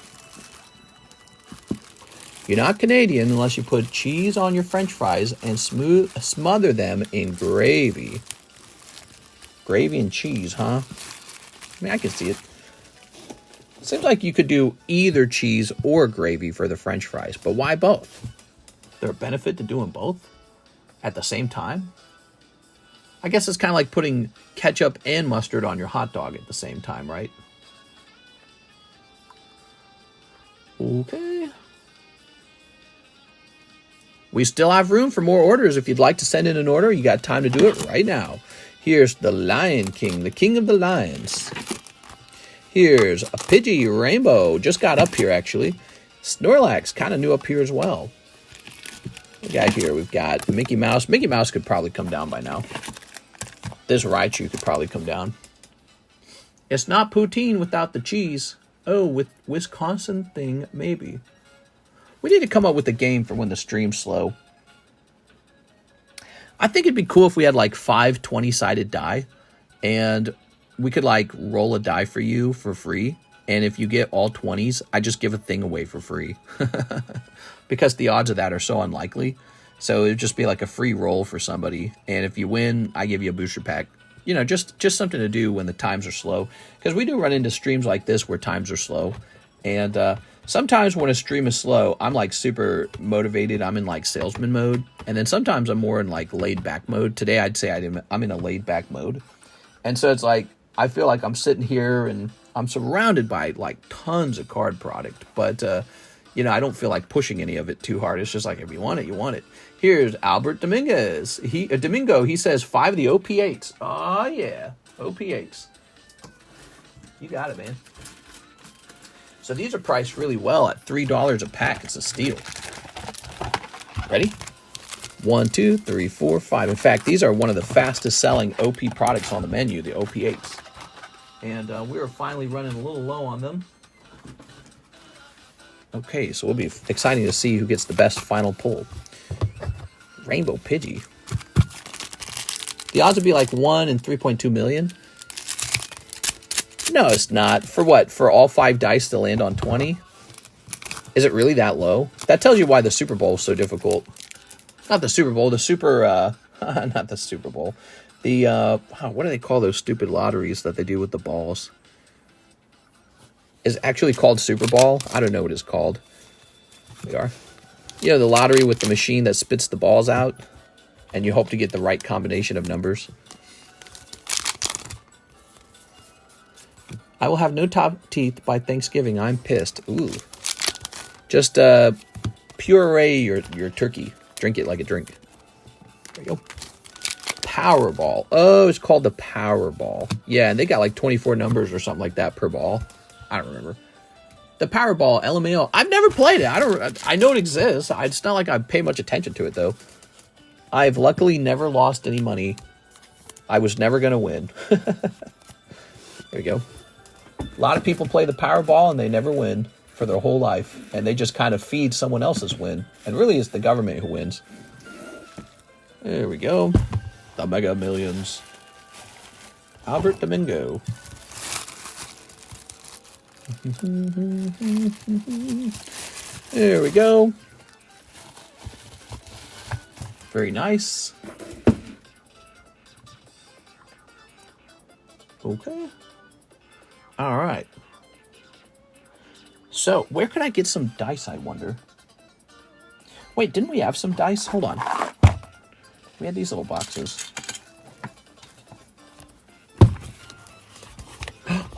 You're not Canadian unless you put cheese on your French fries and smother them in gravy. Gravy and cheese, huh? I mean, I can see it. Seems like you could do either cheese or gravy for the French fries, but why both? Is there a benefit to doing both at the same time? I guess it's kind of like putting ketchup and mustard on your hot dog at the same time, right? Okay. We still have room for more orders. If you'd like to send in an order, you got time to do it right now. Here's the Lion King, the king of the lions. Here's a Pidgey Rainbow. Just got up here, actually. Snorlax, kind of new up here as well. We got here, we've got Mickey Mouse. Mickey Mouse could probably come down by now. This Raichu could probably come down. It's not poutine without the cheese. Oh, with Wisconsin thing, maybe. We need to come up with a game for when the stream's slow. I think it'd be cool if we had like 5 20-sided die. And we could like roll a die for you for free. And if you get all 20s, I just give a thing away for free. Because the odds of that are so unlikely. So it'd just be like a free roll for somebody. And if you win, I give you a booster pack. You know, just something to do when the times are slow. Because we do run into streams like this where times are slow. And sometimes when a stream is slow, I'm like super motivated. I'm in like salesman mode. And then sometimes I'm more in like laid back mode. Today I'd say I'm in a laid back mode. And so it's like, I feel like I'm sitting here and I'm surrounded by like tons of card product. But, you know, I don't feel like pushing any of it too hard. It's just like, if you want it, you want it. Here's Albert Dominguez. Domingo, he says 5 of the OP8s. Oh, yeah. OP8s. You got it, man. So these are priced really well at $3 a pack. It's a steal. Ready? 1, 2, 3, 4, 5. In fact, these are one of the fastest selling OP products on the menu, the OP8s. And we are finally running a little low on them. Okay, so it'll be exciting to see who gets the best final pull. Rainbow Pidgey. The odds would be like 1 in 3.2 million. No, it's not. For what? For all 5 dice to land on 20? Is it really that low? That tells you why the Super Bowl is so difficult. Not the Super Bowl, the Super, not the Super Bowl. The, what do they call those stupid lotteries that they do with the balls? Is it actually called Super Bowl? I don't know what it's called. We are. You know, the lottery with the machine that spits the balls out, and you hope to get the right combination of numbers. I will have no top teeth by Thanksgiving. I'm pissed. Ooh. Just puree your turkey. Drink it like a drink. There you go. Powerball. Oh, it's called the Powerball. Yeah, and they got like 24 numbers or something like that per ball. I don't remember. The Powerball, LMAO. I've never played it. I know it exists. It's not like I pay much attention to it, though. I've luckily never lost any money. I was never going to win. There we go. A lot of people play the Powerball and they never win for their whole life. And they just kind of feed someone else's win. And really it's the government who wins. There we go. The Mega Millions. Albert Domingo. There we go. Very nice. Okay. All right. So, where could I get some dice, I wonder? Wait, didn't we have some dice? Hold on. We had these little boxes.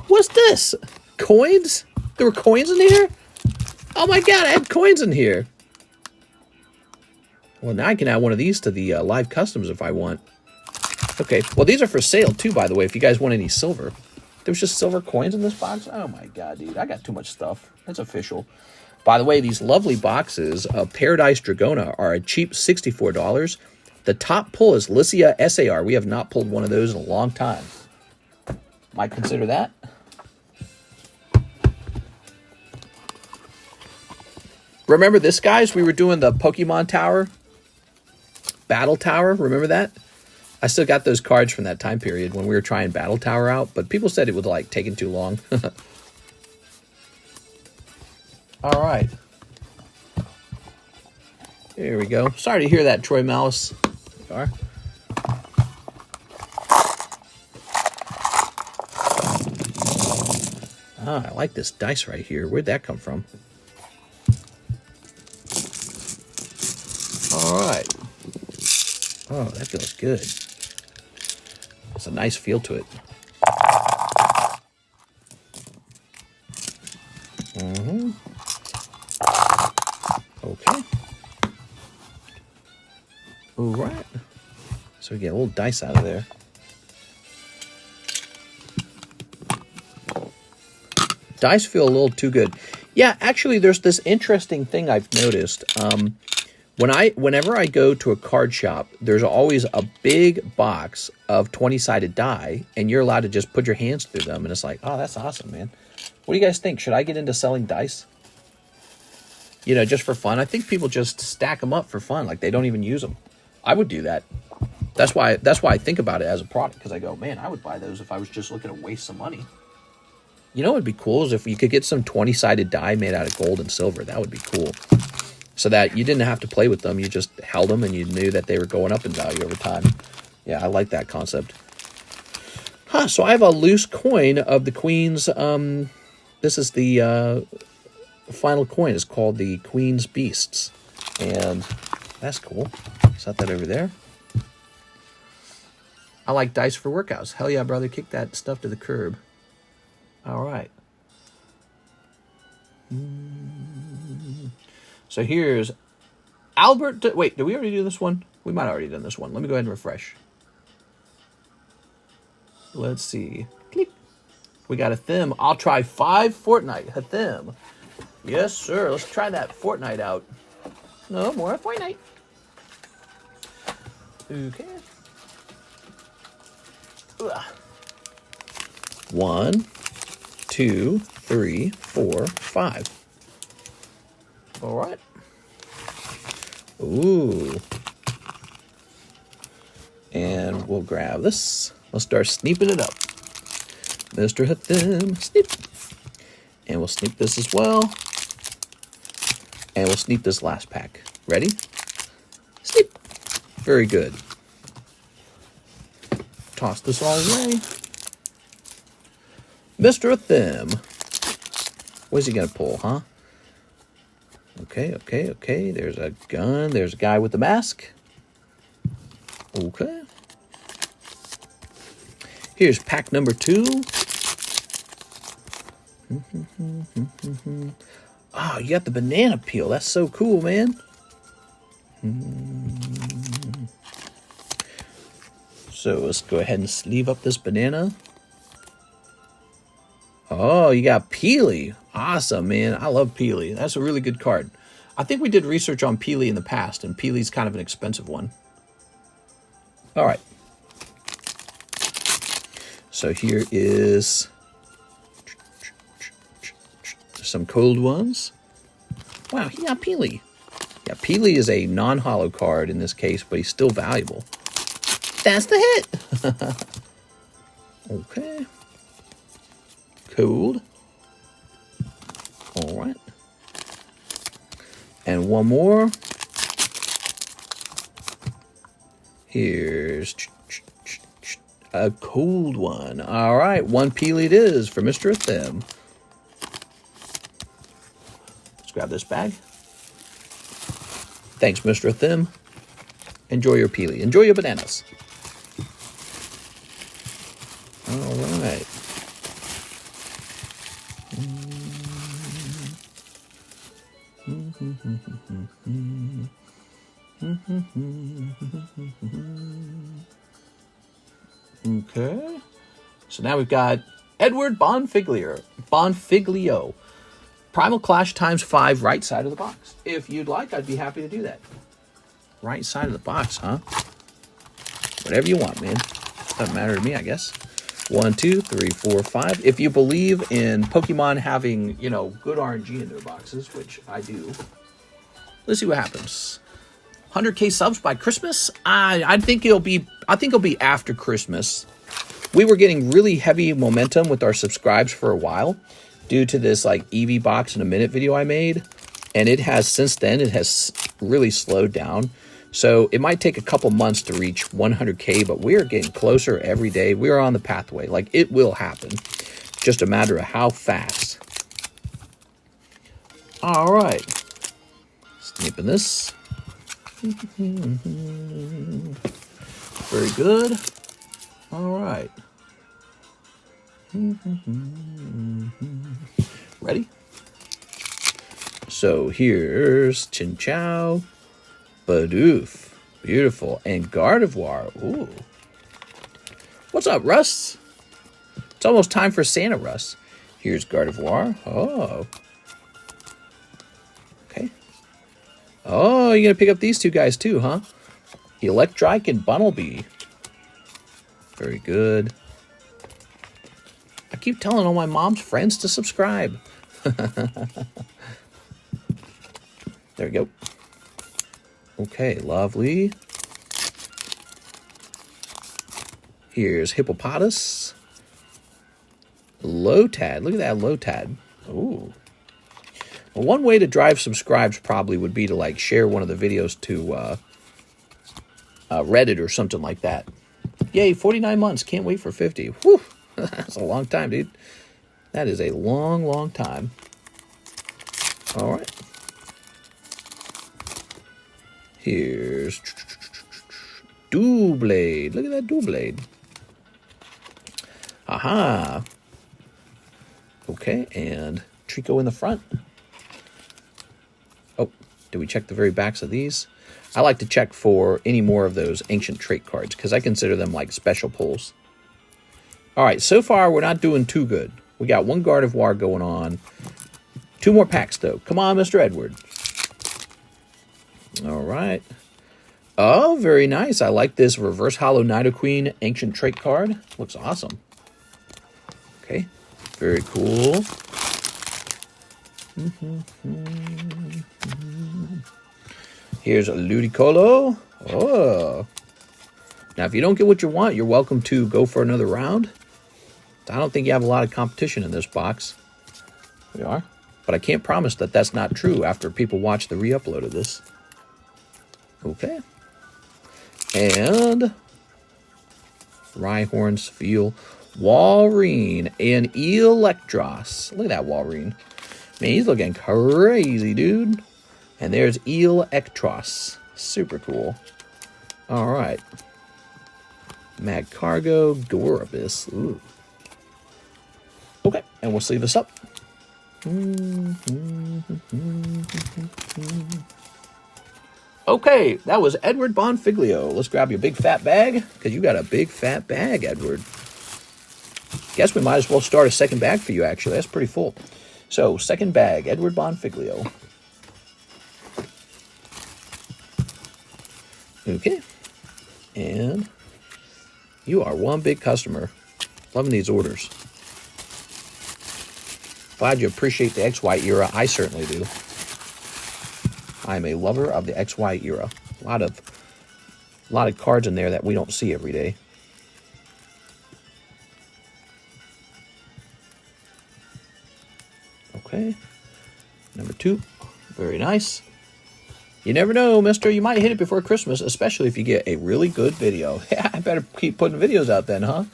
What's this? Coins? There were coins in here? Oh my god, I had coins in here. Well, now I can add one of these to the live customs if I want. Okay, well, these are for sale too, by the way, if you guys want any silver. There's just silver coins in this box? Oh my god, dude, I got too much stuff. That's official. By the way, these lovely boxes of Paradise Dragona are a cheap $64. The top pull is Lycia SAR. We have not pulled one of those in a long time. Might consider that. Remember this, guys? We were doing the Pokemon Tower. Battle Tower. Remember that? I still got those cards from that time period when we were trying Battle Tower out. But people said it was like taking too long. All right. Here we go. Sorry to hear that, Troy Malice. There you are. Ah, I like this dice right here. Where'd that come from? All right. Oh, that feels good. It's a nice feel to it. Mm-hmm. Okay. All right. So we get a little dice out of there. Dice feel a little too good. Yeah, actually, there's this interesting thing I've noticed. Whenever I go to a card shop, there's always a big box of 20-sided die, and you're allowed to just put your hands through them, and it's like, oh, that's awesome, man. What do you guys think? Should I get into selling dice? You know, just for fun? I think people just stack them up for fun, like they don't even use them. I would do that. That's why I think about it as a product, because I go, man, I would buy those if I was just looking to waste some money. You know what would be cool is if you could get some 20-sided die made out of gold and silver. That would be cool. So that you didn't have to play with them. You just held them and you knew that they were going up in value over time. Yeah, I like that concept. Huh, so I have a loose coin of the Queen's... this is the final coin. It's called the Queen's Beasts. And that's cool. Set that over there. I like dice for workouts. Hell yeah, brother. Kick that stuff to the curb. All right. So here's Albert. Wait, did we already do this one? We might have already done this one. Let me go ahead and refresh. Let's see. Click. We got a theme. I'll try 5 Fortnite. A theme. Yes, sir. Let's try that Fortnite out. No more Fortnite. Okay. Ugh. 1, 2, 3, 4, 5. All right. Ooh. And we'll grab this. Let's start sneeping it up. Mr. Hithim. Snip. And we'll snip this as well. And we'll snip this last pack. Ready? Snip. Very good. Toss this all away. Mr. Hithim. What's he going to pull, huh? Okay, okay, okay. There's a gun. There's a guy with the mask. Okay. Here's pack number 2. Oh, you got the banana peel. That's so cool, man. So let's go ahead and sleeve up this banana. Oh, you got Peely. Awesome, man. I love Peely. That's a really good card. I think we did research on Peely in the past, and Peely's kind of an expensive one. All right. So here is some cold ones. Wow, he got Peely. Yeah, Peely is a non-holo card in this case, but he's still valuable. That's the hit. Okay. Cold. All right. And one more. Here's a cold one. All right, one Peely it is for Mr. Hithim. Let's grab this bag. Thanks, Mr. Hithim. Enjoy your Peely. Enjoy your bananas. All right. Okay. So now we've got Edward Bonfiglio. Primal Clash ×5, right side of the box. If you'd like, I'd be happy to do that. Right side of the box, huh? Whatever you want, man. Doesn't matter to me, I guess. 1, 2, 3, 4, 5. If you believe in Pokemon having, you know, good RNG in their boxes, which I do. Let's see what happens. 100K subs by Christmas? I think it'll be after Christmas. We were getting really heavy momentum with our subscribes for a while due to this like EV box in a minute video I made, and it has since then really slowed down. So it might take a couple months to reach 100K, but we are getting closer every day. We are on the pathway. Like, it will happen. Just a matter of how fast. All right. Snipping this. Very good. All right. Ready? So here's Chinchou, Bidoof, beautiful, and Gardevoir. Ooh. What's up, Russ? It's almost time for Santa, Russ. Here's Gardevoir. Oh. Okay. Oh, you're going to pick up these two guys too, huh? Electrike and Bunnelby. Very good. I keep telling all my mom's friends to subscribe. There we go. Okay, lovely. Here's Hippopotas. Lotad. Look at that Lotad. Ooh. Well, one way to drive subscribes probably would be to like share one of the videos to Reddit or something like that. Yay, 49 months. Can't wait for 50. Whew. That's a long time, dude. That is a long, long time. All right. Here's Doublade. Look at that Doublade. Aha. Okay, and Trico in the front. Oh, did we check the very backs of these? I like to check for any more of those ancient trait cards because I consider them like special pulls. All right, so far we're not doing too good. We got one Gardevoir going on. 2 more packs, though. Come on, Mr. Edward. All right. Oh, very nice. I like this Reverse Holo Nidoqueen Ancient Trait card. Looks awesome. Okay, very cool. Here's a Ludicolo. Oh. Now, if you don't get what you want, you're welcome to go for another round. I don't think you have a lot of competition in this box. We are. But I can't promise that that's not true after people watch the re-upload of this. Okay. And Rhyhorn, Spheal, Walrein, and Electros. Look at that Walrein. Man, he's looking crazy, dude. And there's Electros. Super cool. All right. Magcargo, Gorobus. Ooh. Okay, and we'll sleeve this up. Okay, that was Edward Bonfiglio. Let's grab your big fat bag, because you got a big fat bag, Edward. Guess we might as well start a second bag for you, actually. That's pretty full. So, second bag, Edward Bonfiglio. Okay. And you are one big customer. Loving these orders. Glad you appreciate the XY era. I certainly do. I'm a lover of the XY era. A lot of cards in there that we don't see every day. Okay. Number 2. Very nice. You never know, mister. You might hit it before Christmas, especially if you get a really good video. Yeah, I better keep putting videos out then, huh?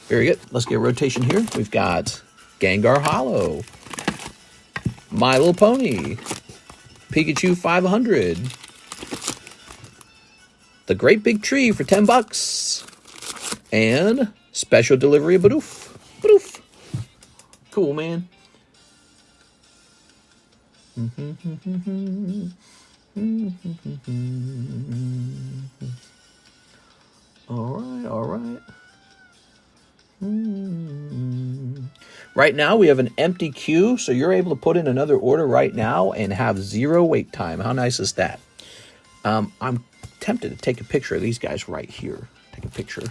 Very good. Let's get a rotation here. We've got Gengar Holo, My Little Pony, Pikachu 500, The Great Big Tree for $10, and Special Delivery of Bidoof. Bidoof. Cool, man. All right. Right now we have an empty queue, so you're able to put in another order right now and have 0 wait time. How nice is that? I'm tempted to take a picture of these guys right here. Take a picture.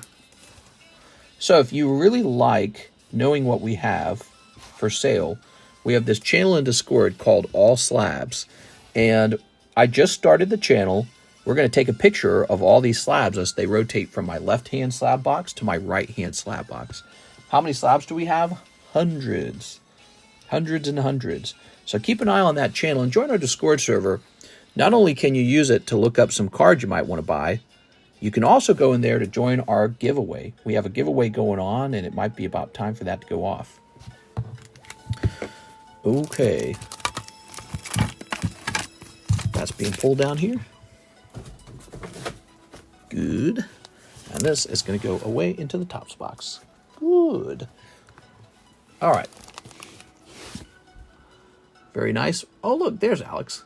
So if you really like knowing what we have for sale, we have this channel in Discord called All Slabs, and I just started the channel. We're going to take a picture of all these slabs as they rotate from my left-hand slab box to my right-hand slab box. How many slabs do we have? Hundreds. Hundreds and hundreds. So keep an eye on that channel and join our Discord server. Not only can you use it to look up some cards you might want to buy, you can also go in there to join our giveaway. We have a giveaway going on, and it might be about time for that to go off. Okay. That's being pulled down here. Good. And this is going to go away into the tops box. Good. All right. Very nice. Oh, look, there's Alex.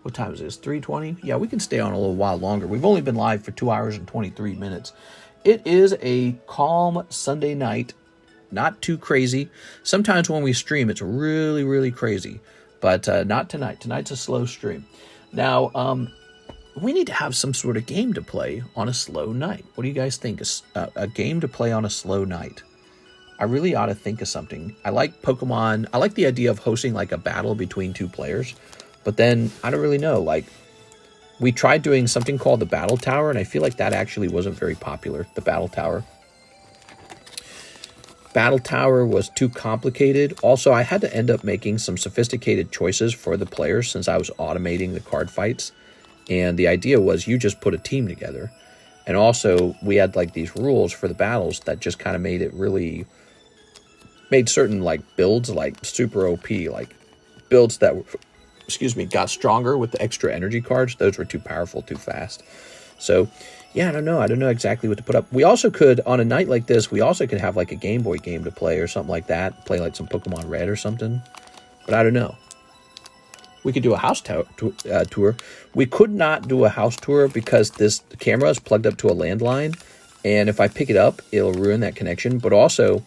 What time is this? 3:20? Yeah, we can stay on a little while longer. We've only been live for 2 hours and 23 minutes. It is a calm Sunday night. Not too crazy. Sometimes when we stream, it's really, really crazy. But not tonight. Tonight's a slow stream. Now, we need to have some sort of game to play on a slow night. What do you guys think? A game to play on a slow night. I really ought to think of something. I like Pokemon. I like the idea of hosting like a battle between 2 players. But then, I don't really know. Like, we tried doing something called the Battle Tower, and I feel like that actually wasn't very popular, the Battle Tower. Battle Tower was too complicated. Also, I had to end up making some sophisticated choices for the players since I was automating the card fights. And the idea was you just put a team together. And also, we had like these rules for the battles that just kind of made it really... made certain like builds like super OP, like builds that, got stronger with the extra energy cards. Those were too powerful, too fast. So, yeah, I don't know. I don't know exactly what to put up. We also could, on a night like this, we also could have like a Game Boy game to play or something like that. Play like some Pokemon Red or something. But I don't know. We could do a house tour. We could not do a house tour because this camera is plugged up to a landline. And if I pick it up, it'll ruin that connection. But also,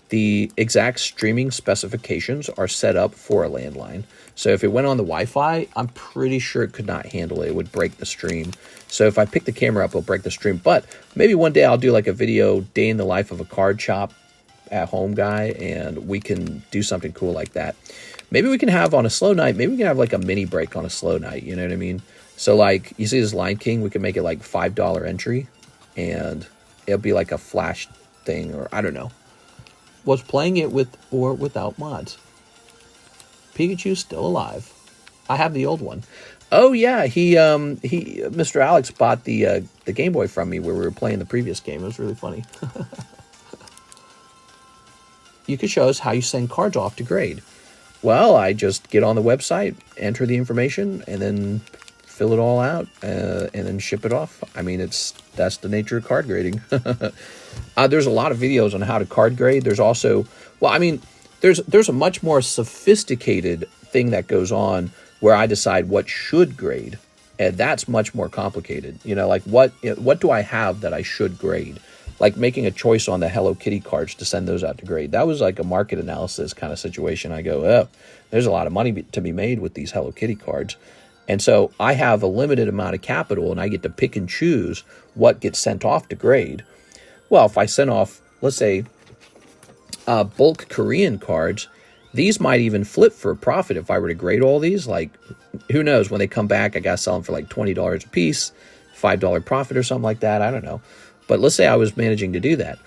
the exact streaming specifications are set up for a landline. So if it went on the Wi-Fi, I'm pretty sure it could not handle it. It would break the stream. So if I pick the camera up, it'll break the stream. But maybe one day I'll do like a video, day in the life of a card shop, at-home guy, and we can do something cool like that. Maybe we can have on a slow night, maybe we can have like a mini break on a slow night, you know what I mean? So like, you see this Lion King, we can make it like $5 entry, and it'll be like a flash thing, or I don't know. Was playing it with or without mods. Pikachu's still alive. I have the old one. Oh yeah, Mr. Alex bought the Game Boy from me where we were playing the previous game. It was really funny. You could show us how you send cards off to grade. Well, I just get on the website, enter the information, and then fill it all out, and then ship it off. I mean, that's the nature of card grading. There's a lot of videos on how to card grade. There's also, well, I mean, there's a much more sophisticated thing that goes on where I decide what should grade, and that's much more complicated. You know, like what do I have that I should grade? Like making a choice on the Hello Kitty cards to send those out to grade. That was like a market analysis kind of situation. I go, oh, there's a lot of money to be made with these Hello Kitty cards. And so I have a limited amount of capital, and I get to pick and choose what gets sent off to grade. Well, if I send off, let's say, bulk Korean cards, these might even flip for a profit if I were to grade all these. Like, who knows? When they come back, I got to sell them for like $20 a piece, $5 profit or something like that. I don't know. But let's say I was managing to do that.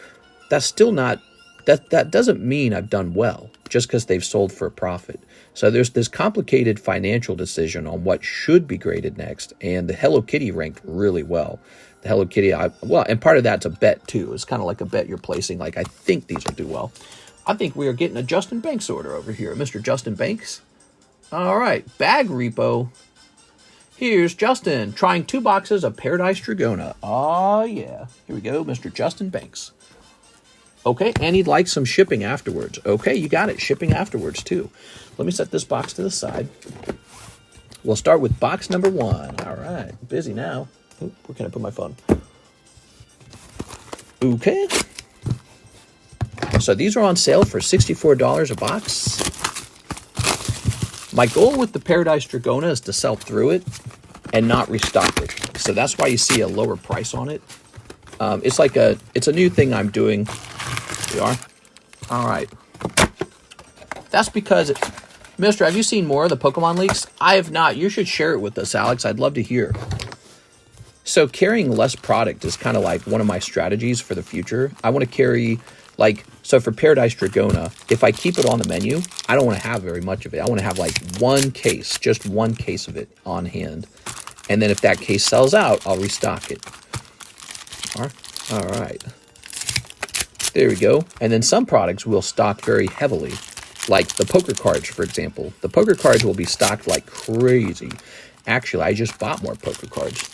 That's still not, that doesn't mean I've done well just because they've sold for a profit. So there's this complicated financial decision on what should be graded next. And the Hello Kitty ranked really well. The Hello Kitty, well, and part of that's a bet too. It's kind of like a bet you're placing. Like, I think these will do well. I think we are getting a Justin Banks order over here. Mr. Justin Banks. All right. Bag repo. Here's Justin trying 2 boxes of Paradise Dragona. Oh, yeah. Here we go, Mr. Justin Banks. Okay, and he'd like some shipping afterwards. Okay, you got it. Shipping afterwards, too. Let me set this box to the side. We'll start with box number 1. All right. Busy now. Oop, where can I put my phone? Okay. So these are on sale for $64 a box. My goal with the Paradise Dragona is to sell through it and not restock it. So that's why you see a lower price on it. It's a new thing I'm doing. Here we are. All right. That's because, Mister, have you seen more of the Pokemon leaks? I have not. You should share it with us, Alex. I'd love to hear. So carrying less product is kind of like one of my strategies for the future. I want to carry, like, so for Paradise Dragona, if I keep it on the menu, I don't want to have very much of it. I want to have like just one case of it on hand. And then if that case sells out, I'll restock it. All right. There we go. And then some products will stock very heavily, like the poker cards, for example. The poker cards will be stocked like crazy. Actually, I just bought more poker cards.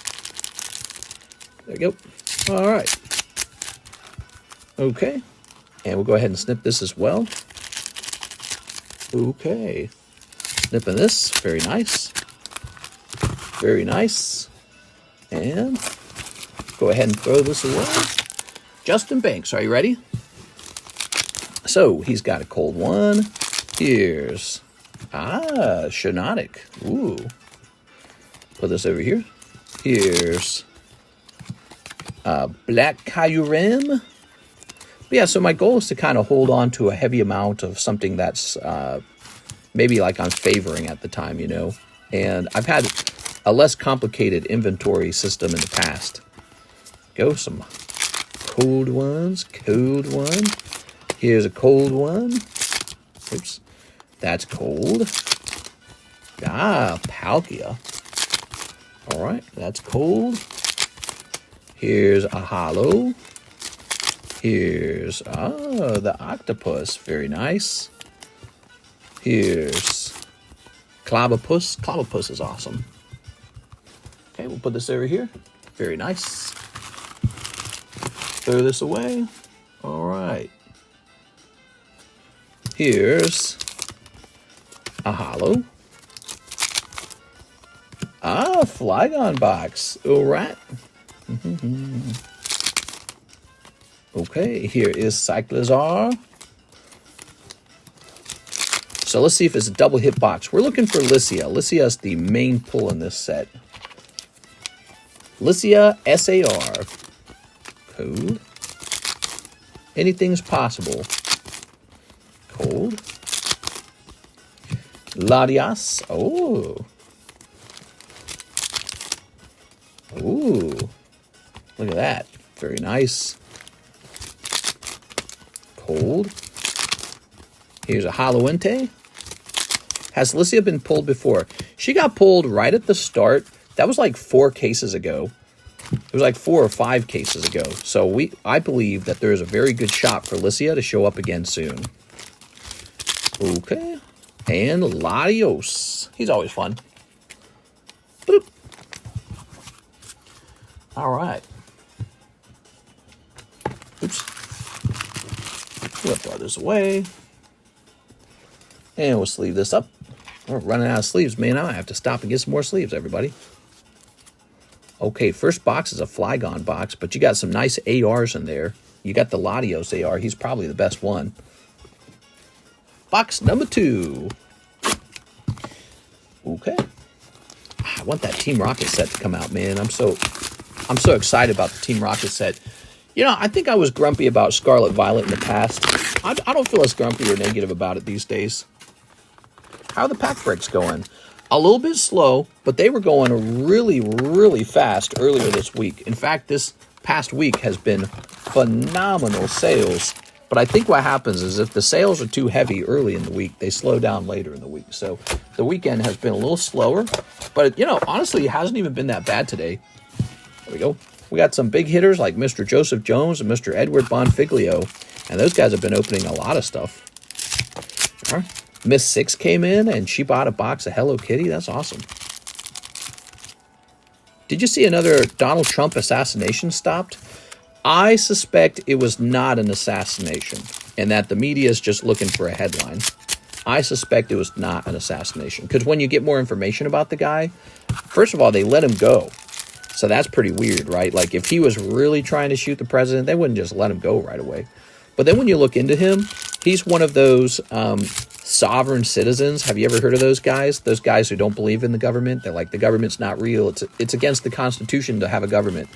There we go. All right. Okay. And we'll go ahead and snip this as well. Okay. Snipping this. Very nice. Very nice. And go ahead and throw this away. Justin Banks, are you ready? So, he's got a cold one. Here's, Shinotic. Ooh. Put this over here. Here's Black Kyurem. But yeah, so my goal is to kind of hold on to a heavy amount of something that's maybe like I'm favoring at the time, you know. And I've had a less complicated inventory system in the past. Go some cold ones, cold one. Here's a cold one. Oops, that's cold. Palkia. All right, that's cold. Here's a holo. Here's, the octopus. Very nice. Here's Clobopus. Clobopus is awesome. Okay, we'll put this over here. Very nice. Throw this away. All right. Here's a holo. Flygon box. All right. Okay, here is Cyclizar. So let's see if it's a double hit box. We're looking for Lycia. Lycia is the main pull in this set. Lycia SAR. Code. Anything's possible. Cold. Latias. Oh. Ooh. Look at that. Very nice. Cold. Here's a Haloente. Has Licia been pulled before? She got pulled right at the start. That was like 4 cases ago. It was like 4 or 5 cases ago. So I believe that there is a very good shot for Licia to show up again soon. Okay. And Latios. He's always fun. Boop. All right. Oops. We'll throw this away. And we'll sleeve this up. We're running out of sleeves, man. I have to stop and get some more sleeves, everybody. Okay, first box is a Flygon box, but you got some nice ARs in there. You got the Latios AR. He's probably the best one. Box number 2. Okay. I want that Team Rocket set to come out, man. I'm so excited about the Team Rocket set. You know, I think I was grumpy about Scarlet Violet in the past. I don't feel as grumpy or negative about it these days. How are the pack breaks going? A little bit slow, but they were going really, really fast earlier this week. In fact, this past week has been phenomenal sales. But I think what happens is if the sales are too heavy early in the week, they slow down later in the week. So the weekend has been a little slower. But, you know, honestly, it hasn't even been that bad today. There we go. We got some big hitters like Mr. Joseph Jones and Mr. Edward Bonfiglio. And those guys have been opening a lot of stuff. All right. Miss 6 came in and she bought a box of Hello Kitty. That's awesome. Did you see another Donald Trump assassination stopped? I suspect it was not an assassination and that the media is just looking for a headline. I suspect it was not an assassination because when you get more information about the guy, first of all, they let him go. So that's pretty weird, right? Like if he was really trying to shoot the president, they wouldn't just let him go right away. But then when you look into him, he's one of those sovereign citizens. Have you ever heard of those guys? Those guys who don't believe in the government. They're like, the government's not real. It's against the Constitution to have a government.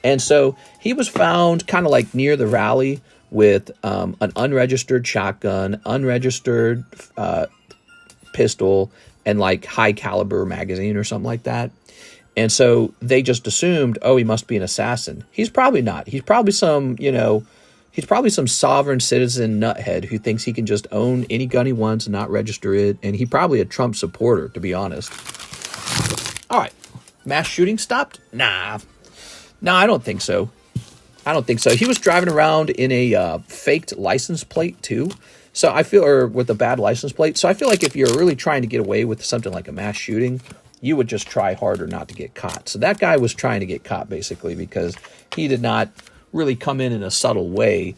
And so he was found kind of like near the rally with an unregistered shotgun, unregistered pistol, and like high caliber magazine or something like that. And so they just assumed, oh, he must be an assassin. He's probably not. He's probably some, you know, he's probably some sovereign citizen nuthead who thinks he can just own any gun he wants and not register it. And he's probably a Trump supporter, to be honest. All right. Mass shooting stopped? Nah. No, I don't think so. I don't think so. He was driving around in a faked license plate, too. So I feel, or with a bad license plate. So I feel like if you're really trying to get away with something like a mass shooting, you would just try harder not to get caught. So that guy was trying to get caught, basically, because he did not really come in a subtle way.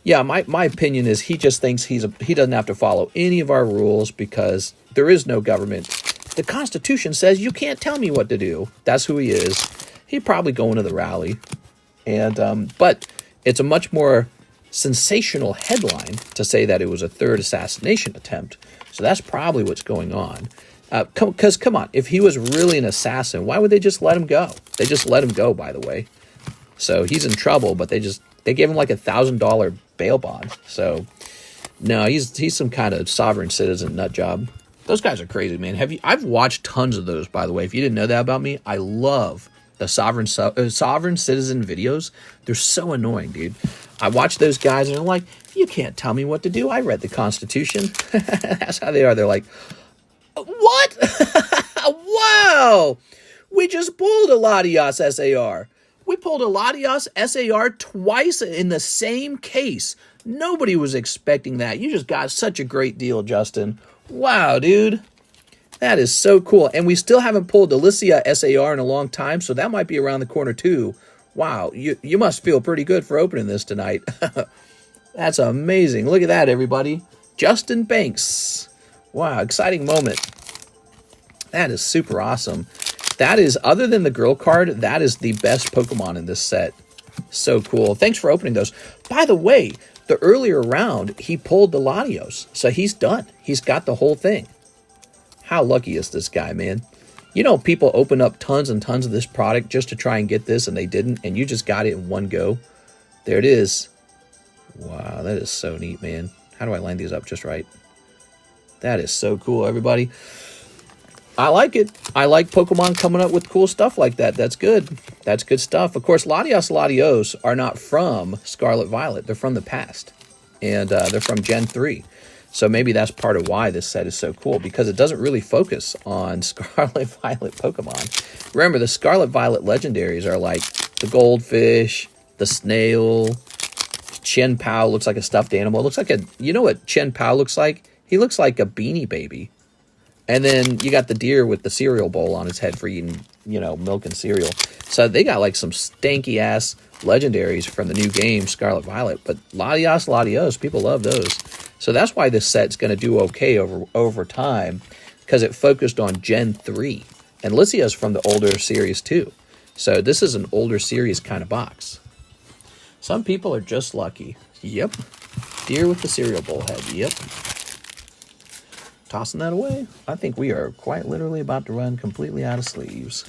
Yeah, my opinion is he just thinks he doesn't have to follow any of our rules because there is no government. The Constitution says you can't tell me what to do. That's who he is. He'd probably go into the rally. And but it's a much more sensational headline to say that it was a third assassination attempt. So that's probably what's going on. Because, come on, if he was really an assassin, why would they just let him go? They just let him go, by the way. So he's in trouble, but they gave him like $1,000 bail bond. So, no, he's some kind of sovereign citizen nut job. Those guys are crazy, man. I've watched tons of those, by the way. If you didn't know that about me, I love the sovereign citizen videos. They're so annoying, dude. I watch those guys and they're like, you can't tell me what to do. I read the Constitution. That's how they are. They're like, what? Wow. We just pulled a Latios SAR. We pulled a Latios SAR twice in the same case. Nobody was expecting that. You just got such a great deal, Justin. Wow, dude. That is so cool. And we still haven't pulled the Licia SAR in a long time, so that might be around the corner too. Wow, you must feel pretty good for opening this tonight. That's amazing. Look at that, everybody. Justin Banks. Wow, exciting moment. That is super awesome. That is, other than the girl card, that is the best Pokemon in this set. So cool. Thanks for opening those. By the way, the earlier round, he pulled the Latios. So he's done. He's got the whole thing. How lucky is this guy, man? You know, people open up tons and tons of this product just to try and get this, and they didn't, and you just got it in one go. There it is. Wow, that is so neat, man. How do I line these up just right? That is so cool, everybody. I like it. I like Pokemon coming up with cool stuff like that. That's good. That's good stuff. Of course, Latios are not from Scarlet Violet. They're from the past. And they're from Gen 3. So maybe that's part of why this set is so cool, because it doesn't really focus on Scarlet Violet Pokemon. Remember, the Scarlet Violet legendaries are like the goldfish, the snail, Chen Pao looks like a stuffed animal. It looks like a, you know what Chen Pao looks like? He looks like a Beanie Baby. And then you got the deer with the cereal bowl on his head for eating, you know, milk and cereal. So they got like some stanky ass legendaries from the new game, Scarlet Violet. But Latios, people love those. So that's why this set's going to do okay over time, because it focused on Gen 3. And Lycia's from the older series too. So this is an older series kind of box. Some people are just lucky. Yep. Deer with the cereal bowl head. Yep. Tossing that away. I think we are quite literally about to run completely out of sleeves.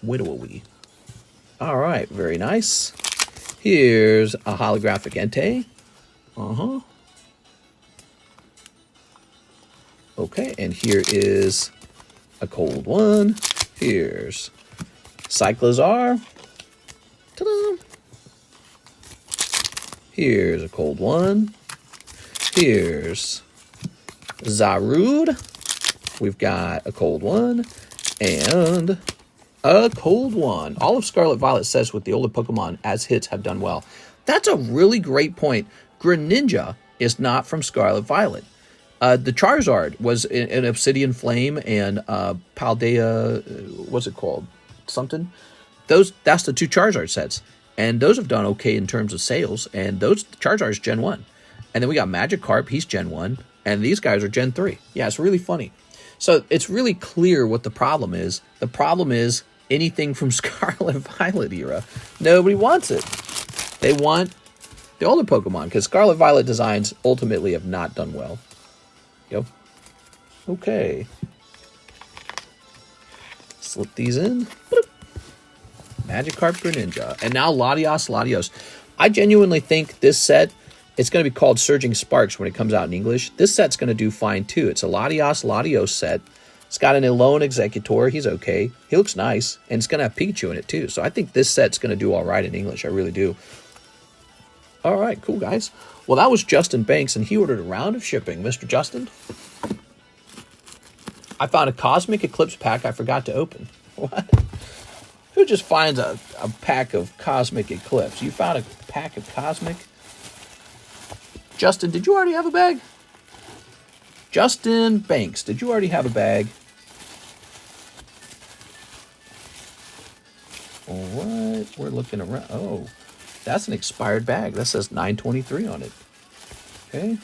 Whittle-a-wee. All right. Very nice. Here's a holographic Entei. Okay. And here is a cold one. Here's Cyclozar. Ta-da! Here's a cold one. Here's Zarude. We've got a cold one and a cold one. All of Scarlet Violet sets with the older Pokemon as hits have done well. That's a really great point. Greninja is not from Scarlet Violet. The Charizard was an Obsidian Flame and Paldea, what's it called? Something? That's the two Charizard sets. And those have done okay in terms of sales. And those Charizard's Gen 1. And then we got Magikarp, he's Gen 1. And these guys are Gen 3. Yeah, it's really funny. So it's really clear what the problem is. The problem is anything from Scarlet Violet era. Nobody wants it. They want the older Pokemon, because Scarlet Violet designs ultimately have not done well. Yep. Okay. Slip these in. Boop. Magikarp, Greninja. And now Latios. I genuinely think this set, it's going to be called Surging Sparks when it comes out in English. This set's going to do fine too. It's a Latios set. It's got an Elone Executor. He's okay. He looks nice. And it's going to have Pikachu in it too. So I think this set's going to do all right in English. I really do. All right, cool, guys. Well, that was Justin Banks, and he ordered a round of shipping. Mr. Justin? I found a Cosmic Eclipse pack I forgot to open. What? Who just finds a pack of Cosmic Eclipse? You found a pack of Cosmic? Justin, did you already have a bag? Justin Banks, did you already have a bag? All right, we're looking around. Oh, that's an expired bag. That says 923 on it. Okay.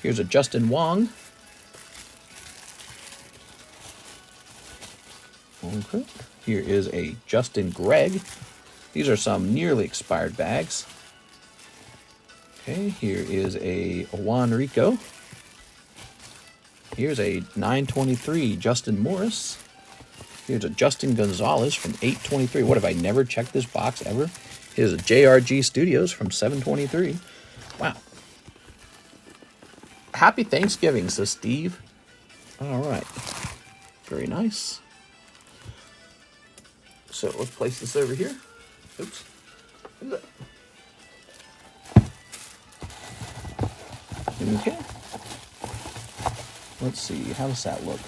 Here's a Justin Wong. Okay. Here is a Justin Gregg. These are some nearly expired bags. Okay, here is a Juan Rico. Here's a 923 Justin Morris. Here's a Justin Gonzalez from 823. What, have I never checked this box ever? Here's a JRG Studios from 723. Wow. Happy Thanksgiving, says Steve. All right. Very nice. So let's place this over here. Oops. Okay. Let's see. How does that look?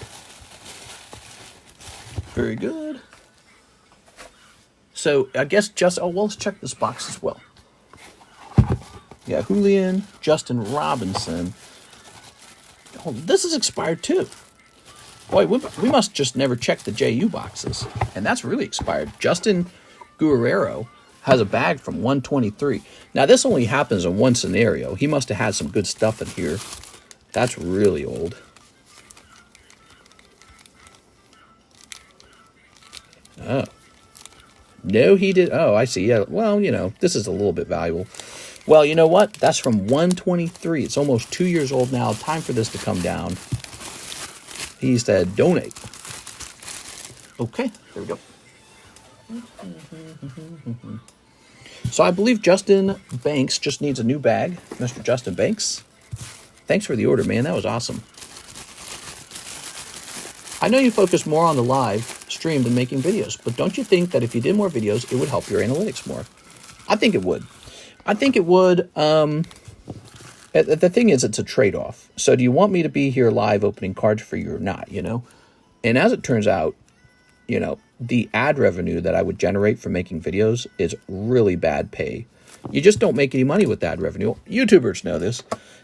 Very good. So I guess well, let's check this box as well. Yeah, Julian, Justin Robinson. Oh, this is expired too. Boy, we must just never check the JU boxes. And that's really expired. Justin Guerrero has a bag from 123. Now, this only happens in one scenario. He must have had some good stuff in here. That's really old. Oh. No, he did. Oh, I see. Yeah. Well, you know, this is a little bit valuable. Well, you know what? That's from 123. It's almost 2 years old now. Time for this to come down. He said donate. Okay, there we go. So I believe Justin Banks just needs a new bag. Mr. Justin Banks, thanks for the order, man. That was awesome. I know you focus more on the live stream than making videos, but don't you think that if you did more videos, it would help your analytics more? I think it would. I think it would. The thing is, it's a trade-off. So do you want me to be here live opening cards for you or not, you know? And as it turns out, you know, the ad revenue that I would generate from making videos is really bad pay. You just don't make any money with ad revenue. YouTubers know this.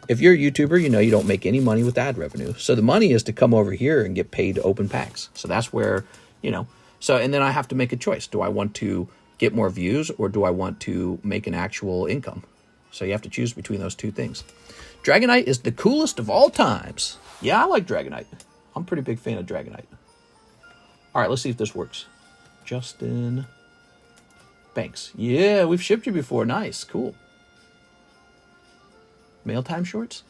If you're a YouTuber, you know you don't make any money with ad revenue. So the money is to come over here and get paid to open packs. So that's where, you know, so, and then I have to make a choice. Do I want to get more views or do I want to make an actual income? So you have to choose between those two things. Dragonite is the coolest of all times. Yeah, I like Dragonite. I'm a pretty big fan of Dragonite. All right, let's see if this works. Justin Banks. Yeah, we've shipped you before. Nice, cool. Mail time shorts?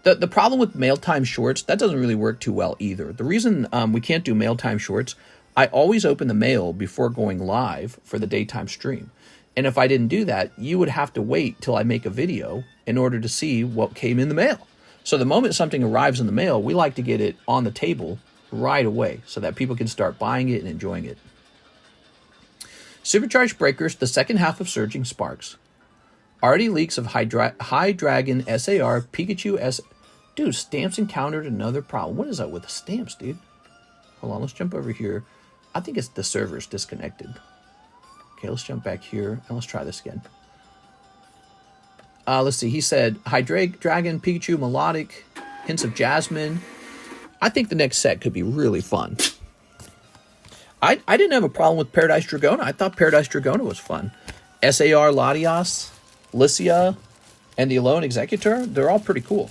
The problem with mail time shorts, that doesn't really work too well either. The reason we can't do mail time shorts, I always open the mail before going live for the daytime stream. And if I didn't do that, you would have to wait till I make a video in order to see what came in the mail. So the moment something arrives in the mail, we like to get it on the table right away so that people can start buying it and enjoying it. Supercharged Breakers, the second half of Surging Sparks. Already leaks of High Dragon, SAR, Pikachu S. Dude, stamps encountered another problem. What is that with the stamps, dude? Hold on, let's jump over here. I think it's the server's disconnected. Okay, let's jump back here and let's try this again. Let's see. He said High Dragon, Pikachu, Melodic, hints of Jasmine. I think the next set could be really fun. I didn't have a problem with Paradise Dragona. I thought Paradise Dragona was fun. SAR Latias, Lycia, and the Alone Executor, they're all pretty cool.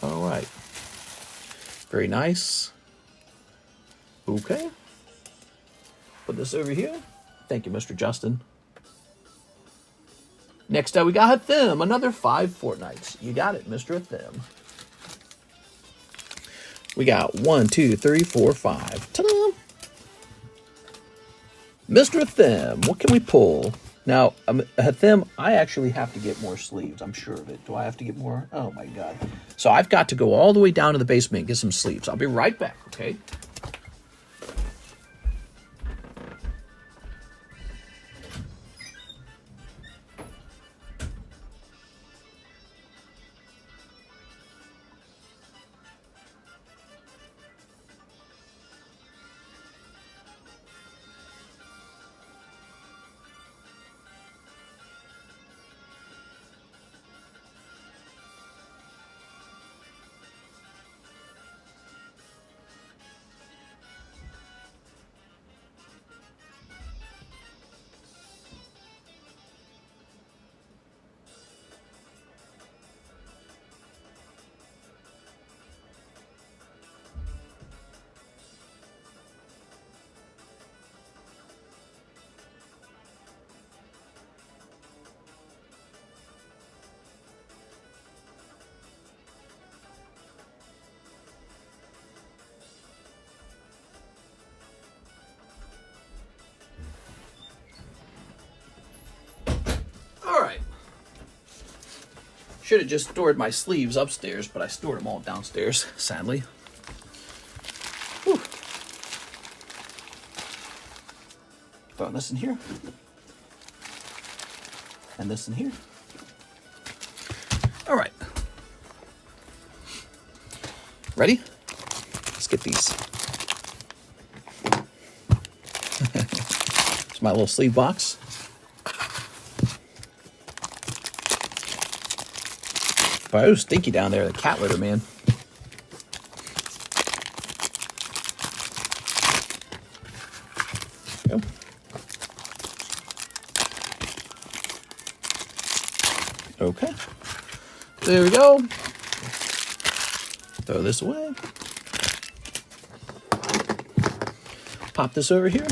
All right. Very nice. Okay. Put this over here. Thank you, Mr. Justin. Next up, we got Hathim, another 5 fortnights. You got it, Mr. Hathim. We got 1, 2, 3, 4, 5. Ta-da! Mr. Hathim, what can we pull? Now, Hathim, I actually have to get more sleeves. I'm sure of it. Do I have to get more? Oh, my God. So I've got to go all the way down to the basement and get some sleeves. I'll be right back, okay? Should have just stored my sleeves upstairs, but I stored them all downstairs, sadly. Whew. Throwing this in here. And this in here. All right. Ready? Let's get these. It's my little sleeve box. But it was stinky down there, the cat litter, man. Go. Okay. There we go. Throw this away. Pop this over here.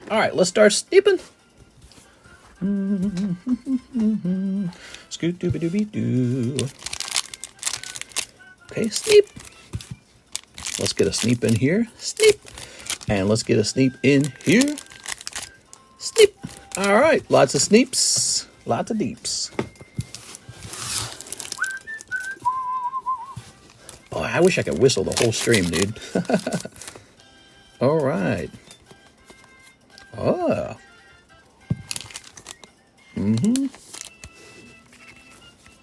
All right, let's start steeping. Scoot dooby dooby doo. Okay, sneep. Let's get a sneep in here. Sneep. And let's get a sneep in here. Sneep. All right, lots of sneeps, lots of deeps. Oh, I wish I could whistle the whole stream, dude. All right. Oh.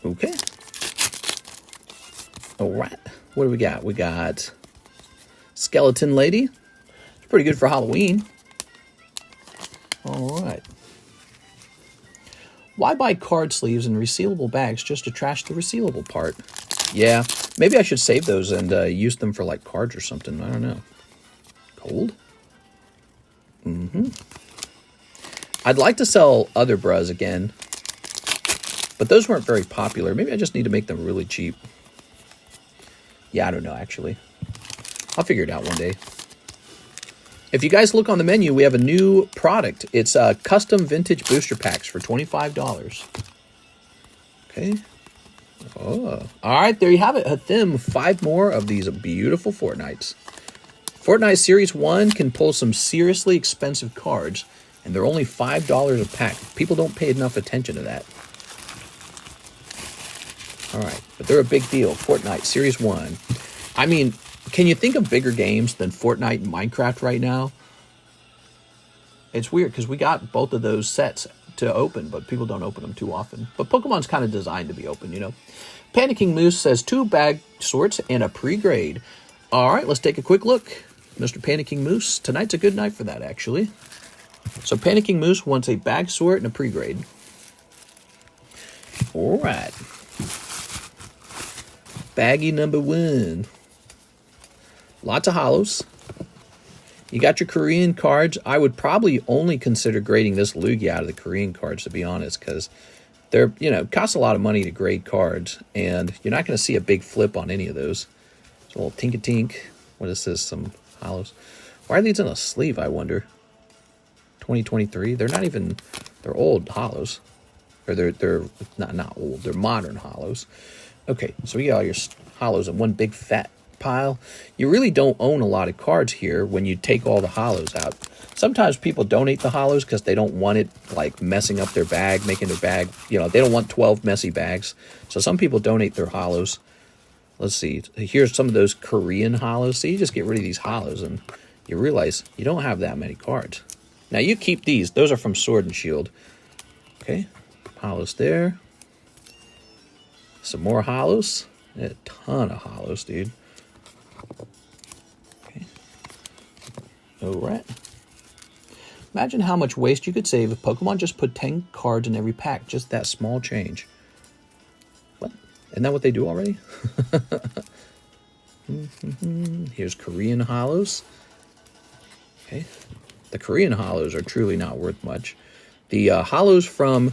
Okay. All right. What do we got? We got Skeleton Lady. It's pretty good for Halloween. All right. Why buy card sleeves and resealable bags just to trash the resealable part? Yeah, maybe I should save those and use them for like cards or something. I don't know. Cold? I'd like to sell other bras again, but those weren't very popular. Maybe I just need to make them really cheap. Yeah, I don't know, actually. I'll figure it out one day. If you guys look on the menu, we have a new product. It's custom vintage booster packs for $25. Okay. Oh, all right, there you have it. Hathim, 5 more of these beautiful Fortnites. Fortnite Series 1 can pull some seriously expensive cards, and they're only $5 a pack. People don't pay enough attention to that. All right, but they're a big deal. Fortnite Series 1. I mean, can you think of bigger games than Fortnite and Minecraft right now? It's weird because we got both of those sets to open, but people don't open them too often. But Pokemon's kind of designed to be open, you know. Panicking Moose says 2 bag sorts and a pre-grade. All right, let's take a quick look. Mr. Panicking Moose, tonight's a good night for that, actually. So Panicking Moose wants a bag sort and a pre-grade. All right. Baggy number 1. Lots of holos. You got your Korean cards. I would probably only consider grading this Lugia out of the Korean cards, to be honest, because they're, you know, cost a lot of money to grade cards, and you're not going to see a big flip on any of those. So a little Tink-a-Tink. What is this? Some holos. Why are these in a sleeve, I wonder? 2023. They're not even. They're old holos, or they're not old. They're modern holos. Okay, so we got all your holos in one big fat pile. You really don't own a lot of cards here when you take all the holos out. Sometimes people donate the holos because they don't want it like messing up their bag, making their bag, you know, they don't want 12 messy bags. So some people donate their holos. Let's see. Here's some of those Korean holos. So you just get rid of these holos and you realize you don't have that many cards. Now you keep these. Those are from Sword and Shield. Okay. Holos there. Some more holos. A ton of holos, dude. Okay. All right. Imagine how much waste you could save if Pokemon just put 10 cards in every pack. Just that small change. What? Isn't that what they do already? Here's Korean holos. Okay. The Korean holos are truly not worth much. The holos from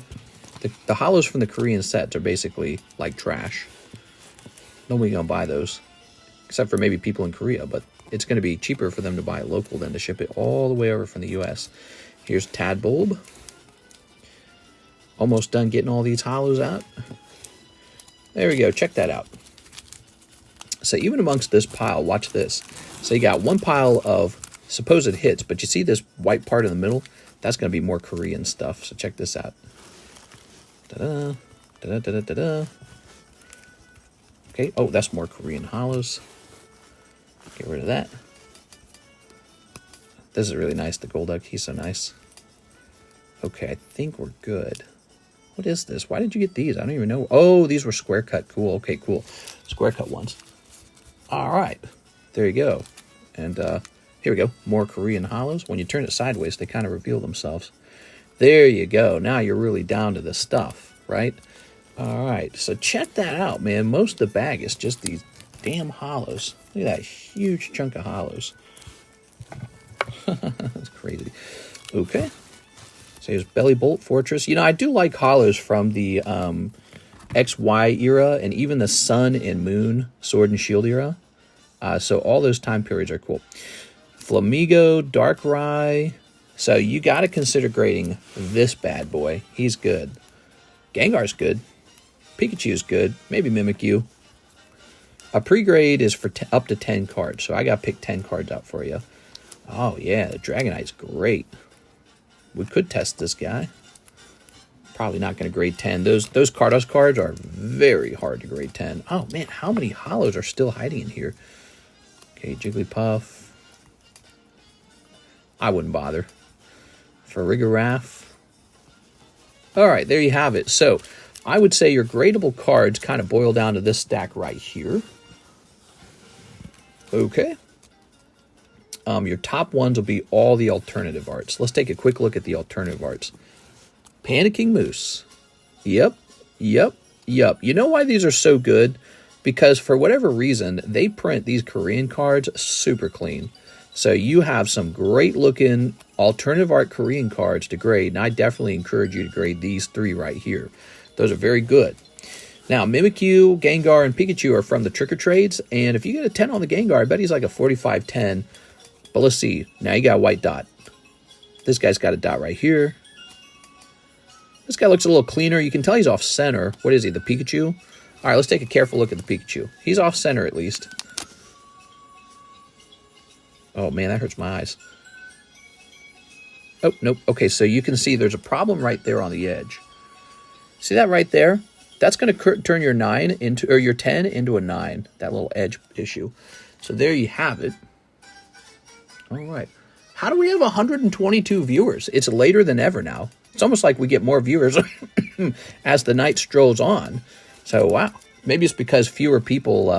the holos from the Korean sets are basically like trash. Nobody gonna buy those, except for maybe people in Korea, but it's going to be cheaper for them to buy it local than to ship it all the way over from the U.S. Here's Tadbulb. Almost done getting all these holos out. There we go. Check that out. So even amongst this pile, watch this. So you got one pile of supposed hits, but you see this white part in the middle? That's going to be more Korean stuff. So check this out. Da-da, da-da, da-da, da-da. Okay. Oh, that's more Korean holos. Get rid of that. This is really nice. The Golduck, he's so nice. Okay, I think we're good. What is this? Why did you get these? I don't even know. Oh, these were square cut. Cool. Okay, cool. Square cut ones. All right. There you go. And here we go. More Korean holos. When you turn it sideways, they kind of reveal themselves. There you go. Now you're really down to the stuff, right? All right. So check that out, man. Most of the bag is just these damn holos. Look at that huge chunk of holos. That's crazy. Okay. So here's Belly Bolt Fortress. You know, I do like holos from the XY era and even the Sun and Moon Sword and Shield era. So all those time periods are cool. Flamigo, Darkrai. So you got to consider grading this bad boy. He's good. Gengar's good. Pikachu's good. Maybe Mimikyu. A pre-grade is for up to 10 cards. So I got to pick 10 cards out for you. Oh, yeah. The Dragonite's great. we could test this guy. Probably not going to grade 10. Those Cardos cards are very hard to grade 10. Oh, man, how many holos are still hiding in here? Okay, Jigglypuff. I wouldn't bother. Farigiraf. All right, there you have it. So I would say your gradable cards kind of boil down to this stack right here. Okay. Your top ones will be all the alternative arts. Let's take a quick look at the alternative arts. Panicking Moose. Yep. You know why these are so good? Because for whatever reason, they print these Korean cards super clean. So you have some great looking alternative art Korean cards to grade, and I definitely encourage you to grade these 3 right here. Those are very good. Now, Mimikyu, Gengar, and Pikachu are from the Trick or Trades, and if you get a 10 on the Gengar, I bet he's like a 45-10. But let's see. Now you got a white dot. This guy's got a dot right here. This guy looks a little cleaner. You can tell he's off center. What is he, the Pikachu? All right, let's take a careful look at the Pikachu. He's off center at least. Oh, man, that hurts my eyes. Oh, nope. Okay, so you can see there's a problem right there on the edge. See that right there? That's going to turn your 9 into, or your 10 into a 9. That little edge issue. So there you have it. All right. How do we have 122 viewers? It's later than ever now. It's almost like we get more viewers as the night strolls on. So, wow. Maybe it's because fewer people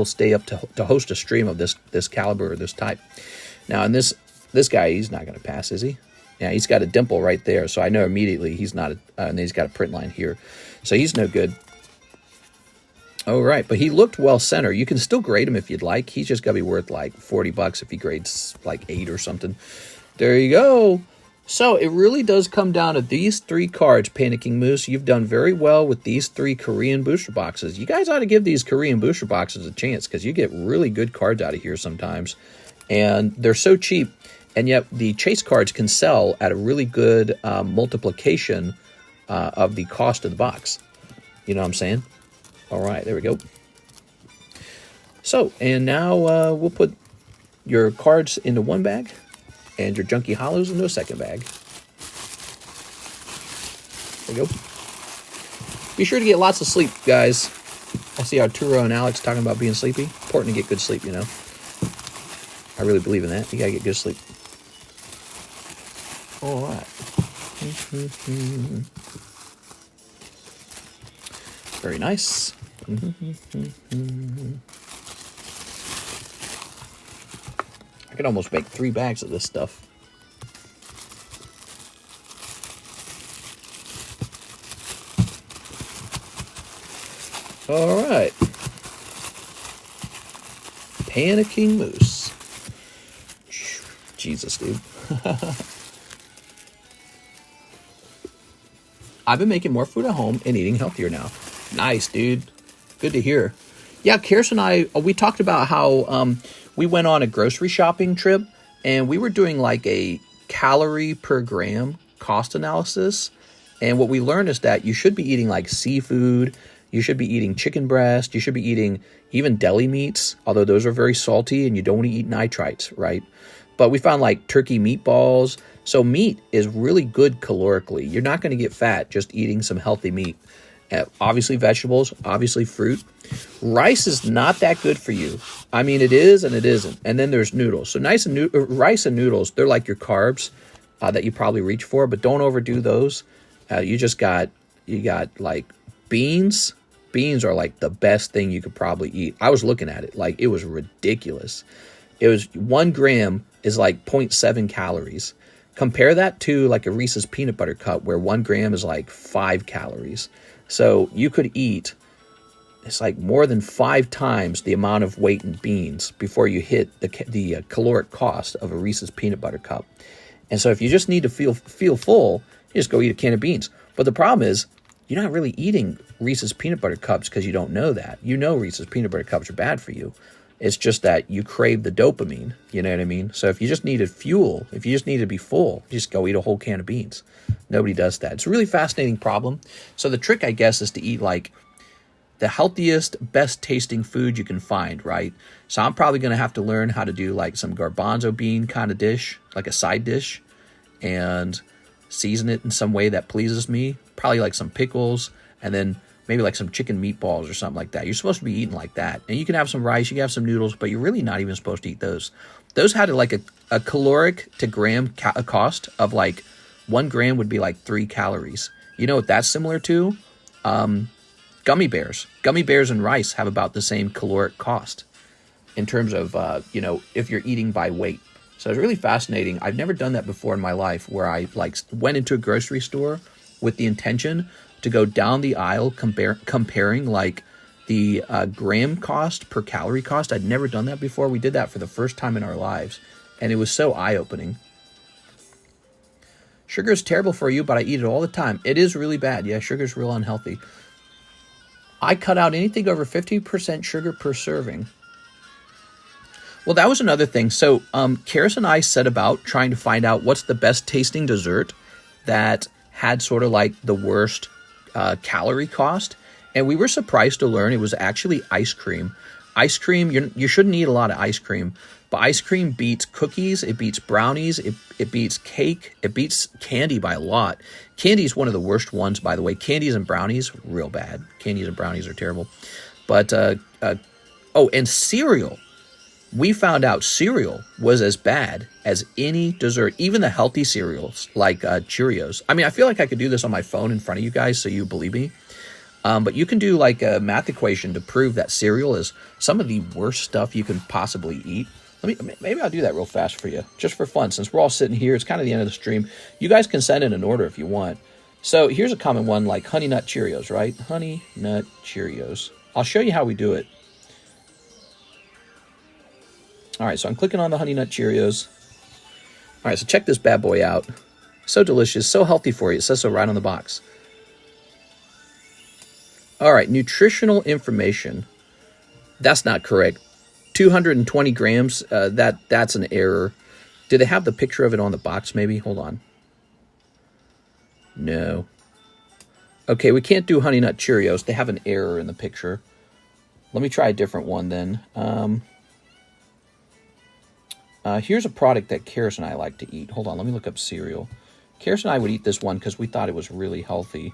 stay up to host a stream of this caliber or this type. Now, and this guy, he's not going to pass, is he? Yeah, he's got a dimple right there, so I know immediately he's not. And he's got a print line here, so he's no good. All right, but he looked well center. You can still grade him if you'd like. He's just got to be worth like $40 if he grades like 8 or something. There you go. So it really does come down to these 3 cards, Panicking Moose. You've done very well with these 3 Korean booster boxes. You guys ought to give these Korean booster boxes a chance because you get really good cards out of here sometimes. And they're so cheap, and yet the chase cards can sell at a really good multiplication of the cost of the box. You know what I'm saying? All right, there we go. So, and now we'll put your cards into one bag and your junky hollows into a second bag. There we go. Be sure to get lots of sleep, guys. I see Arturo and Alex talking about being sleepy. Important to get good sleep, you know. I really believe in that. You gotta get good sleep. All right. Very nice. I could almost make 3 bags of this stuff. All right. Panicking Moose. Jesus, dude. I've been making more food at home and eating healthier now. Nice, dude. Good to hear. Yeah, Kirsten and I, we talked about how we went on a grocery shopping trip, and we were doing like a calorie per gram cost analysis. And what we learned is that you should be eating like seafood, you should be eating chicken breast, you should be eating even deli meats, although those are very salty and you don't want to eat nitrites, right? But we found like turkey meatballs. So meat is really good calorically. You're not going to get fat just eating some healthy meat. Obviously vegetables, obviously fruit. Rice is not that good for you. I mean, it is and it isn't. And then there's noodles. So rice and noodles, they're like your carbs that you probably reach for, but don't overdo those. You got like beans. Beans are like the best thing you could probably eat. I was looking at it, like it was ridiculous. It was 1 gram is like 0.7 calories. Compare that to like a Reese's peanut butter cup where 1 gram is like 5 calories. So you could eat, it's like more than 5 times the amount of weight in beans before you hit the caloric cost of a Reese's peanut butter cup. And so if you just need to feel full, you just go eat a can of beans. But the problem is, you're not really eating Reese's peanut butter cups because you don't know that. You know Reese's peanut butter cups are bad for you. It's just that you crave the dopamine, you know what I mean? So if you just needed fuel, if you just need to be full, just go eat a whole can of beans. Nobody does that. It's a really fascinating problem. So the trick, I guess, is to eat like the healthiest, best tasting food you can find, right? So I'm probably going to have to learn how to do like some garbanzo bean kind of dish, like a side dish. and season it in some way that pleases me. Probably like some pickles, and then maybe like some chicken meatballs or something like that. You're supposed to be eating like that. And you can have some rice, you can have some noodles, but you're really not even supposed to eat those. Those had like a caloric to gram cost of like 1 gram would be like 3 calories. You know what that's similar to? Gummy bears. Gummy bears and rice have about the same caloric cost in terms of, if you're eating by weight. So it's really fascinating. I've never done that before in my life, where I like went into a grocery store with the intention to go down the aisle comparing like the gram cost per calorie cost. I'd never done that before. We did that for the first time in our lives, and it was so eye-opening. Sugar is terrible for you, but I eat it all the time. It is really bad. Yeah, sugar's real unhealthy. I cut out anything over 50% sugar per serving. Well, that was another thing. So Karis and I set about trying to find out what's the best tasting dessert that had sort of like the worst calorie cost. And we were surprised to learn it was actually ice cream. Ice cream, you shouldn't eat a lot of ice cream, but ice cream beats cookies, it beats brownies, it beats cake, it beats candy by a lot. Candy is one of the worst ones, by the way. Candies and brownies, real bad. Candies and brownies are terrible. But, and cereal. We found out cereal was as bad as any dessert, even the healthy cereals like Cheerios. I mean, I feel like I could do this on my phone in front of you guys so you believe me. But you can do like a math equation to prove that cereal is some of the worst stuff you can possibly eat. Maybe I'll do that real fast for you, just for fun. Since we're all sitting here, it's kind of the end of the stream. You guys can send in an order if you want. So here's a common one, like Honey Nut Cheerios, right? Honey Nut Cheerios. I'll show you how we do it. All right, so I'm clicking on the Honey Nut Cheerios. All right, so check this bad boy out. So delicious, so healthy for you. It says so right on the box. All right, nutritional information. That's not correct. 220 grams, that's an error. Did they have the picture of it on the box maybe? Hold on. No. Okay, we can't do Honey Nut Cheerios. They have an error in the picture. Let me try a different one then. Here's a product that Karis and I like to eat. Hold on, let me look up cereal. Karis and I would eat this one because we thought it was really healthy.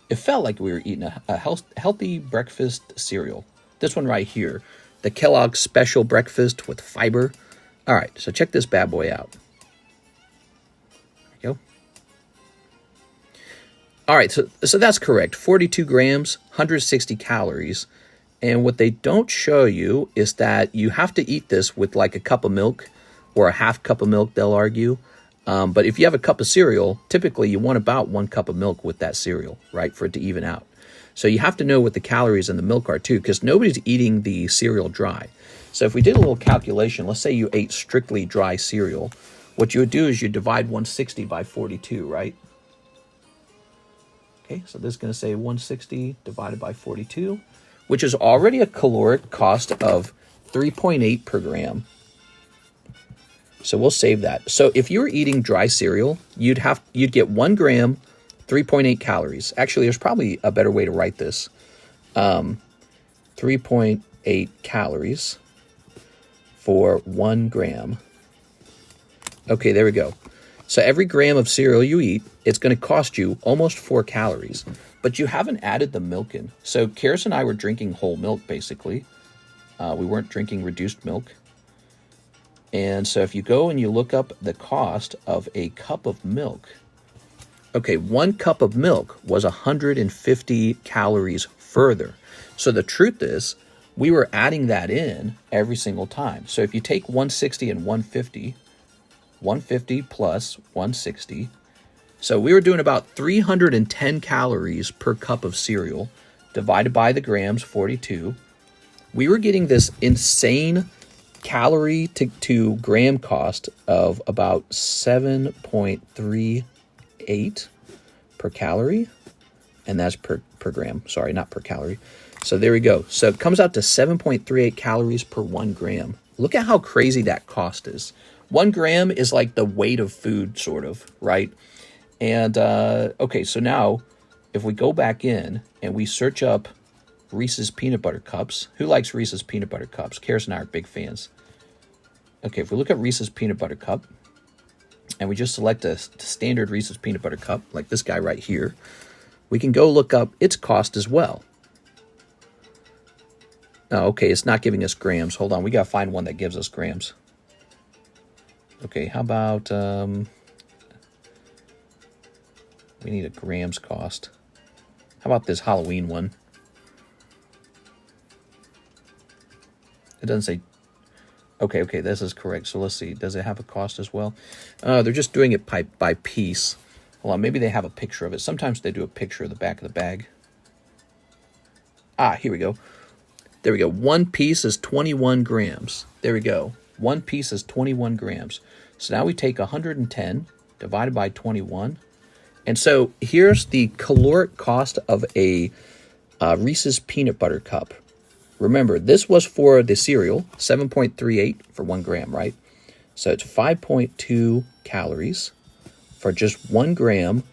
It felt like we were eating a healthy breakfast cereal. This one right here, the Kellogg's Special Breakfast with fiber. All right, so check this bad boy out. There you go. All right, so that's correct. 42 grams, 160 calories. And what they don't show you is that you have to eat this with like a cup of milk or a half cup of milk, they'll argue. But if you have a cup of cereal, typically you want about 1 cup of milk with that cereal, right, for it to even out. So you have to know what the calories in the milk are too, because nobody's eating the cereal dry. So if we did a little calculation, let's say you ate strictly dry cereal, what you would do is you divide 160 by 42, right? Okay, so this is going to say 160 divided by 42, which is already a caloric cost of 3.8 per gram. So we'll save that. So if you were eating dry cereal, you'd get 1 gram, 3.8 calories. Actually, there's probably a better way to write this. 3.8 calories for 1 gram. Okay, there we go. So every gram of cereal you eat, it's going to cost you almost 4 calories. But you haven't added the milk in. So Karis and I were drinking whole milk, basically. We weren't drinking reduced milk. And so if you go and you look up the cost of a cup of milk, okay, 1 cup of milk was 150 calories further. So the truth is, we were adding that in every single time. So if you take 160 and 150, 150 plus 160, so we were doing about 310 calories per cup of cereal, divided by the grams, 42. We were getting this insane calorie to gram cost of about 7.38 per calorie, and that's per gram. Sorry, not per calorie. So there we go. So it comes out to 7.38 calories per 1 gram. Look at how crazy that cost is. 1 gram is like the weight of food, sort of, right? And, okay, so now if we go back in and we search up Reese's Peanut Butter Cups. Who likes Reese's Peanut Butter Cups? Karis and I are big fans. Okay, if we look at Reese's Peanut Butter Cup, and we just select a standard Reese's Peanut Butter Cup, like this guy right here, we can go look up its cost as well. Oh, okay, it's not giving us grams. Hold on, we got to find one that gives us grams. Okay, how about... we need a grams cost. How about this Halloween one? It doesn't say... Okay, this is correct. So let's see. Does it have a cost as well? They're just doing it by piece. Hold on, maybe they have a picture of it. Sometimes they do a picture of the back of the bag. Ah, here we go. There we go. One piece is 21 grams. There we go. One piece is 21 grams. So now we take 110 divided by 21. And so here's the caloric cost of a Reese's Peanut Butter Cup. Remember, this was for the cereal, 7.38 for 1 gram, right? So it's 5.2 calories for just 1 gram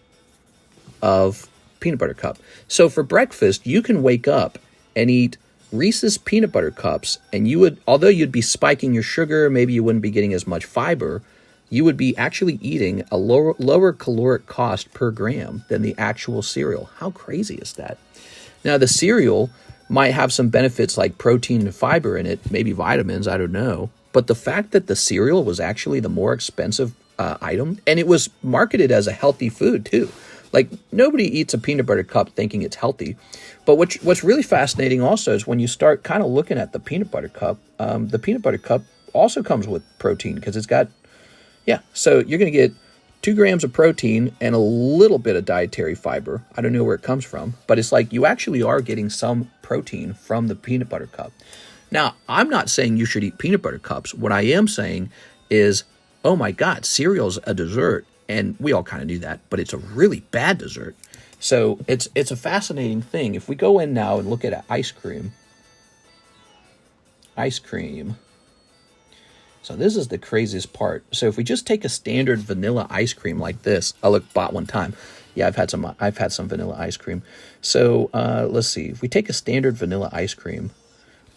of peanut butter cup. So for breakfast, you can wake up and eat Reese's Peanut Butter Cups, and you would, although you'd be spiking your sugar, maybe you wouldn't be getting as much fiber, you would be actually eating a lower caloric cost per gram than the actual cereal. How crazy is that? Now, the cereal might have some benefits like protein and fiber in it, maybe vitamins, I don't know. But the fact that the cereal was actually the more expensive item, and it was marketed as a healthy food too. Like, nobody eats a peanut butter cup thinking it's healthy. But what's really fascinating also is when you start kind of looking at the peanut butter cup also comes with protein because it's got, so you're going to get 2 grams of protein and a little bit of dietary fiber. I don't know where it comes from, but it's like you actually are getting some protein from the peanut butter cup. Now, I'm not saying you should eat peanut butter cups. What I am saying is, oh my God, cereal's a dessert. And we all kind of knew that, but it's a really bad dessert. So it's a fascinating thing. If we go in now and look at ice cream. So this is the craziest part. So if we just take a standard vanilla ice cream like this, I bought one time. Yeah, I've had some vanilla ice cream. So let's see. If we take a standard vanilla ice cream.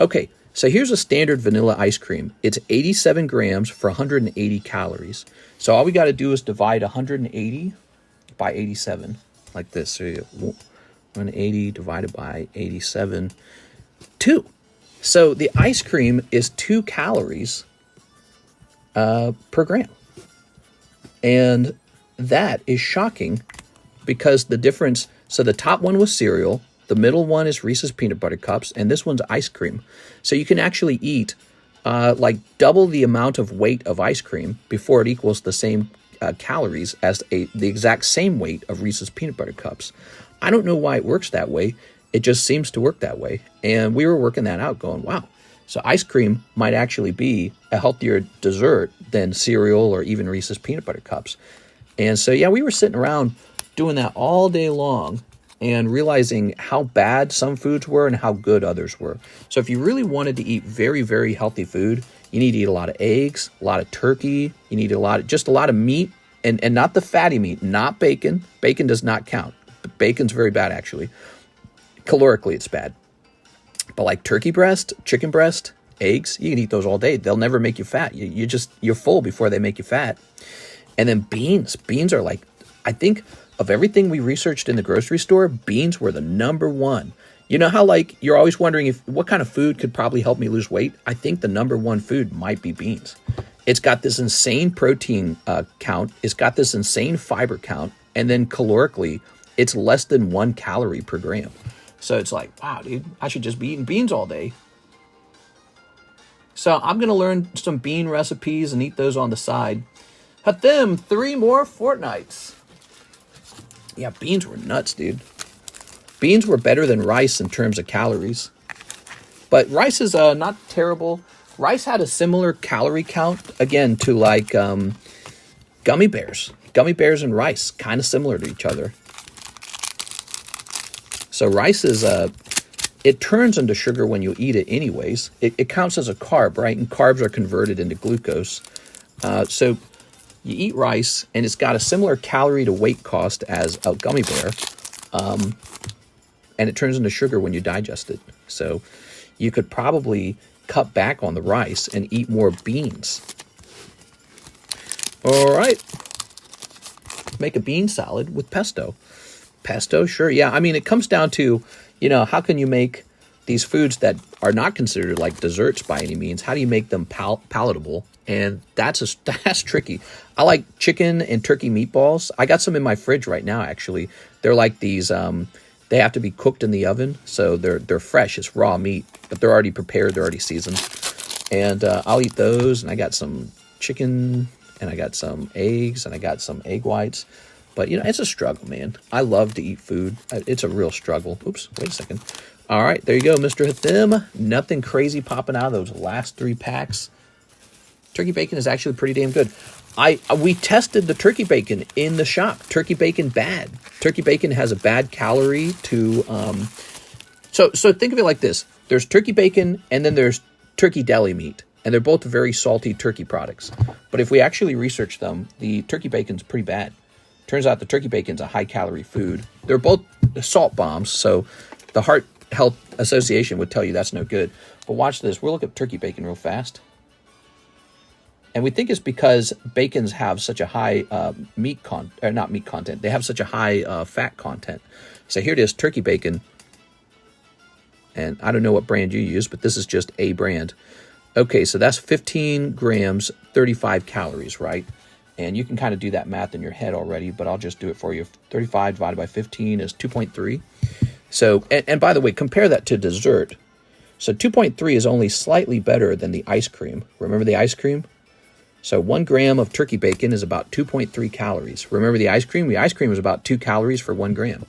Okay, so here's a standard vanilla ice cream. It's 87 grams for 180 calories. So all we got to do is divide 180 by 87, like this. So 180 divided by 87, 2. So the ice cream is 2 calories per gram. And that is shocking because the difference, so the top one was cereal, the middle one is Reese's Peanut Butter Cups, and this one's ice cream. So you can actually eat like double the amount of weight of ice cream before it equals the same calories as the exact same weight of Reese's Peanut Butter Cups. I don't know why it works that way. It just seems to work that way. And we were working that out going, wow. So ice cream might actually be a healthier dessert than cereal or even Reese's Peanut Butter Cups. And so, yeah, we were sitting around doing that all day long and realizing how bad some foods were and how good others were. So if you really wanted to eat very, very healthy food, you need to eat a lot of eggs, a lot of turkey, you need a lot of meat, and not the fatty meat, not bacon. Bacon does not count. Bacon's very bad, actually. Calorically, it's bad. But like turkey breast, chicken breast, eggs, you can eat those all day. They'll never make you fat. You're full before they make you fat. And then beans. Beans are like, I think, of everything we researched in the grocery store, beans were the number one. You know how like you're always wondering what kind of food could probably help me lose weight? I think the number one food might be beans. It's got this insane protein count. It's got this insane fiber count. And then calorically, it's less than 1 calorie per gram. So it's like, wow, dude, I should just be eating beans all day. So I'm going to learn some bean recipes and eat those on the side. But them 3 more fortnights. Yeah, beans were nuts, dude. Beans were better than rice in terms of calories. But rice is not terrible. Rice had a similar calorie count, again, to like gummy bears. Gummy bears and rice, kind of similar to each other. So rice is, it turns into sugar when you eat it anyways. It counts as a carb, right? And carbs are converted into glucose. So you eat rice, and it's got a similar calorie to weight cost as a gummy bear, and it turns into sugar when you digest it. So you could probably cut back on the rice and eat more beans. All right. let's make a bean salad with pesto. Pesto, sure. Yeah, I mean, it comes down to, how can you make these foods that are not considered like desserts by any means? How do you make them palatable? And that's tricky. I like chicken and turkey meatballs. I got some in my fridge right now, actually. They're like these, they have to be cooked in the oven, so they're fresh. It's raw meat, but they're already prepared. They're already seasoned. And I'll eat those, and I got some chicken, and I got some eggs, and I got some egg whites. But, it's a struggle, man. I love to eat food. It's a real struggle. Oops, wait a second. All right, there you go, Mr. Hathim. Nothing crazy popping out of those last 3 packs. Turkey bacon is actually pretty damn good. We tested the turkey bacon in the shop. Turkey bacon bad. Turkey bacon has a bad calorie to. So think of it like this: there's turkey bacon, and then there's turkey deli meat, and they're both very salty turkey products. But if we actually research them, the turkey bacon's pretty bad. Turns out the turkey bacon's a high calorie food. They're both salt bombs, so the Heart Health Association would tell you that's no good. But watch this. We'll look up turkey bacon real fast. And we think it's because bacons have such a high not meat content. They have such a high fat content. So here it is, turkey bacon. And I don't know what brand you use, but this is just a brand. Okay, so that's 15 grams, 35 calories, right? And you can kind of do that math in your head already, but I'll just do it for you. 35 divided by 15 is 2.3. So, and by the way, compare that to dessert. So 2.3 is only slightly better than the ice cream. Remember the ice cream? So 1 gram of turkey bacon is about 2.3 calories. Remember the ice cream? The ice cream is about 2 calories for 1 gram.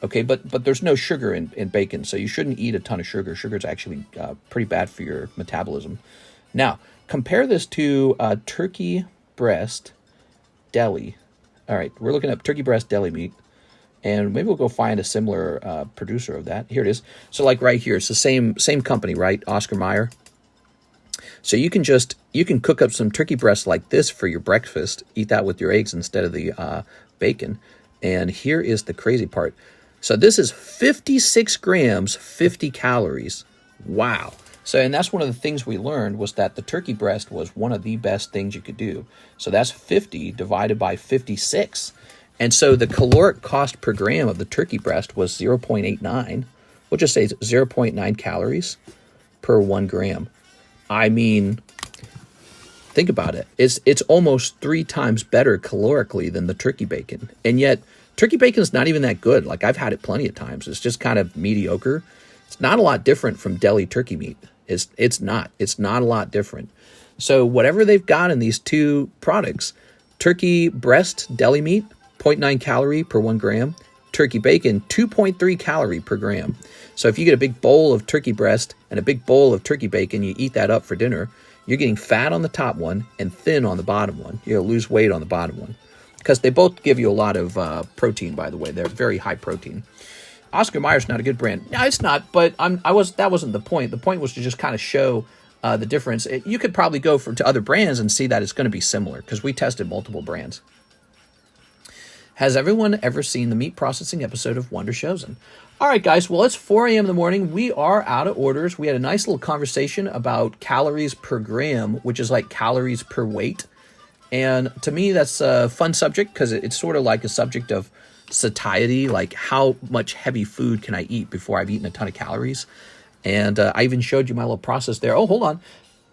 Okay, but there's no sugar in bacon, so you shouldn't eat a ton of sugar. Sugar is actually pretty bad for your metabolism. Now, compare this to turkey breast deli. All right, we're looking up turkey breast deli meat, and maybe we'll go find a similar producer of that. Here it is. So like right here, it's the same company, right? Oscar Mayer. So you can cook up some turkey breast like this for your breakfast. Eat that with your eggs instead of the bacon. And here is the crazy part. So this is 56 grams, 50 calories. Wow. So, and that's one of the things we learned was that the turkey breast was one of the best things you could do. So that's 50 divided by 56. And so the caloric cost per gram of the turkey breast was 0.89. We'll just say 0.9 calories per 1 gram. I mean, think about it. It's almost 3 times better calorically than the turkey bacon. And yet, turkey bacon is not even that good. Like, I've had it plenty of times. It's just kind of mediocre. It's not a lot different from deli turkey meat. It's not a lot different. So whatever they've got in these 2 products, turkey breast deli meat, 0.9 calorie per 1 gram. Turkey bacon, 2.3 calorie per gram. So if you get a big bowl of turkey breast and a big bowl of turkey bacon, you eat that up for dinner, you're getting fat on the top one and thin on the bottom one. You'll lose weight on the bottom one. Because they both give you a lot of protein, by the way. They're very high protein. Oscar Mayer's not a good brand. No, it's not, but that wasn't the point. The point was to just kind of show the difference. You could probably go to other brands and see that it's going to be similar, because we tested multiple brands. Has everyone ever seen the meat processing episode of Wonder Chosen? All right, guys. Well, it's 4 a.m. in the morning. We are out of orders. We had a nice little conversation about calories per gram, which is like calories per weight. And to me, that's a fun subject because it's sort of like a subject of satiety, like how much heavy food can I eat before I've eaten a ton of calories. And I even showed you my little process there. Oh, hold on.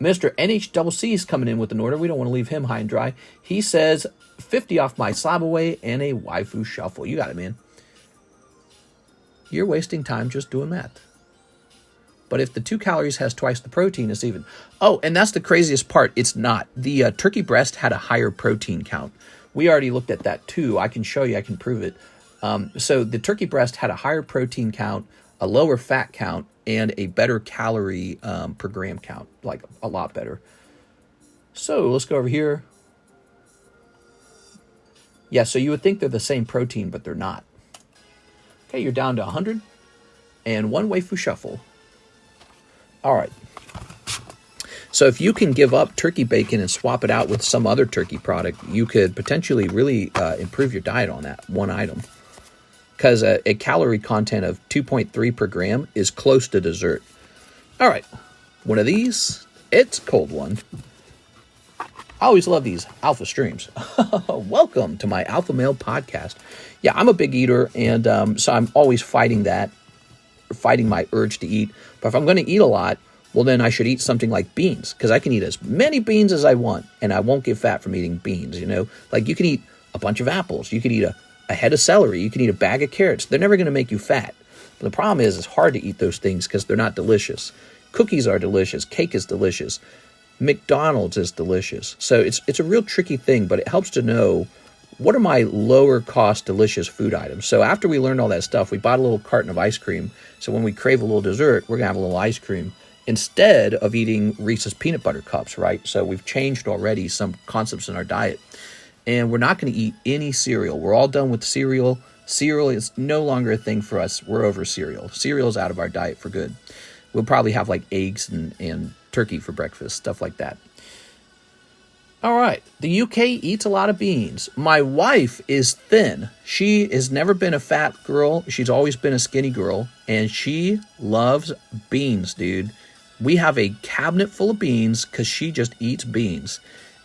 Mr. NHCC is coming in with an order. We don't want to leave him high and dry. He says 50 off my Slab away and a Waifu Shuffle. You got it, man. You're wasting time just doing math. But if the 2 calories has twice the protein, it's even. Oh, and that's the craziest part. It's not. The turkey breast had a higher protein count. We already looked at that too. I can show you. I can prove it. So the turkey breast had a higher protein count, a lower fat count, and a better calorie per gram count, like a lot better. So let's go over here. Yeah, so you would think they're the same protein, but they're not. Okay, you're down to 100 and 1 Waifu Shuffle. All right. So if you can give up turkey bacon and swap it out with some other turkey product, you could potentially really improve your diet on that one item. Because a calorie content of 2.3 per gram is close to dessert. All right. One of these. It's a cold one. I always love these alpha streams. Welcome to my Alpha Male podcast. Yeah, I'm a big eater, and so I'm always fighting my urge to eat. But if I'm going to eat a lot, well, then I should eat something like beans, because I can eat as many beans as I want, and I won't get fat from eating beans, you know? Like, you can eat a bunch of apples. You can eat a head of celery. You can eat a bag of carrots. They're never going to make you fat. But the problem is, it's hard to eat those things because they're not delicious. Cookies are delicious. Cake is delicious. McDonald's is delicious. So it's a real tricky thing, but it helps to know what are my lower cost delicious food items. So after we learned all that stuff, we bought a little carton of ice cream. So when we crave a little dessert, we're going to have a little ice cream instead of eating Reese's peanut butter cups, right? So we've changed already some concepts in our diet. And we're not going to eat any cereal. We're all done with cereal. Cereal is no longer a thing for us. We're over cereal. Cereal is out of our diet for good. We'll probably have like eggs and turkey for breakfast, stuff like that. All right. The UK eats a lot of beans. My wife is thin. She has never been a fat girl. She's always been a skinny girl. And she loves beans, dude. We have a cabinet full of beans because she just eats beans.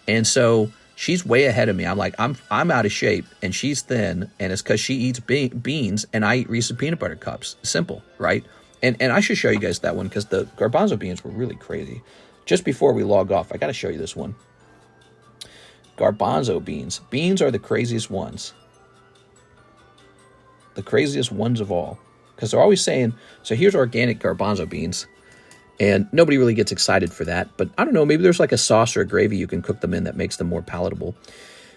And so she's way ahead of me. I'm like, I'm out of shape, and she's thin, and it's because she eats beans, and I eat Reese's peanut butter cups. Simple, right? And I should show you guys that one because the garbanzo beans were really crazy. Just before we log off, I got to show you this one. Garbanzo beans. Beans are the craziest ones. The craziest ones of all. Because they're always saying, so here's organic garbanzo beans. And nobody really gets excited for that. But I don't know, maybe there's like a sauce or a gravy you can cook them in that makes them more palatable.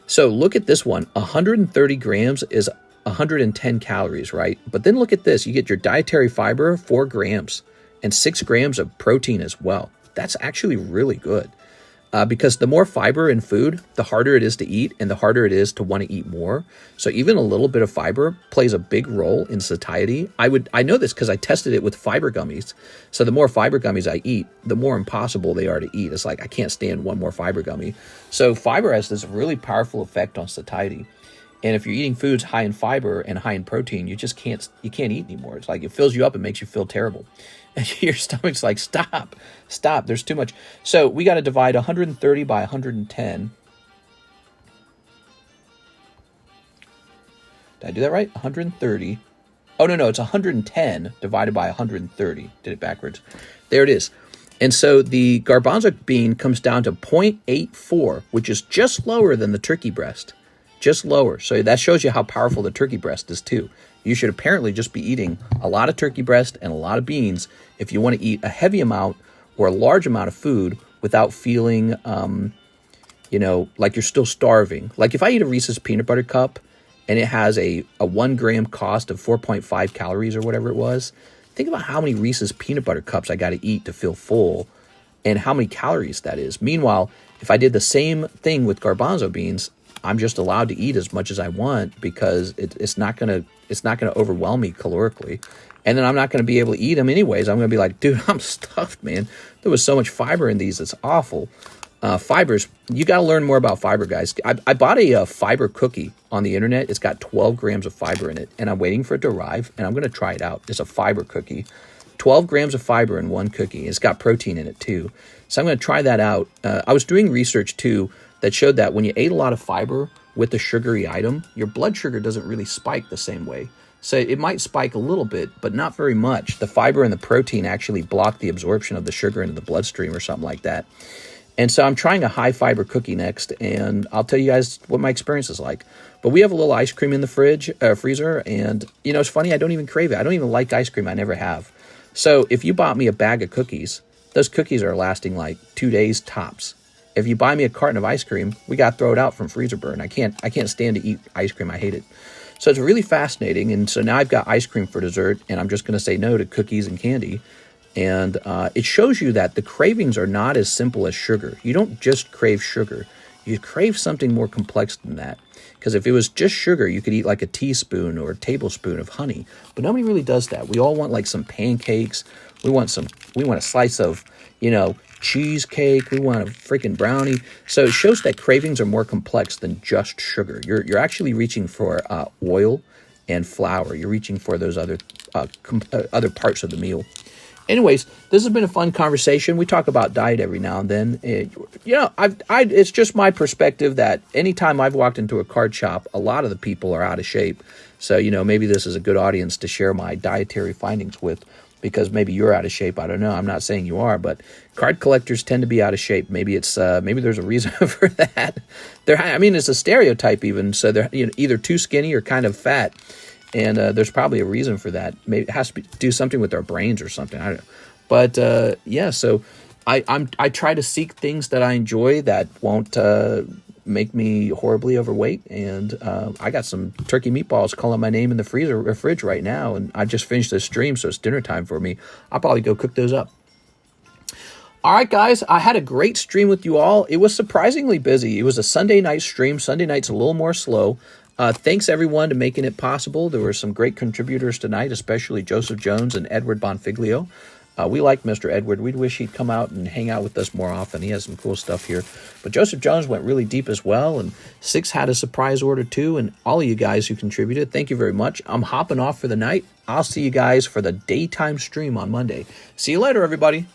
So look at this one. 130 grams is 110 calories, right? But then look at this. You get your dietary fiber, 4 grams, and 6 grams of protein as well. That's actually really good. Because the more fiber in food, the harder it is to eat, and the harder it is to want to eat more. So even a little bit of fiber plays a big role in satiety. I know this because I tested it with fiber gummies. So the more fiber gummies I eat, the more impossible they are to eat. It's like I can't stand one more fiber gummy. So fiber has this really powerful effect on satiety. And if you're eating foods high in fiber and high in protein, you can't eat anymore. It's like it fills you up and makes you feel terrible. And your stomach's like, stop, there's too much. So we got to divide 130 by 110. Did I do that right? 130. Oh, no, it's 110 divided by 130. Did it backwards. There it is. And so the garbanzo bean comes down to 0.84, which is just lower than the turkey breast. Just lower. So that shows you how powerful the turkey breast is too. You should apparently just be eating a lot of turkey breast and a lot of beans if you want to eat a heavy amount or a large amount of food without feeling, like you're still starving. Like if I eat a Reese's peanut butter cup and it has a 1 gram cost of 4.5 calories or whatever it was, think about how many Reese's peanut butter cups I got to eat to feel full and how many calories that is. Meanwhile, if I did the same thing with garbanzo beans, I'm just allowed to eat as much as I want because it's not gonna overwhelm me calorically, and then I'm not gonna be able to eat them anyways. I'm gonna be like, dude, I'm stuffed, man. There was so much fiber in these; it's awful. Fibers, you got to learn more about fiber, guys. I bought a fiber cookie on the internet. It's got 12 grams of fiber in it, and I'm waiting for it to arrive, and I'm gonna try it out. It's a fiber cookie, 12 grams of fiber in one cookie. It's got protein in it too, so I'm gonna try that out. I was doing research too that showed that when you ate a lot of fiber with a sugary item, your blood sugar doesn't really spike the same way. So it might spike a little bit, but not very much. The fiber and the protein actually block the absorption of the sugar into the bloodstream or something like that. And so I'm trying a high fiber cookie next, and I'll tell you guys what my experience is like. But we have a little ice cream in the freezer, and it's funny, I don't even crave it. I don't even like ice cream. I never have. So if you bought me a bag of cookies, those cookies are lasting like 2 days tops. If you buy me a carton of ice cream, we got to throw it out from freezer burn. I can't stand to eat ice cream. I hate it. So it's really fascinating. And so now I've got ice cream for dessert, and I'm just going to say no to cookies and candy. And it shows you that the cravings are not as simple as sugar. You don't just crave sugar. You crave something more complex than that. Because if it was just sugar, you could eat like a teaspoon or a tablespoon of honey. But nobody really does that. We all want like some pancakes. We want a slice of, cheesecake. We want a freaking brownie. So it shows that cravings are more complex than just sugar. You're actually reaching for oil and flour. You're reaching for those other parts of the meal. Anyways, this has been a fun conversation. We talk about diet every now and then. It's just my perspective that anytime I've walked into a card shop, a lot of the people are out of shape. So, maybe this is a good audience to share my dietary findings with, because maybe you're out of shape. I don't know. I'm not saying you are, but card collectors tend to be out of shape. Maybe maybe there's a reason for that. It's a stereotype even. So they're either too skinny or kind of fat. And there's probably a reason for that. Maybe it has to do something with their brains or something. I don't know. But so I try to seek things that I enjoy that won't make me horribly overweight. And I got some turkey meatballs calling my name in the fridge right now. And I just finished this stream, so it's dinner time for me. I'll probably go cook those up. All right, guys, I had a great stream with you all. It was surprisingly busy. It was a Sunday night stream. Sunday night's a little more slow. Thanks, everyone, to making it possible. There were some great contributors tonight, especially Joseph Jones and Edward Bonfiglio. We like Mr. Edward. We'd wish he'd come out and hang out with us more often. He has some cool stuff here. But Joseph Jones went really deep as well, and Six had a surprise order too, and all of you guys who contributed, thank you very much. I'm hopping off for the night. I'll see you guys for the daytime stream on Monday. See you later, everybody.